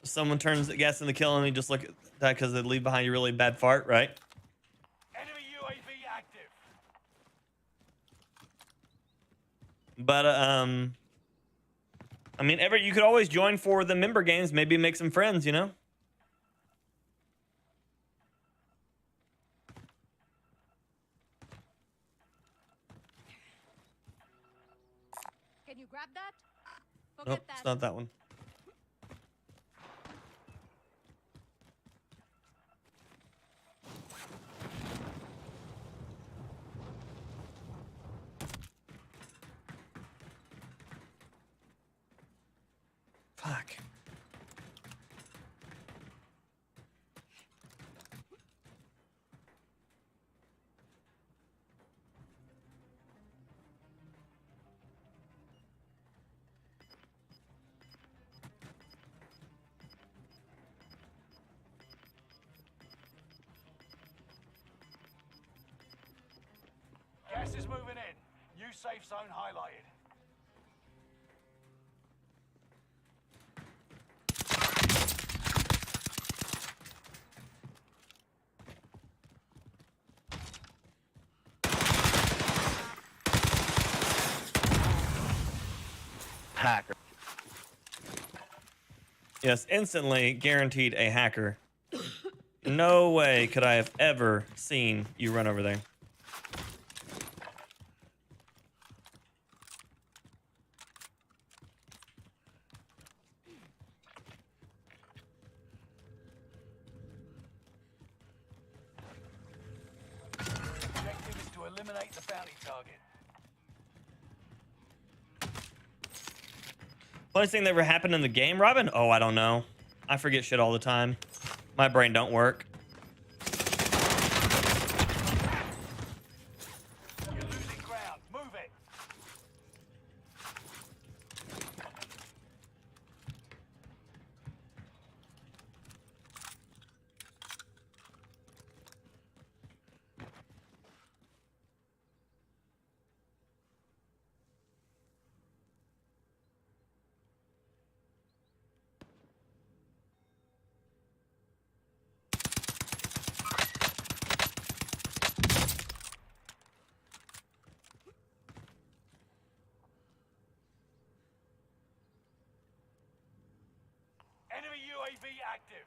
Someone turns the gas in the kill and you just look at that because they leave behind you really bad fart, right? Enemy UAV active. But, I mean, you could always join for the member games, maybe make some friends, you know? Can you grab that? Go Nope, get that. it's not that one. Fuck. Gas is moving in. New safe zone highlighted. Yes, instantly guaranteed a hacker. No way could I have ever seen you run over there. Objective is to eliminate the bounty target. Funniest thing that ever happened in the game, Robin? Oh, I don't know. I forget shit all the time. My brain don't work. You're losing ground. Move it. Enemy UAV active.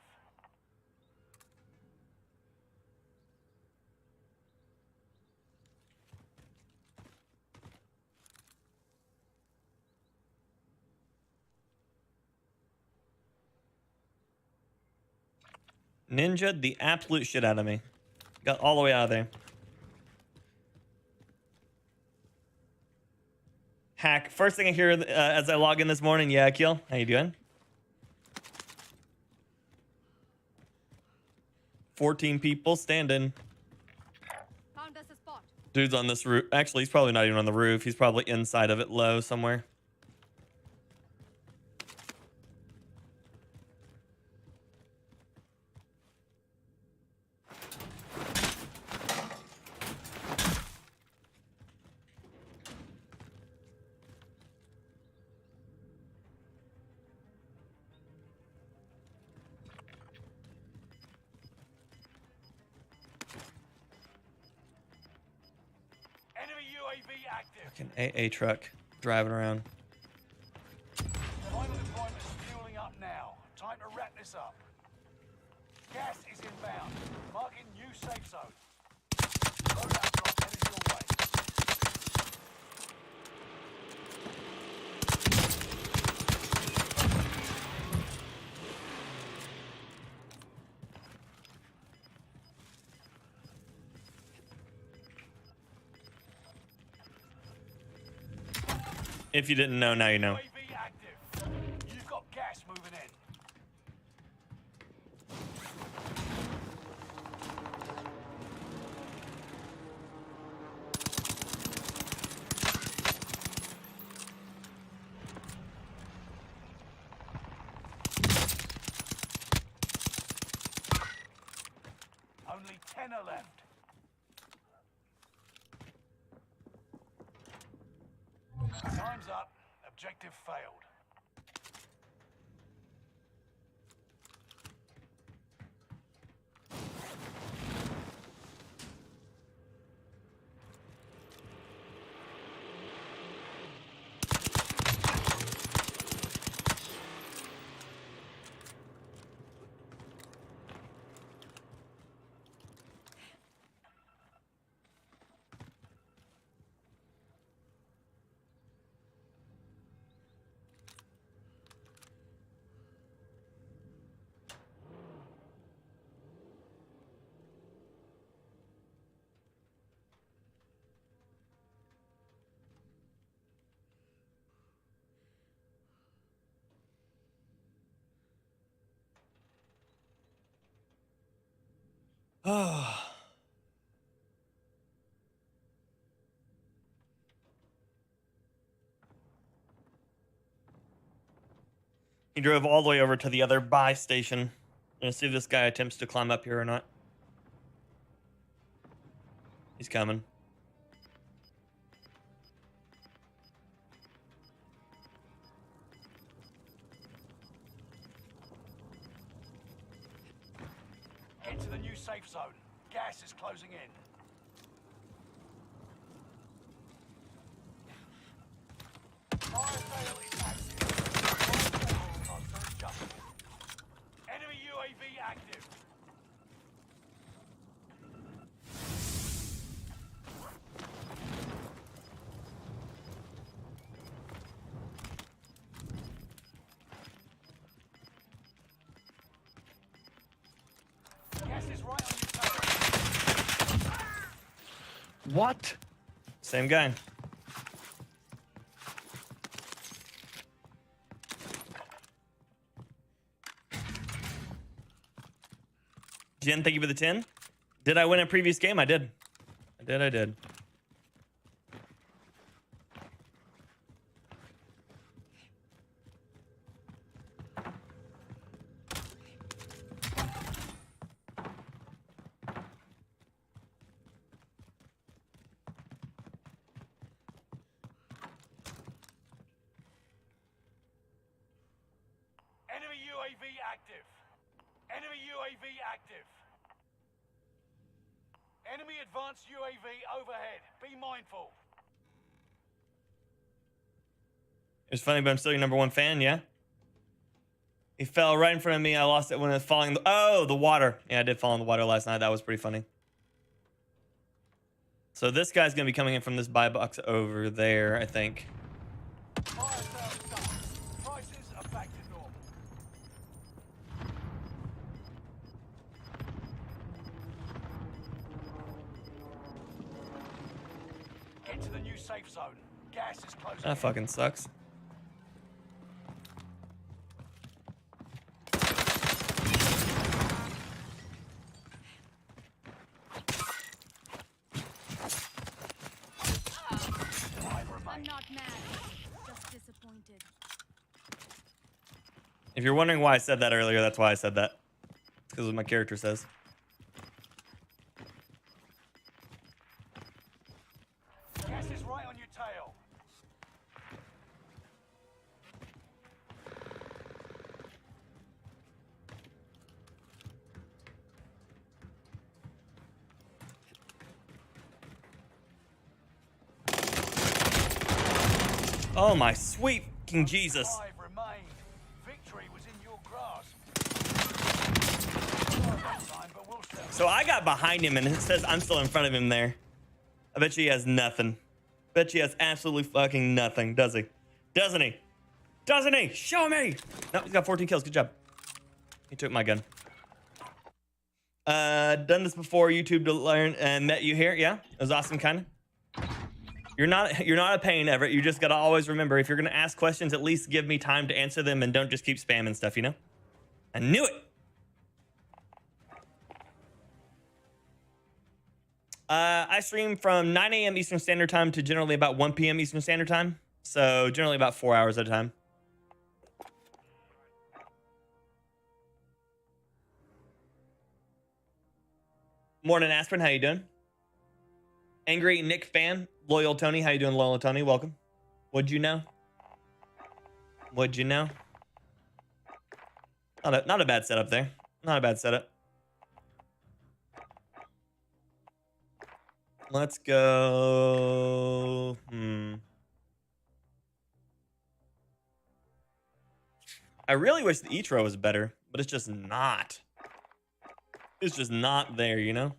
Ninja'd the absolute shit out of me. Got all the way out of there. Hack. First thing I hear as I log in this morning. Yeah, Akil. How you doing? 14 people standing. Found us a spot. Dude's on this roof. Actually, he's probably not even on the roof. He's probably inside of it low somewhere. Enemy UAV active. Fucking AA truck driving around. Final deployment is fueling up now. Time to wrap this up. Gas is inbound. Marking new safe zone. Loadout drop headed your way. If you didn't know, now you know. UAV active. You've got gas moving in. Only 10 are left. Time's up. Objective failed. He drove all the way over to the other buy station. Gonna see if this guy attempts to climb up here or not. He's coming. Get to the new safe zone. Gas is closing in. Fire sale is active. Fire sale costs are adjusted. right on your tail. What? Same guy. Jen, thank you for the 10. Did I win a previous game? I did. I did. Enemy UAV active. Enemy UAV active. Enemy advanced UAV overhead. Be mindful. It's funny, but I'm still your #1 fan, yeah? He fell right in front of me. I lost it when it was falling. Oh, the water. Yeah, I did fall in the water last night. That was pretty funny. So this guy's going to be coming in from this buy box over there, I think. Fire sales done. Prices are back to normal. Get to the new safe zone. Gas is closing. That fucking sucks. I'm not mad, just disappointed. If you're wondering why I said that earlier, that's why I said that. It's because of what my character says. Gas is right on your tail. Oh my sweet King Jesus. 5 remain. Victory was in your grasp. So I got behind him and it says I'm still in front of him there. I bet you he has nothing. Bet you he has absolutely fucking nothing, does he? Doesn't he? Doesn't he? Show me! No, he's got 14 kills. Good job. He took my gun. Done this before YouTube to learn and met you here. Yeah, it was awesome, kind of. You're not a pain, Everett. You just gotta always remember, if you're gonna ask questions, at least give me time to answer them and don't just keep spamming stuff, you know? I knew it. I stream from 9 a.m. Eastern Standard Time to generally about 1 p.m. Eastern Standard Time. So generally about 4 hours at a time. Morning, Aspirin. How you doing? Angry Nick fan. Loyal Tony. How you doing, Loyal Tony? Welcome. What'd you know? What'd you know? Not a bad setup there. Not a bad setup. Let's go. I really wish the each row was better, but it's just not. It's just not there, you know?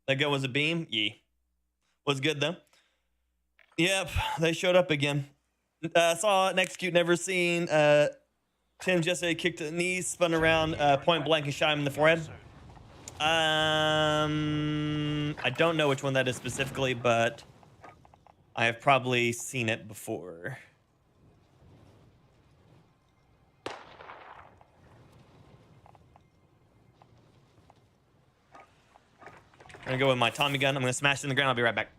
That gun was a beam? Yeah. Was good, though. Yep, they showed up again. Saw an execute, never seen. Tim yesterday kicked the knees, spun around point blank and shot him in the forehead. I don't know which one that is specifically, but I have probably seen it before. I'm gonna go with my Tommy gun. I'm gonna smash it in the ground. I'll be right back.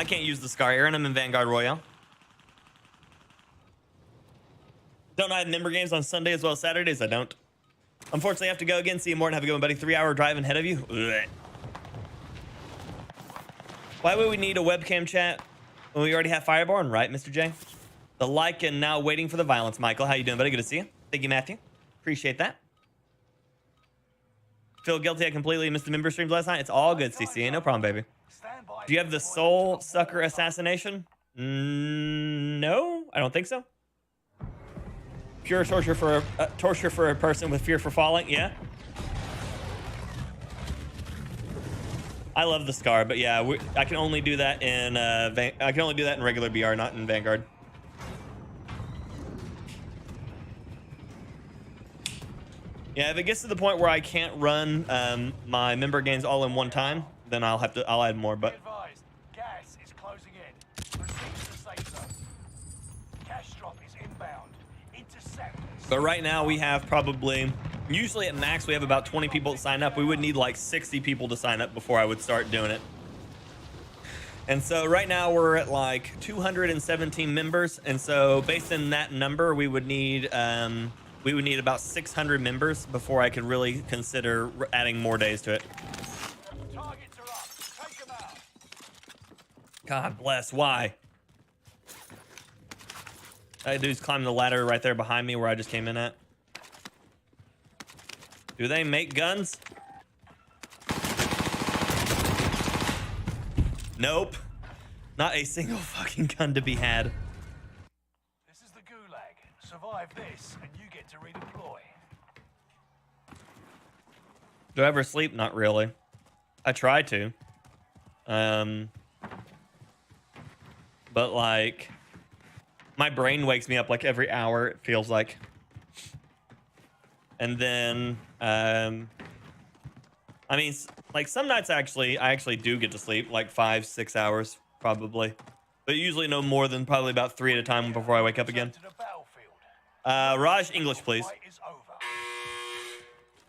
I can't use the Scar, Aaron. I'm in Vanguard Royale. Don't I have member games on Sunday as well as Saturdays? I don't. Unfortunately, I have to go again. See you more and have a good one, buddy. 3-hour drive ahead of you. Ugh. Why would we need a webcam chat when we already have FyrBorne, right, Mr. J? The like and now waiting for the violence. Michael, how you doing, buddy? Good to see you. Thank you, Matthew. Appreciate that. Feel guilty I completely missed the member streams last night. It's all good, CC. No problem, baby. Do you have the soul sucker assassination? No, I don't think so. Pure torture for a person with fear for falling. Yeah. I love the Scar, but yeah, I can only do that in I can only do that in regular BR, not in Vanguard. Yeah, if it gets to the point where I can't run my member games all in one time, then I'll add more. But gas is closing in. Proceed to the safe zone. Cash drop is inbound. Intercept. But right now we have probably, usually at max we have about 20 people that sign up. We would need like 60 people to sign up before I would start doing it. And so right now we're at like 217 members, and so based on that number, we would need about 600 members before I could really consider adding more days to it. Targets are up. Take them out. God bless. Why? That dude's climbing the ladder right there behind me where I just came in at. Do they make guns? Nope. Not a single fucking gun to be had. This is the gulag. Survive this, and you get to redeploy. Do I ever sleep? Not really. I try to. But like, my brain wakes me up like every hour, it feels like. And then, I mean, like some nights I actually do get to sleep like 5-6 hours probably, but usually no more than probably about 3 at a time before I wake up again. To the battlefield. Raj, English, please. Fight is over.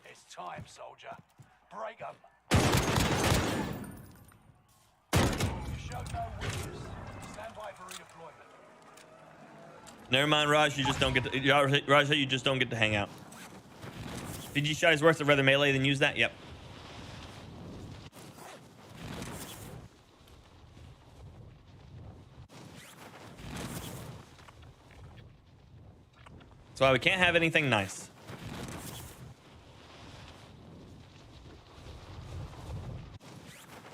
It's time, soldier. Break 'em. You showed no weakness. Stand by for redeployment. Never mind, Raj. You just don't get to, Raj, you just don't get to hang out. PG shot is worse. I'd rather melee than use that. Yep. So we can't have anything nice.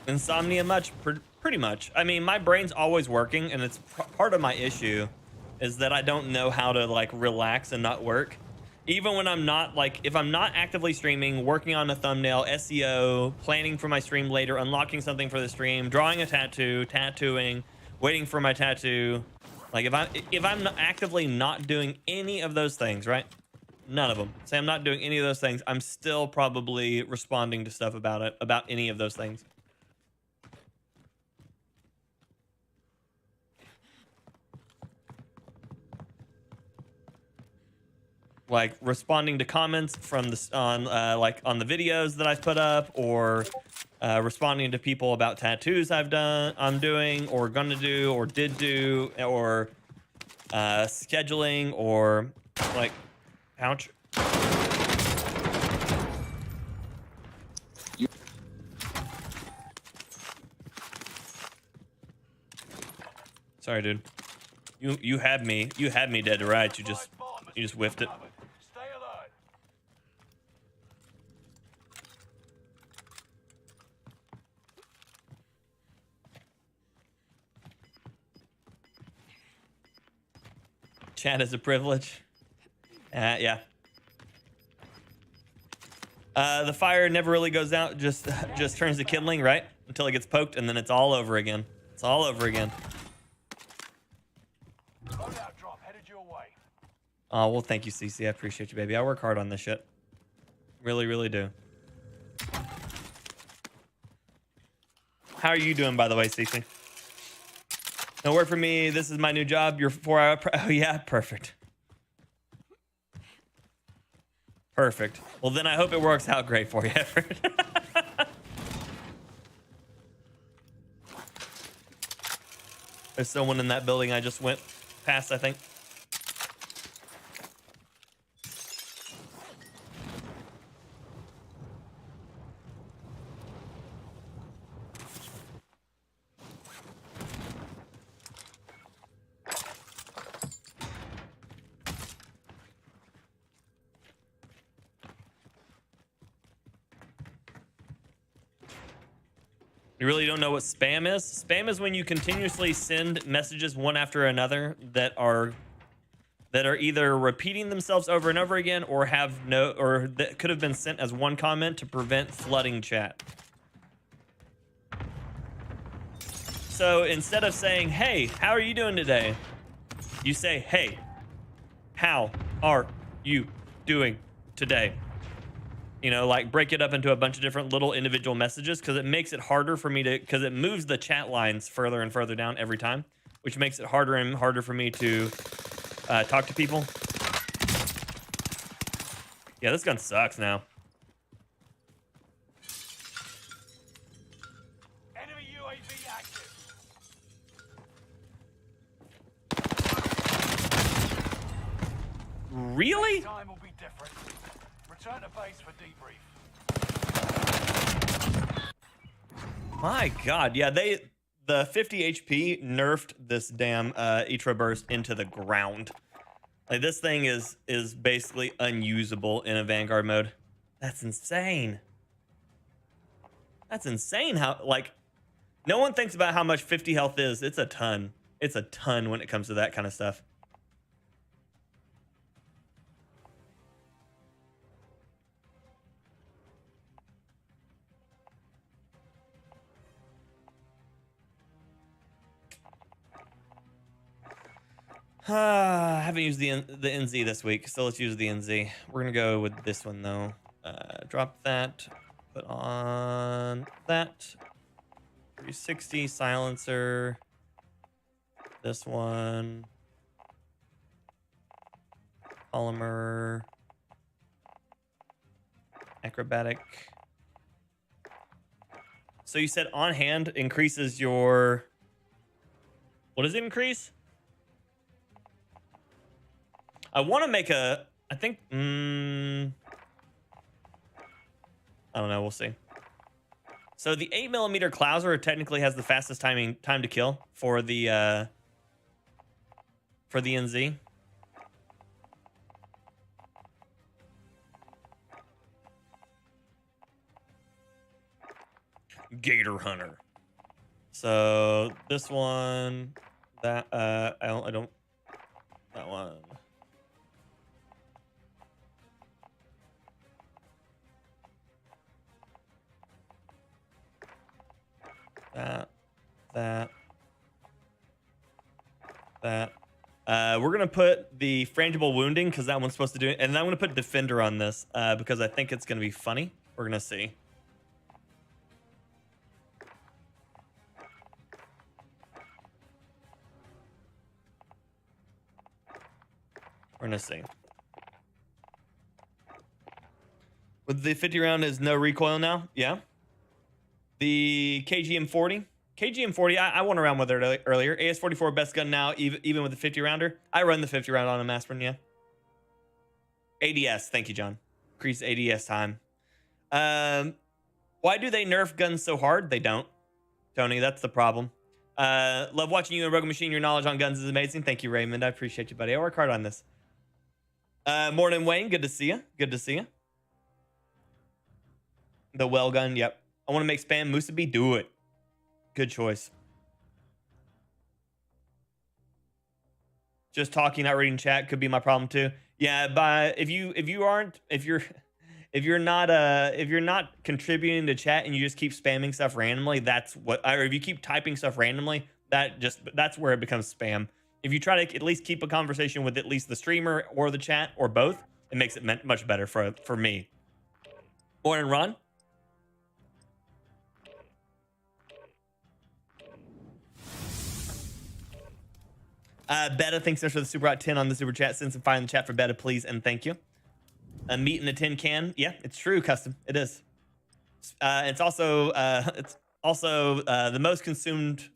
Insomnia much? Pretty much. I mean, my brain's always working, and it's part of my issue is that I don't know how to like relax and not work. Even when I'm not like, if I'm not actively streaming, working on a thumbnail, SEO, planning for my stream later, unlocking something for the stream, drawing a tattoo, tattooing, waiting for my tattoo. Like if I'm actively not doing any of those things, right? None of them. Say I'm not doing any of those things, I'm still probably responding to stuff about any of those things. Like responding to comments from the like on the videos that I've put up, or responding to people about tattoos I'm doing, or gonna do, or did do, or scheduling, or like ouch. Sorry, dude. You had me dead to rights. You just whiffed it. Stay alert. Chat is a privilege. Yeah. The fire never really goes out, just turns to kindling, right? Until it gets poked, and then it's all over again. It's all over again. Loadout drop headed your way. Oh, well, thank you, CC. I appreciate you, baby. I work hard on this shit. Really, really do. How are you doing, by the way, CC? No work for me. This is my new job. You're 4-hour. Oh, yeah. Perfect. Perfect. Well, then I hope it works out great for you, Everett. There's someone in that building I just went past, I think. You really don't know what spam is? Spam is when you continuously send messages one after another that are either repeating themselves over and over again or that could have been sent as one comment to prevent flooding chat. So instead of saying, "Hey, how are you doing today?" you say, "Hey, how are you doing today?" You know, like break it up into a bunch of different little individual messages because it makes it harder for me because it moves the chat lines further and further down every time, which makes it harder and harder for me to talk to people. Yeah, this gun sucks now. Enemy UAV active. Really? Time will be different. Return to base for debrief. My God, yeah, the 50 HP nerfed this damn Etra burst into the ground. Like this thing is basically unusable in a Vanguard mode. That's insane. That's insane how like no one thinks about how much 50 health is. It's a ton. It's a ton when it comes to that kind of stuff. I haven't used the NZ this week, so let's use the NZ. We're gonna go with this one though. Drop that, put on that. 360 silencer. This one. Polymer. Acrobatic. So you said on hand increases your. What does it increase? I want to make a, I think, I don't know. We'll see. So the 8mm Clouser technically has the fastest time to kill for the NZ. Gator Hunter. So this one, that I don't that one. That. We're gonna put the frangible wounding because that one's supposed to do it, and then I'm gonna put defender on this because I think it's gonna be funny. We're gonna see. We're gonna see. With the 50 round is no recoil now. Yeah. The KGM40. KGM40, I won around with it earlier. AS44 best gun now, even with the 50 rounder. I run the 50 round on a Aspirin, yeah. ADS, thank you, John. Increase ADS time. Why do they nerf guns so hard? They don't. Tony, that's the problem. Love watching you and Rogue Machine. Your knowledge on guns is amazing. Thank you, Raymond. I appreciate you, buddy. I work hard on this. Morning, Wayne. Good to see you. Good to see you. The well gun, yep. I want to make spam Musabi. Do it. Good choice. Just talking, not reading chat could be my problem too. Yeah, but if you're not contributing to chat and you just keep spamming stuff randomly, that's what. Or if you keep typing stuff randomly, that's where it becomes spam. If you try to at least keep a conversation with at least the streamer or the chat or both, it makes it much better for me. Morning, Ron. Beta, thanks so much for the super hot 10 on the super chat. Send some fire in the chat for Beta, please, and thank you. Meat in a tin can. Yeah, it's true, custom. It is. It's also the most consumed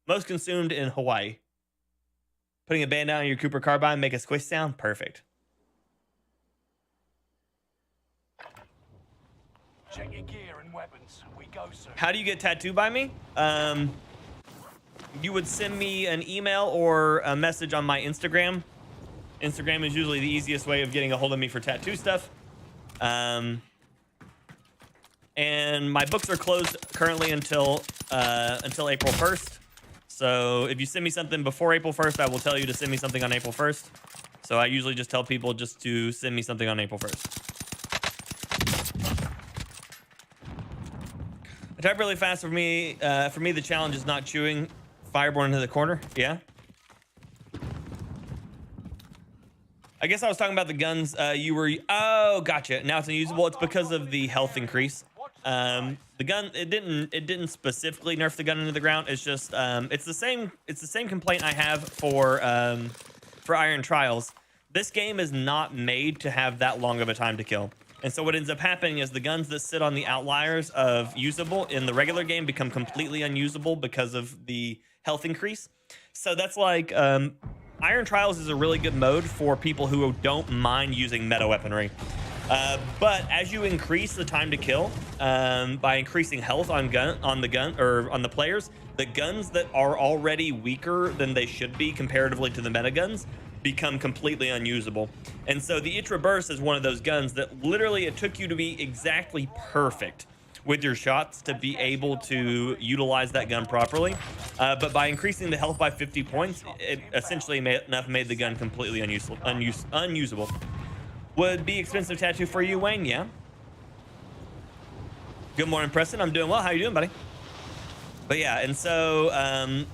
Most consumed in Hawaii. Putting a bandana on your Cooper carbine, make a squish sound? Perfect. Check your gear and weapons. We go soon. How do you get tattooed by me? You would send me an email or a message on my Instagram. Instagram is usually the easiest way of getting a hold of me for tattoo stuff. And my books are closed currently until April 1st. So if you send me something before April 1st, I will tell you to send me something on April 1st. So I usually just tell people just to send me something on April 1st. I type really fast. For me, the challenge is not chewing FyrBorne into the corner. Yeah. I guess I was talking about the guns. Oh, gotcha. Now it's unusable. It's because of the health increase. The gun, it didn't specifically nerf the gun into the ground. It's just it's the same complaint I have for Iron Trials. This game is not made to have that long of a time to kill. And so what ends up happening is the guns that sit on the outliers of usable in the regular game become completely unusable because of the health increase. So that's like Iron Trials is a really good mode for people who don't mind using meta weaponry. But as you increase the time to kill by increasing health on the players, the guns that are already weaker than they should be comparatively to the meta guns become completely unusable. And so the Itra Burst is one of those guns that literally it took you to be exactly perfect with your shots to be able to utilize that gun properly. But by increasing the health by 50 points, it essentially made the gun completely unusable. Would be expensive tattoo for you, Wayne? Yeah. Good morning, Preston. I'm doing well. How you doing, buddy? But yeah, and so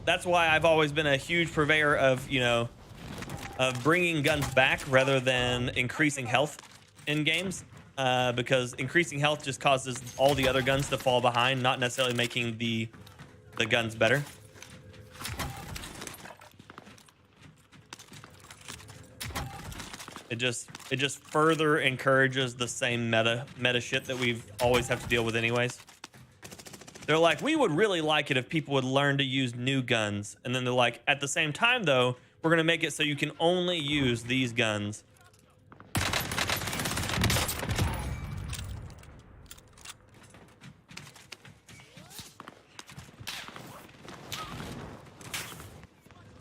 that's why I've always been a huge purveyor of, of bringing guns back rather than increasing health in games, because increasing health just causes all the other guns to fall behind, not necessarily making the guns better. It just further encourages the same meta shit that we've always have to deal with anyways. They're like, we would really like it if people would learn to use new guns. And then they're like, at the same time though, we're going to make it so you can only use these guns.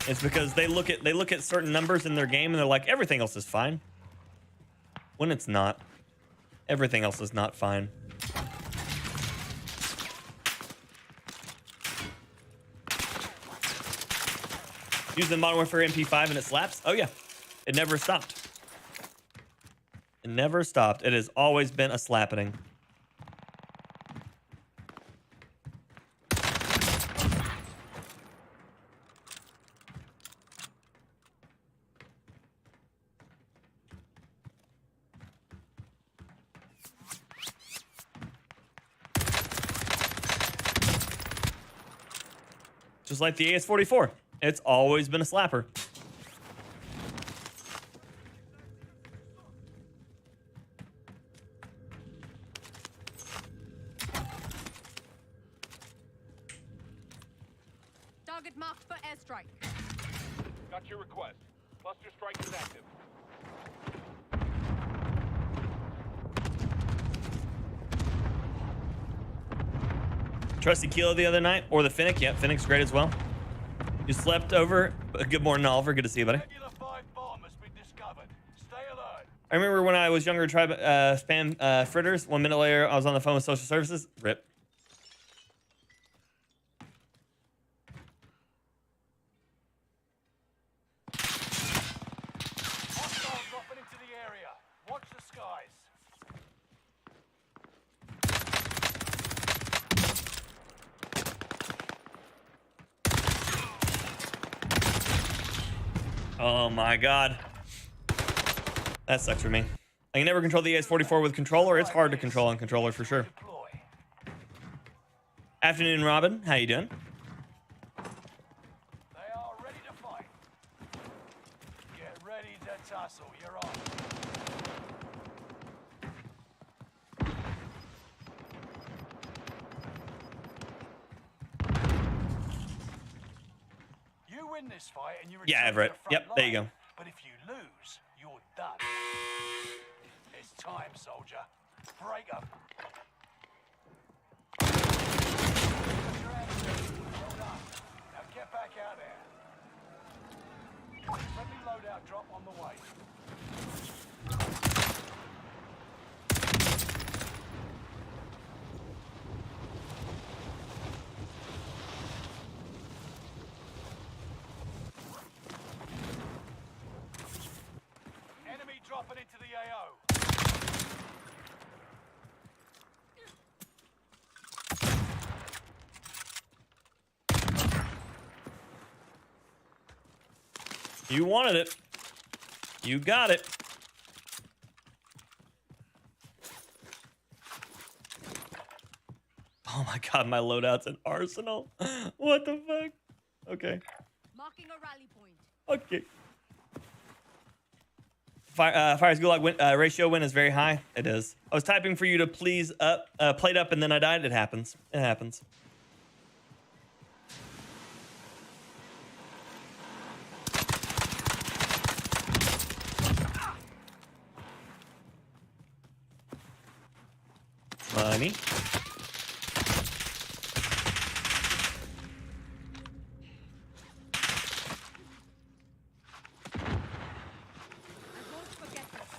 It's because they look at certain numbers in their game and they're like, everything else is fine. When it's not. Everything else is not fine. Use the Modern Warfare MP5 and it slaps? Oh yeah. It never stopped. It never stopped. It has always been a slappening. Just like the AS-44. It's always been a slapper. Target marked for airstrike. Got your request. Cluster strike is active. Trusty Kilo the other night, or the Finnick. Yeah, Finnick's great as well. You slept over. Good morning, Oliver. Good to see you, buddy. Regular 5 bomb has been discovered. Stay alert. I remember when I was younger, tried spam fritters. 1 minute later, I was on the phone with social services. Rip. Hostiles dropping into the area. Watch the skies. Oh my god. That sucks for me. I can never control the AS-44 with controller. It's hard to control on controller for sure. Deploy. Afternoon, Robin. How you doing? They are ready to fight. Get ready to tussle. You're on. win this fight and you Yeah, return to Everett. the front Yep, there you line. go. But if you lose, you're done. It's time, soldier. Break up. Your hands dirty. Well done. Now get back out there. Friendly loadout drop on the way. Enemy dropping into the AO. You wanted it. You got it. Oh my god, my loadout's an arsenal. What the fuck? Okay. Marking a rally point. Okay. Fire's gulag win, ratio win is very high. It is. I was typing for you to please plate up and then I died. It happens. It happens. Money. I won't forget this.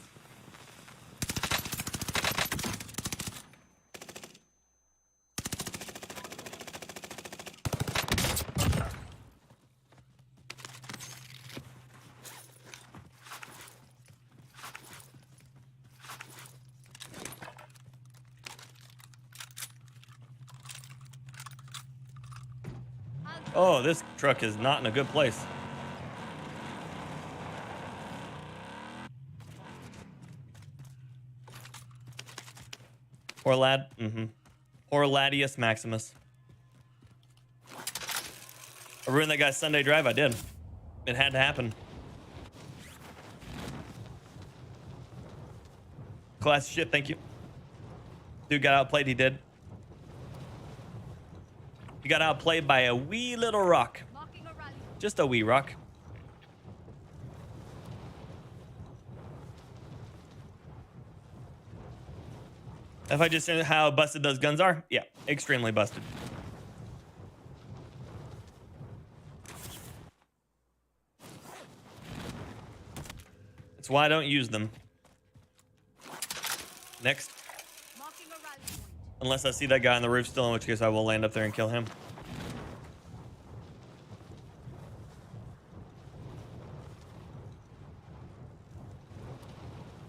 Oh, this truck is not in a good place. Poor lad. Poor Ladius Maximus. I ruined that guy's Sunday drive. I did. It had to happen. Class shit. Thank you. Dude got outplayed. He did. He got outplayed by a wee little rock. Marking a rally. Just a wee rock. If I just said how busted those guns are, yeah, extremely busted. That's why I don't use them. Next. Marking a rally point. Unless I see that guy on the roof still, in which case I will land up there and kill him.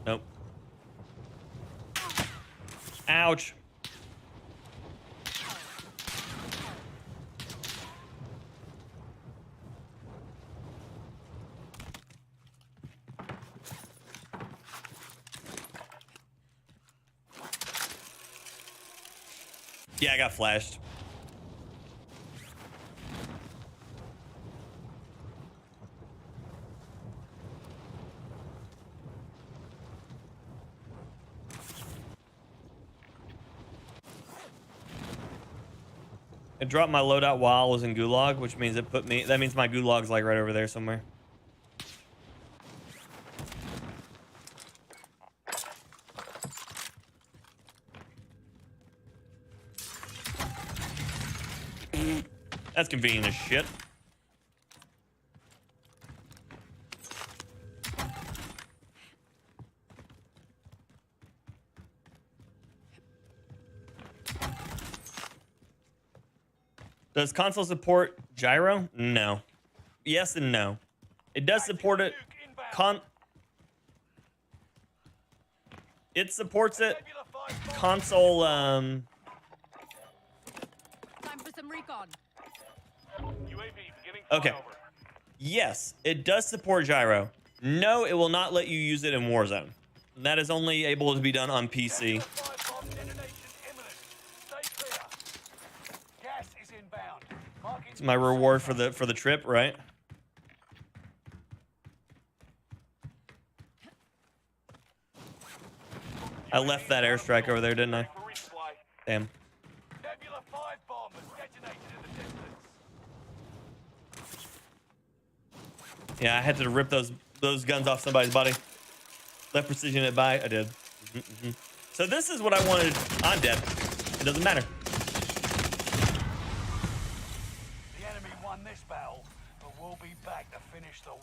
Nope. Ouch. Yeah, I got flashed. It dropped my loadout while I was in Gulag, which means it put me... That means my Gulag's like right over there somewhere. That's convenient as shit. Does console support gyro? No. Yes and no. It does support it. It supports it. Console, Time for some recon. okay. Yes, it does support gyro. No, it will not let you use it in Warzone. That is only able to be done on PC. It's my reward for the trip, right? I left that airstrike over there, didn't I? Damn. Yeah, I had to rip those guns off somebody's body. Left precision it by. I did. So this is what I wanted. I'm dead. It doesn't matter. The enemy won this battle, but we'll be back to finish the war.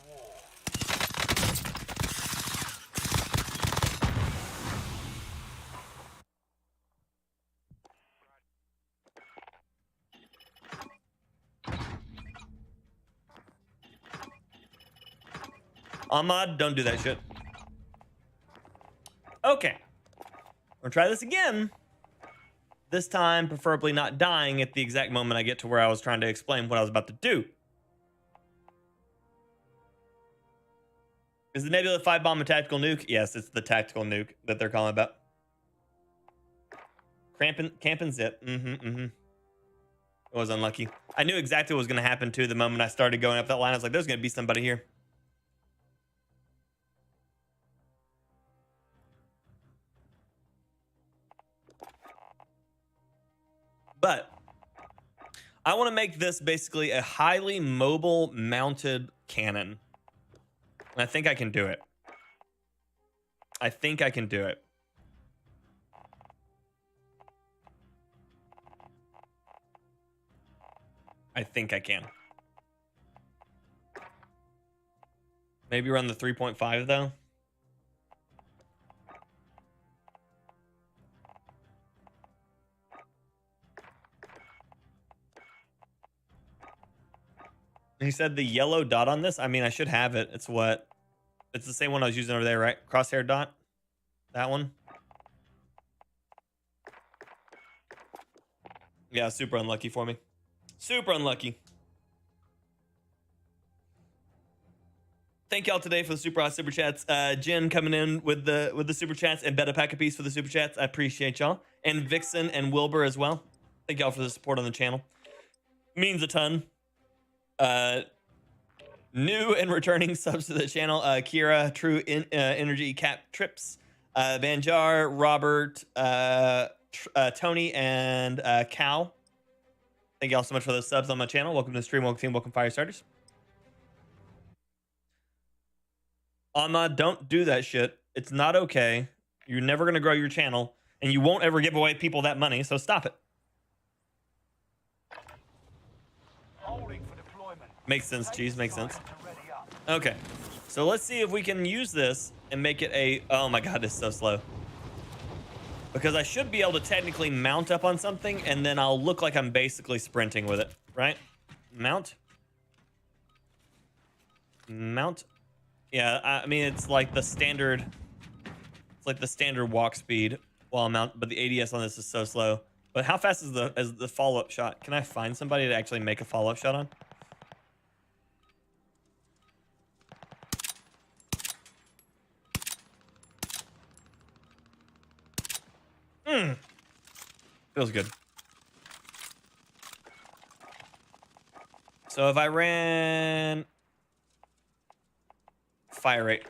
Ahmad, don't do that shit. Okay. We're gonna try this again. This time, preferably not dying at the exact moment I get to where I was trying to explain what I was about to do. Is the Nebula 5 bomb a tactical nuke? Yes, it's the tactical nuke that they're calling about. Camp and zip. It was unlucky. I knew exactly what was going to happen too the moment I started going up that line. I was like, there's going to be somebody here. But I want to make this basically a highly mobile mounted cannon. And I think I can do it. I think I can do it. I think I can. Maybe run the 3.5 though. He said the yellow dot on this. I mean, I should have it. It's what? It's the same one I was using over there, right? Crosshair dot. That one. Yeah, super unlucky for me. Super unlucky. Thank y'all today for the super awesome super chats. Jen coming in with the super chats and Bet a Pack a Piece for the super chats. I appreciate y'all. And Vixen and Wilbur as well. Thank y'all for the support on the channel. Means a ton. New and returning subs to the channel. Kira, True Energy, Cap Trips, Vanguard, Robert, Tony, and Cal. Thank you all so much for those subs on my channel. Welcome to the stream, welcome team, welcome fire starters. Ahmad, don't do that shit. It's not okay. You're never going to grow your channel, and you won't ever give away people that money, so stop it. Holding for deployment. Makes sense, Cheese, makes sense. Okay, so let's see if we can use this and make it a... Oh my god, it's so slow. Because I should be able to technically mount up on something, and then I'll look like I'm basically sprinting with it, right? Mount. Mount. Yeah, I mean, it's like the standard... It's like the standard walk speed while I'm out, but the ADS on this is so slow. But how fast is the follow-up shot? Can I find somebody to actually make a follow-up shot on? Feels good. So if I ran fire rate.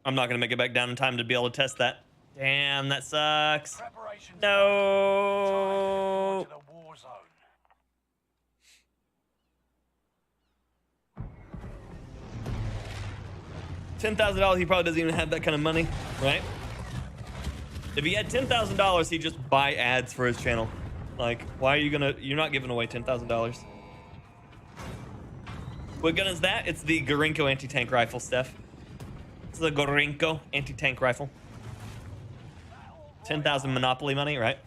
I'm not gonna make it back down in time to be able to test that. Damn, that sucks. No. $10,000, he probably doesn't even have that kind of money, right? If he had $10,000, he'd just buy ads for his channel. Like, why are you gonna... You're not giving away $10,000. What gun is that? It's the Gorinko anti-tank rifle, Steph. It's the Gorinko anti-tank rifle. 10,000 Monopoly money, right?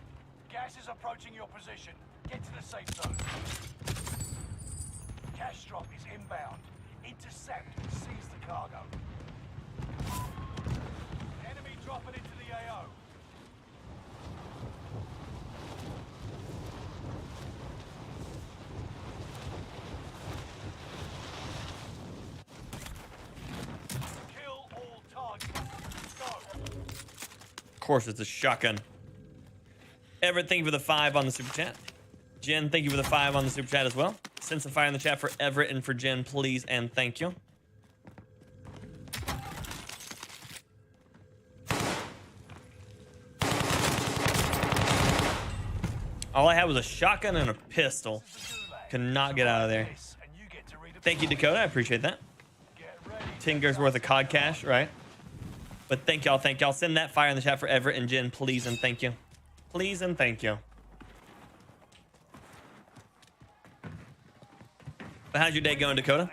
Gas is approaching your position. Get to the safe zone. Cash drop is inbound. Intercept and seize the cargo. Enemy dropping into the AO. Kill all targets. Go. Of course, it's a shotgun. Everett, thank you for the 5 on the super chat. Jen, thank you for the 5 on the super chat as well. Send some fire in the chat for Everett and for Jen, please, and thank you. All I had was a shotgun and a pistol. Could not get out of there. Thank you, Dakota. I appreciate that. 10 gears worth of COD cash, right? But thank y'all, thank y'all. Send that fire in the chat for Everett and Jen, please and thank you. Please and thank you. But how's your day going, Dakota?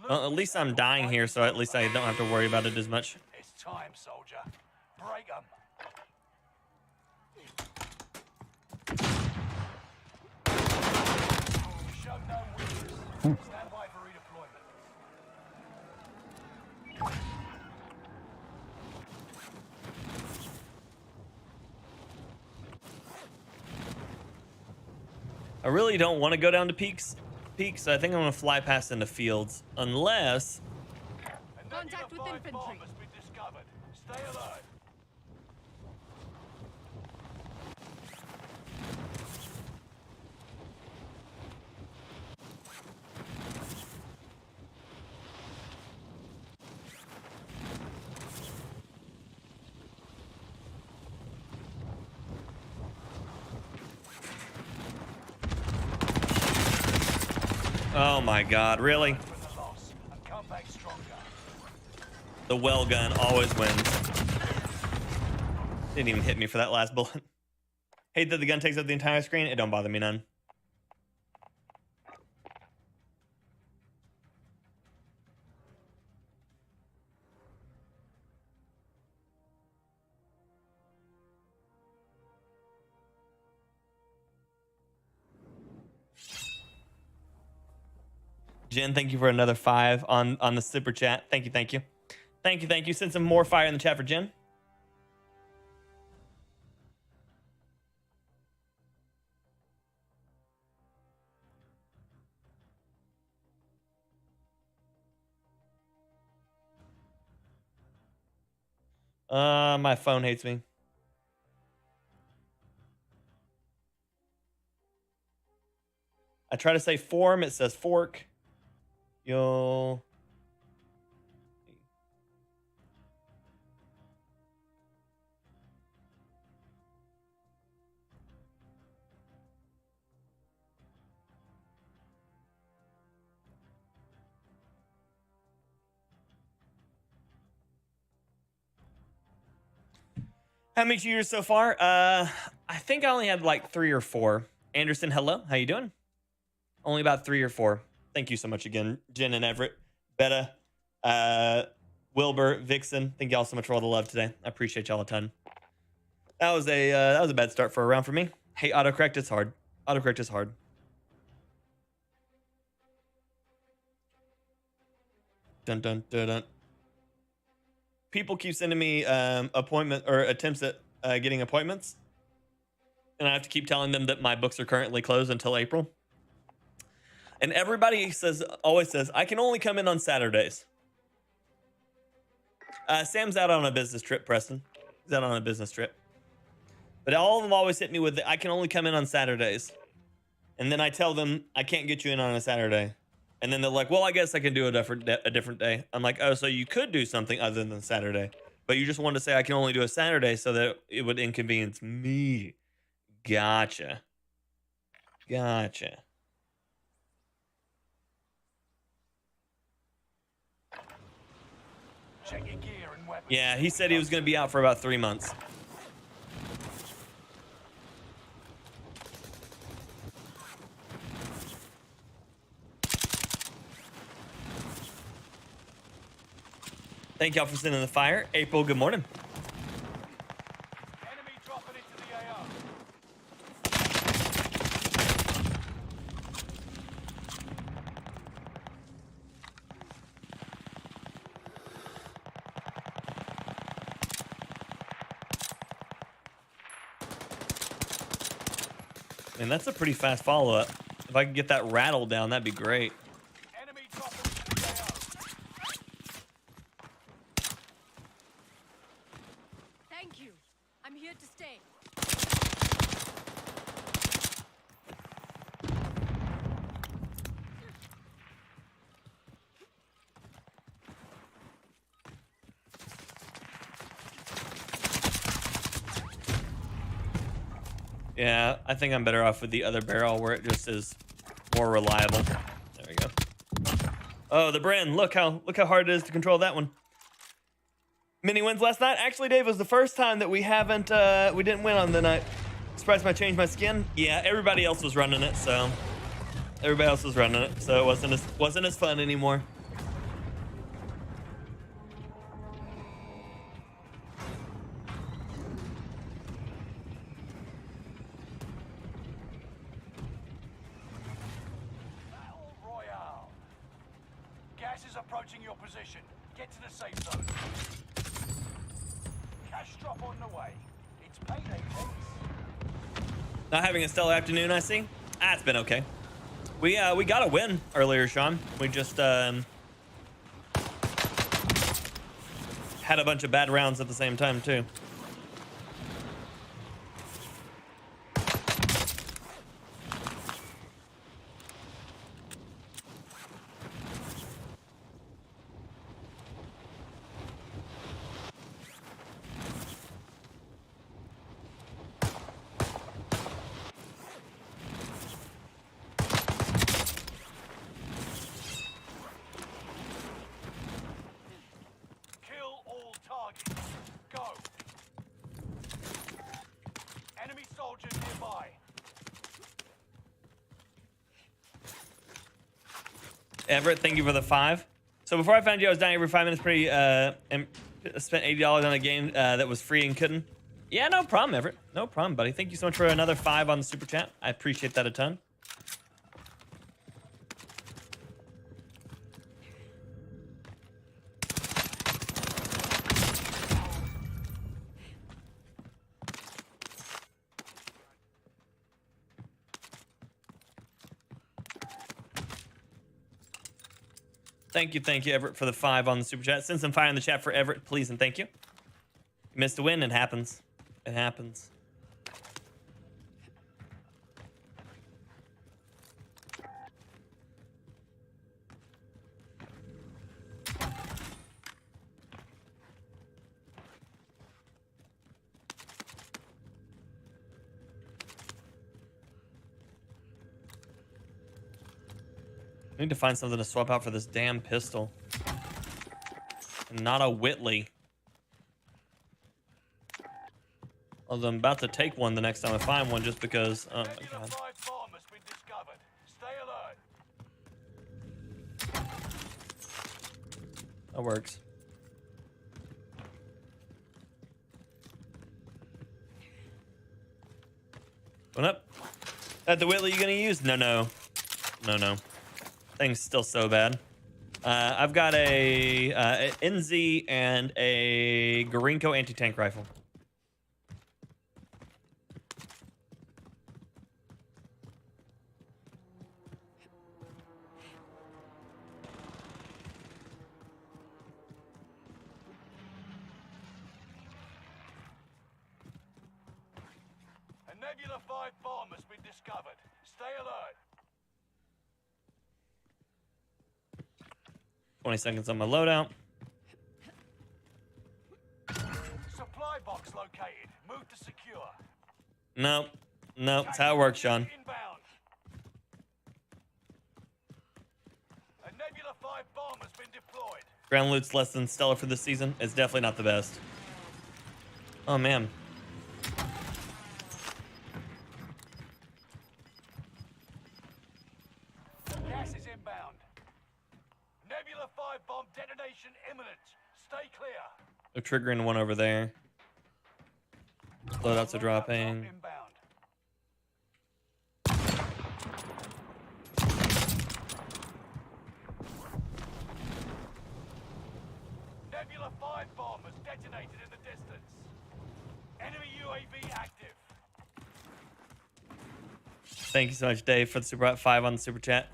Well, at least I'm dying here, so at least I don't have to worry about it as much. It's time, soldier. Break 'em. Show no weakness. Stand by for redeployment. I really don't want to go down to peaks, so I think I'm going to fly past into fields, unless... Contact with infantry. Has been discovered. Stay alert. Oh my god, really? The well gun always wins. Didn't even hit me for that last bullet. Hate that the gun takes up the entire screen. It don't bother me none. Jen, thank you for another 5 on the super chat. Thank you, thank you. Thank you, thank you. Send some more fire in the chat for Jen. My phone hates me. I try to say form, it says fork. You'll... How many cheaters so far? I think I only had like 3 or 4. Anderson, hello. How you doing? Only about 3 or 4. Thank you so much again, Jen and Everett, Betta, Wilbur, Vixen. Thank y'all so much for all the love today. I appreciate y'all a ton. That was a bad start for a round for me. Hey, autocorrect, it's hard. Autocorrect is hard. Dun dun dun dun. People keep sending me appointment or attempts at getting appointments, and I have to keep telling them that my books are currently closed until April. And everybody always says, I can only come in on Saturdays. Sam's out on a business trip, Preston. He's out on a business trip. But all of them always hit me with, I can only come in on Saturdays. And then I tell them, I can't get you in on a Saturday. And then they're like, well, I guess I can do a different day. I'm like, oh, so you could do something other than Saturday. But you just wanted to say I can only do a Saturday so that it would inconvenience me. Gotcha. Gotcha. Check your gear and weapons. Yeah, he said he was going to be out for about 3 months. Thank y'all for sending the fire. April, good morning. Enemy dropping into the AO. Man, that's a pretty fast follow-up. If I could get that rattle down, that'd be great. Enemy dropping into the AO. Thank you. I'm here to stay. Yeah, I think I'm better off with the other barrel where it just is more reliable. There we go. Oh, the Bren. Look how hard it is to control that one. Mini wins last night. Actually, Dave, was the first time that we didn't win on the night. Surprised I changed my skin. Yeah, everybody else was running it, so it wasn't as fun anymore. Battle Royale. Gas is approaching your position. Get to the safe zone. Cash drop on the way. It's payday, folks. Not having a stellar afternoon, I see. It's been okay. We got a win earlier, Sean. We just had a bunch of bad rounds at the same time too. Everett, thank you for the 5. So before I found you, I was dying every 5 minutes. And spent $80 on a game that was free and couldn't. Yeah, no problem, Everett. No problem, buddy. Thank you so much for another 5 on the super chat. I appreciate that a ton. Thank you, Everett, for the 5 on the super chat. Send some fire in the chat for Everett, please, and thank you. You missed a win. It happens. It happens. I need to find something to swap out for this damn pistol. And not a Whitley. Although I'm about to take one the next time I find one just because... Oh my god. That works. Going up. That the Whitley you gonna use? No. Thing's still so bad. I've got a NZ and a Gorinko anti-tank rifle. A Nebula 5 bomb has been discovered. Stay alert. 20 seconds on my loadout. Supply box located. Move to secure. Nope. That's how it works, Sean. Inbound. A Nebula 5 bomb has been deployed. Ground loot's less than stellar for this season. It's definitely not the best. Oh, man. Gas is inbound. Nebula 5 bomb detonation imminent. Stay clear. They're triggering one over there. Loadouts are dropping. Inbound. Nebula 5 bomb has detonated in the distance. Enemy UAV active. Thank you so much, Dave, for the super 5 on the super chat.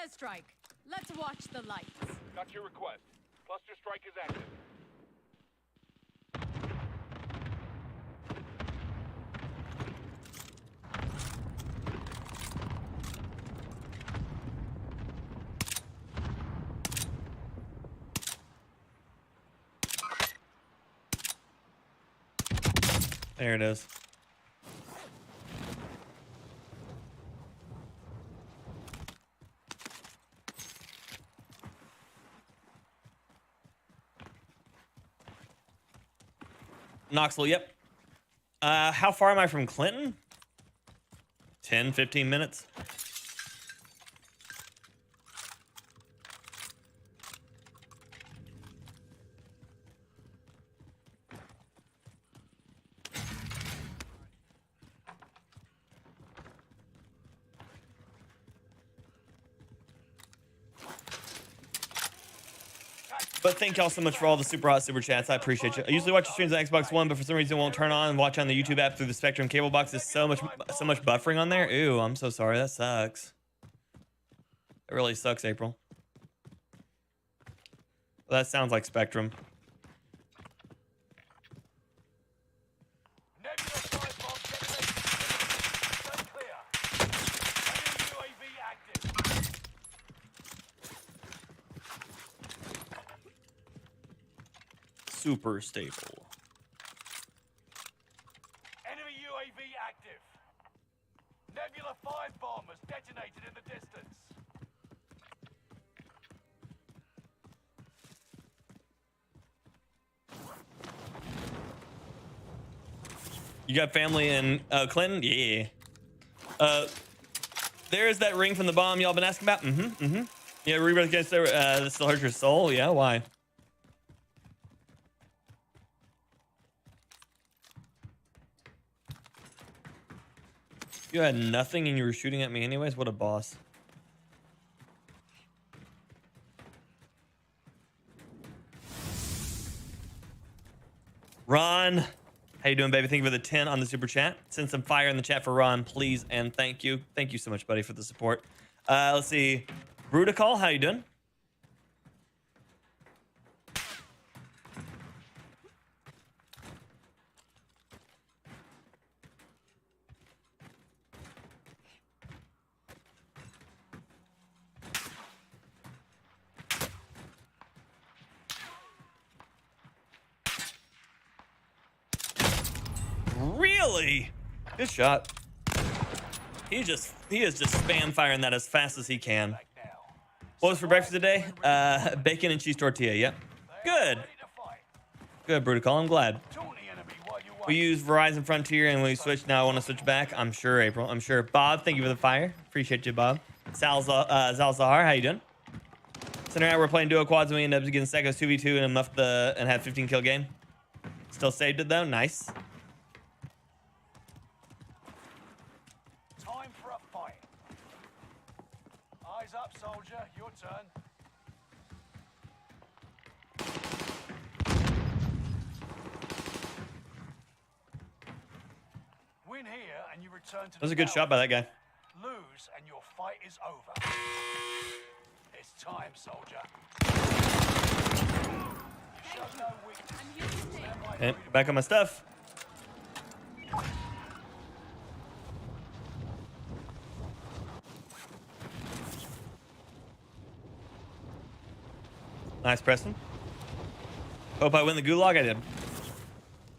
Airstrike. Let's watch the lights. Got your request. Cluster strike is active. There it is. Knoxville, yep. How far am I from Clinton? 10, 15 minutes. But thank y'all so much for all the super hot super chats. I appreciate you. I usually watch your streams on Xbox One, but for some reason it won't turn on and watch on the YouTube app through the Spectrum cable box. There's so much buffering on there. Ew, I'm so sorry. That sucks. It really sucks, April. Well, that sounds like Spectrum. Super stable. Enemy UAV active. Nebula 5 bombers detonated in the distance. You got family in Clinton? Yeah. There's that ring from the bomb y'all been asking about. Yeah, rebirth against this still hurts your soul. Yeah, why? You had nothing and you were shooting at me anyways? What a boss. Ron, how you doing, baby? Thank you for the 10 on the super chat. Send some fire in the chat for Ron, please, and thank you. Thank you so much, buddy, for the support. Let's see. Brutacall, how you doing? Really? Good shot. He is just spam firing that as fast as he can. What was for breakfast today? Bacon and cheese tortilla. Yep. Good. Good, Brutacall. I'm glad. We use Verizon Frontier and we switched. Now I want to switch back. I'm sure, April. I'm sure. Bob, thank you for the fire. Appreciate you, Bob. Zal Zahar, how you doing? So tonight we're playing duo quads and we end up getting seconds 2v2 and muffed and had 15 kill game. Still saved it though. Nice. Time for a fight. Eyes up, soldier. Your turn. Win here and you return to That was a good shot by that guy. Lose and your fight is over. It's time, soldier. You show no weakness. Okay, back on my stuff. Nice, Preston. Hope I win the gulag. I did.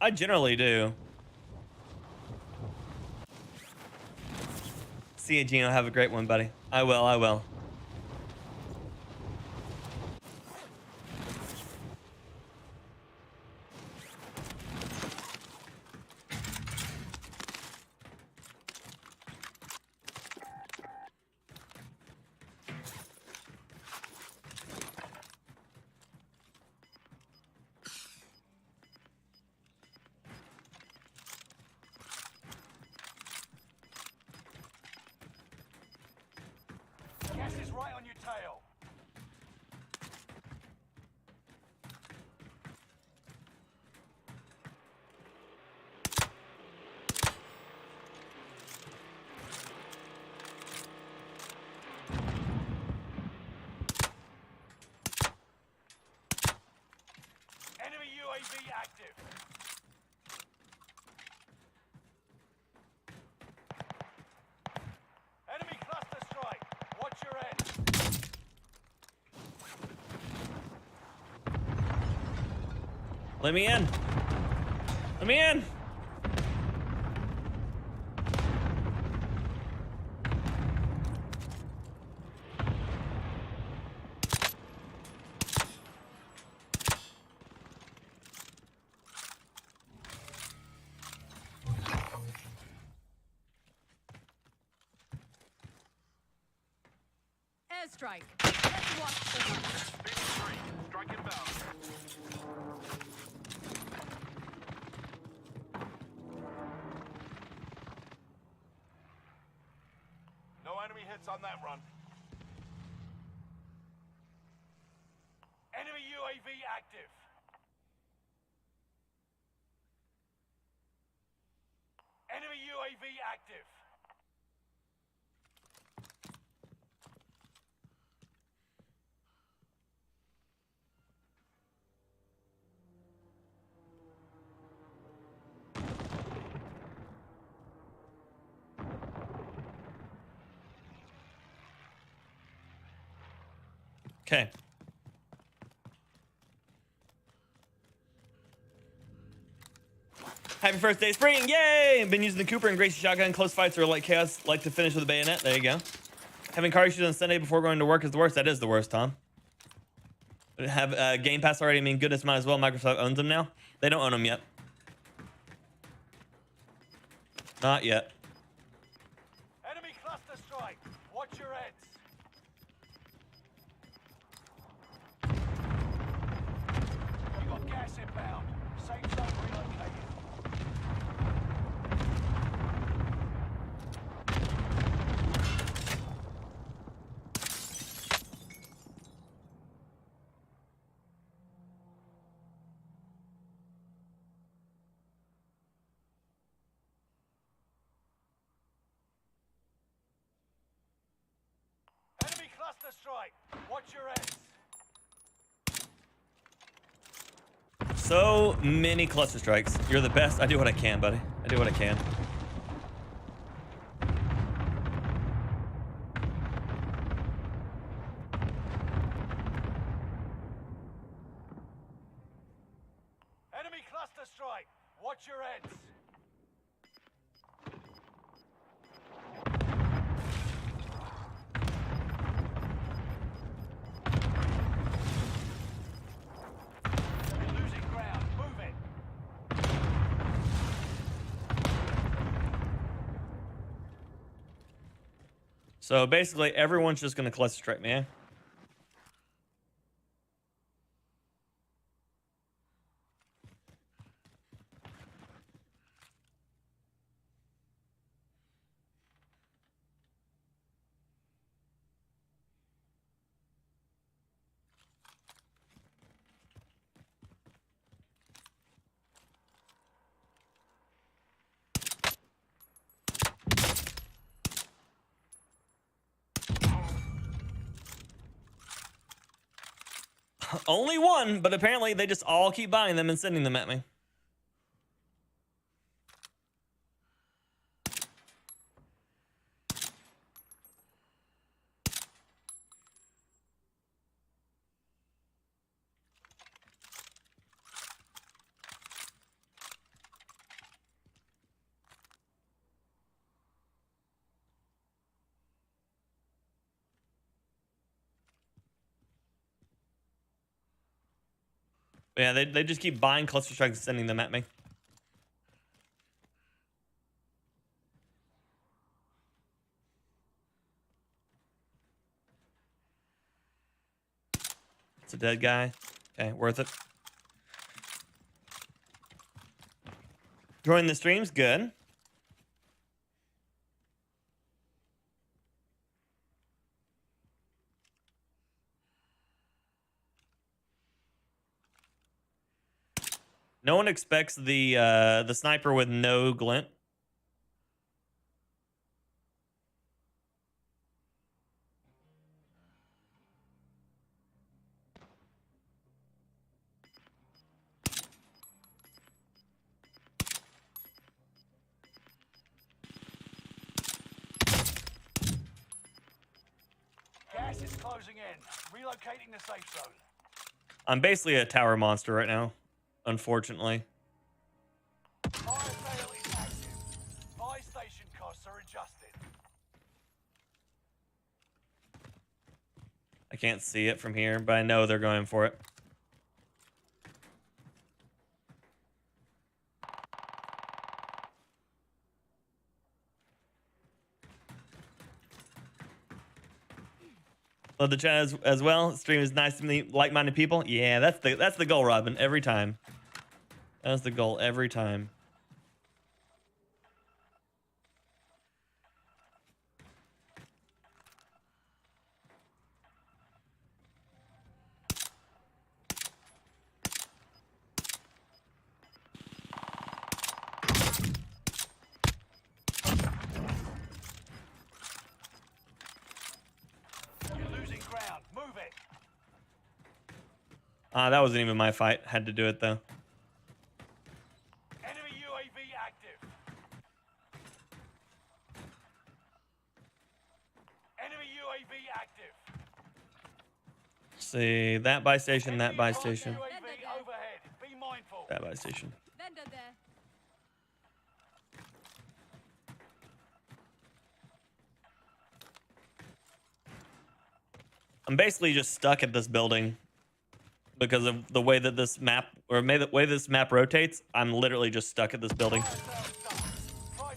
I generally do. See you, Gino. Have a great one, buddy. I will. I will. Gas is right on your tail. Let me in. Let me in. Airstrike. Let's watch the lights. Strike inbound. No enemy hits on that run. Enemy UAV active. Enemy UAV active. Okay. Happy first day of spring. Yay! Been using the Cooper and Gracie shotgun. Close fights are like chaos. Like to finish with a bayonet. There you go. Having car issues on Sunday before going to work is the worst. That is the worst, Tom. Have Game Pass already? I mean, goodness, might as well. Microsoft owns them now. They don't own them yet. Not yet. Enemy cluster strike. Watch your heads. You got gas inbound. Safe zone relocated. Enemy cluster strike. Watch your heads. So many cluster strikes. You're the best. I do what I can, buddy. I do what I can. Enemy cluster strike. Watch your heads. You're losing ground. Move it. So basically, everyone's just gonna cluster strike me. Eh? Only one, but apparently they just all keep buying them and sending them at me. Yeah, they just keep buying cluster strikes and sending them at me. It's a dead guy. Okay, worth it. Join the streams, good. No one expects the sniper with no glint. Gas is closing in. Relocating the safe zone. I'm basically a tower monster right now. unfortunately. Fire sale is active. Buy station costs are adjusted. I can't see it from here, but I know they're going for it. Love the chat as well. Stream is nice to meet like-minded people. Yeah, that's the goal, Robin. Every time. That's the goal every time. You're losing ground. Move it. That wasn't even my fight. Had to do it though. Enemy UAV active. Enemy UAV active. See, that buy station, that buy station, UAV overhead. Be mindful. that buy station. Vendor there. I'm basically just stuck at this building because of the way that this map, or the way this map rotates. I'm literally just stuck at this building.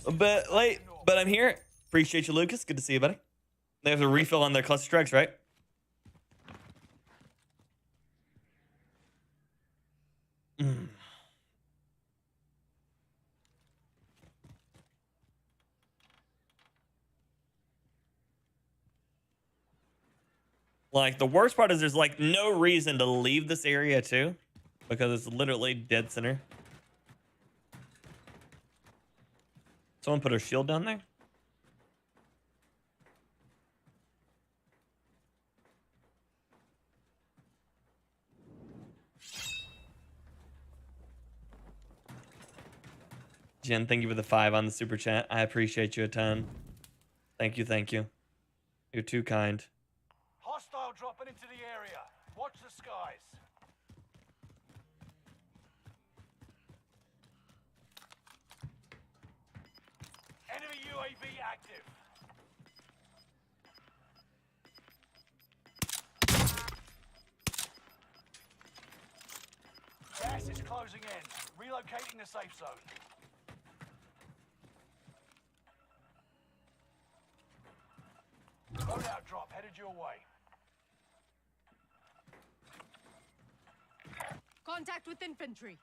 A bit late, but I'm here. Appreciate you, Lucas. Good to see you, buddy. They have a refill on their cluster strikes, right? Like, the worst part is there's, like, no reason to leave this area, too. Because it's literally dead center. Someone put a shield down there? Jen, thank you for the 5 on the super chat. I appreciate you a ton. Thank you, thank you. You're too kind. Hostile dropping into the area. Watch the skies. Enemy UAV active. Gas is closing in. Relocating the safe zone. Loadout drop headed your way. Contact with infantry.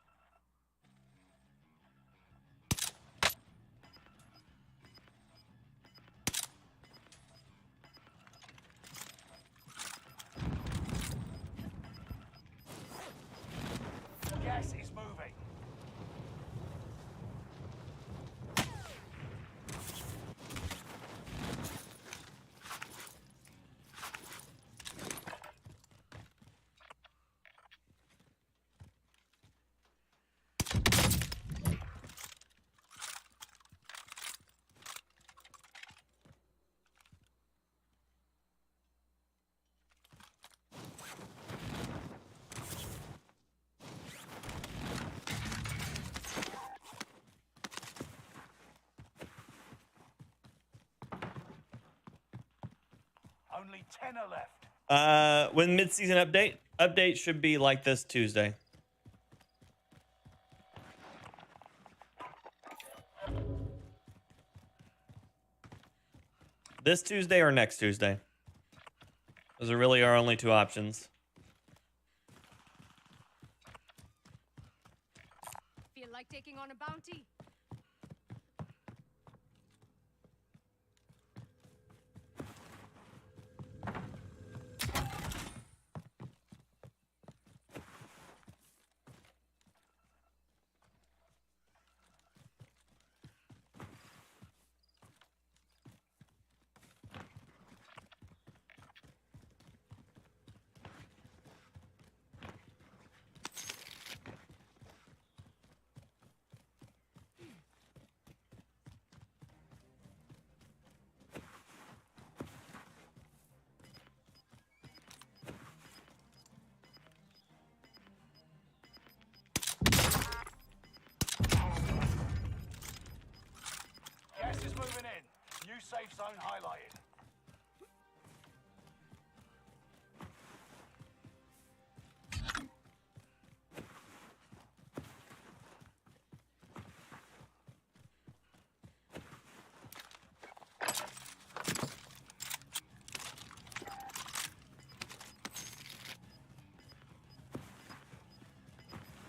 Gas is moving. Only 10 are left. When mid-season update should be like this Tuesday. This Tuesday or next Tuesday. Those are really our only 2 options. Feel like taking on a bounty? zone highlighted.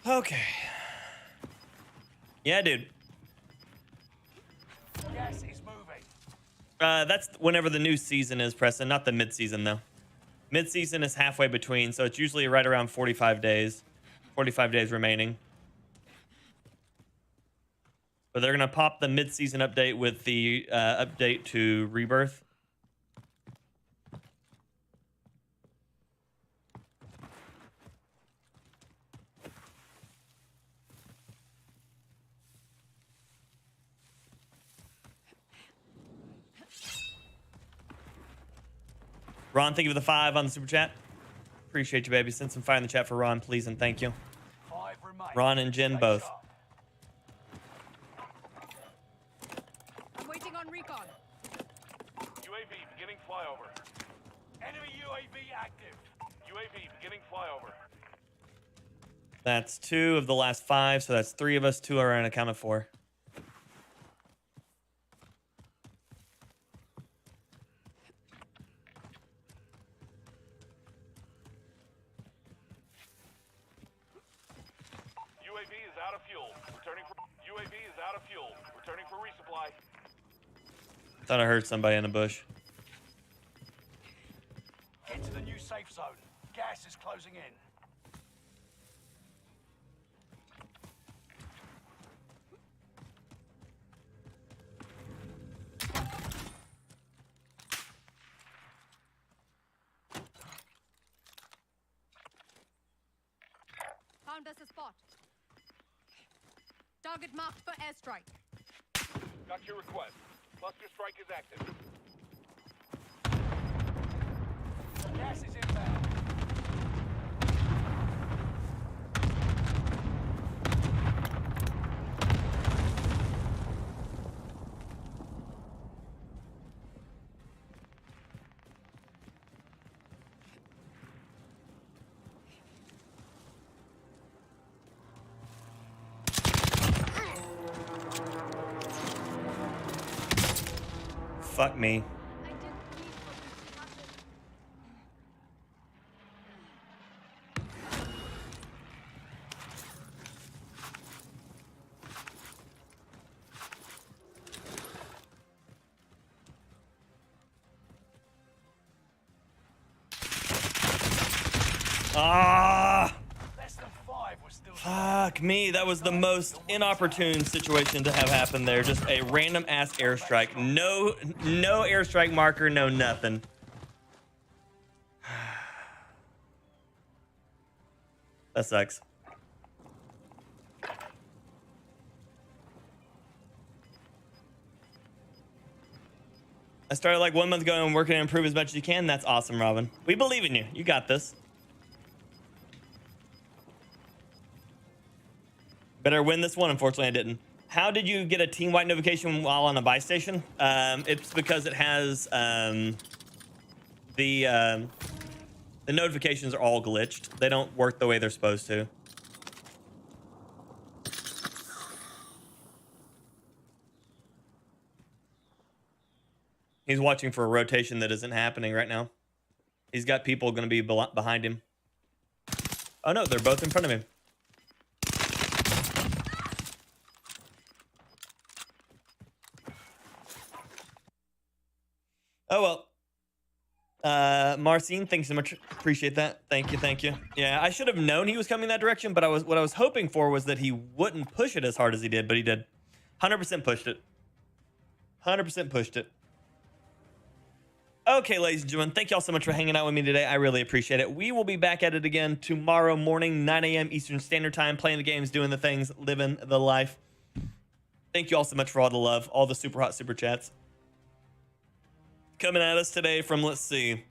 Okay. Yeah, dude. Gas is moving. That's whenever the new season is, Preston, not the mid-season, though. Mid-season is halfway between, so it's usually right around 45 days. 45 days remaining. But they're going to pop the mid-season update with the update to Rebirth. Ron, thank you for the 5 on the super chat. Appreciate you, baby. Send some fire in the chat for Ron, please, and thank you. 5 remain. Ron and Jen Stay both. sharp. I'm waiting on recon. UAV beginning flyover. Enemy UAV active. UAV beginning flyover. That's 2 of the last 5, so that's 3 of us. 2 are on a count of 4. UAV is out of fuel. UAV is out of fuel. Returning for resupply. Thought I heard somebody in the bush. Get to the new safe zone. Gas is closing in. Found us a spot. Target marked for airstrike. Got your request. Cluster strike is active. Gas is inbound. Fuck me. I didn't need for this to happen. Ah! Less than 5 was still. Fuck me. That was the most inopportune situation to have happen there. Just a random ass airstrike. No airstrike marker, no nothing. That sucks. I started like 1 month ago and working to improve as much as you can. That's awesome, Robin. We believe in you. You got this. Better win this one. Unfortunately, I didn't. How did you get a team white notification while on a buy station? It's because it has the notifications are all glitched. They don't work the way they're supposed to. He's watching for a rotation that isn't happening right now. He's got people going to be behind him. Oh no, they're both in front of him. Oh well. Marcin, thanks so much. Appreciate that. Thank you, thank you. Yeah, I should have known he was coming that direction, but what I was hoping for was that he wouldn't push it as hard as he did, but he did. 100% pushed it. 100% pushed it. Okay, ladies and gentlemen, thank y'all so much for hanging out with me today. I really appreciate it. We will be back at it again tomorrow morning, 9 a.m. Eastern Standard Time, playing the games, doing the things, living the life. Thank you all so much for all the love, all the super hot super chats. Coming at us today from, let's see,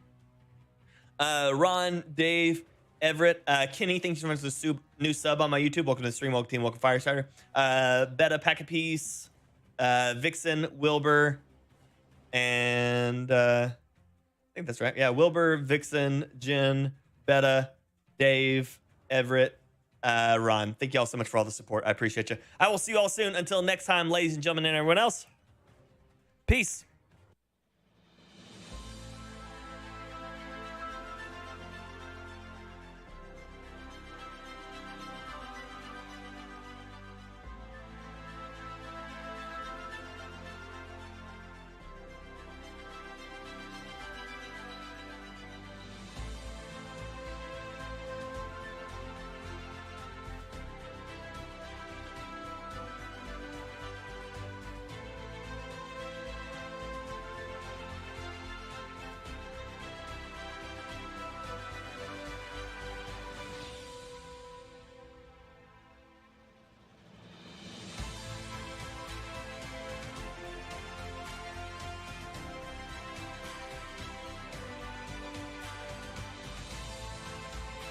Ron, Dave, Everett, Kenny, thank you so much for the new sub on my YouTube. Welcome to the stream, welcome team, welcome Firestarter. Beta, Pack a Piece, Vixen, Wilbur, And I think that's right. Yeah, Wilbur, Vixen, Jen, Betta, Dave, Everett, Ron. Thank you all so much for all the support. I appreciate you. I will see you all soon. Until next time, ladies and gentlemen, and everyone else. Peace.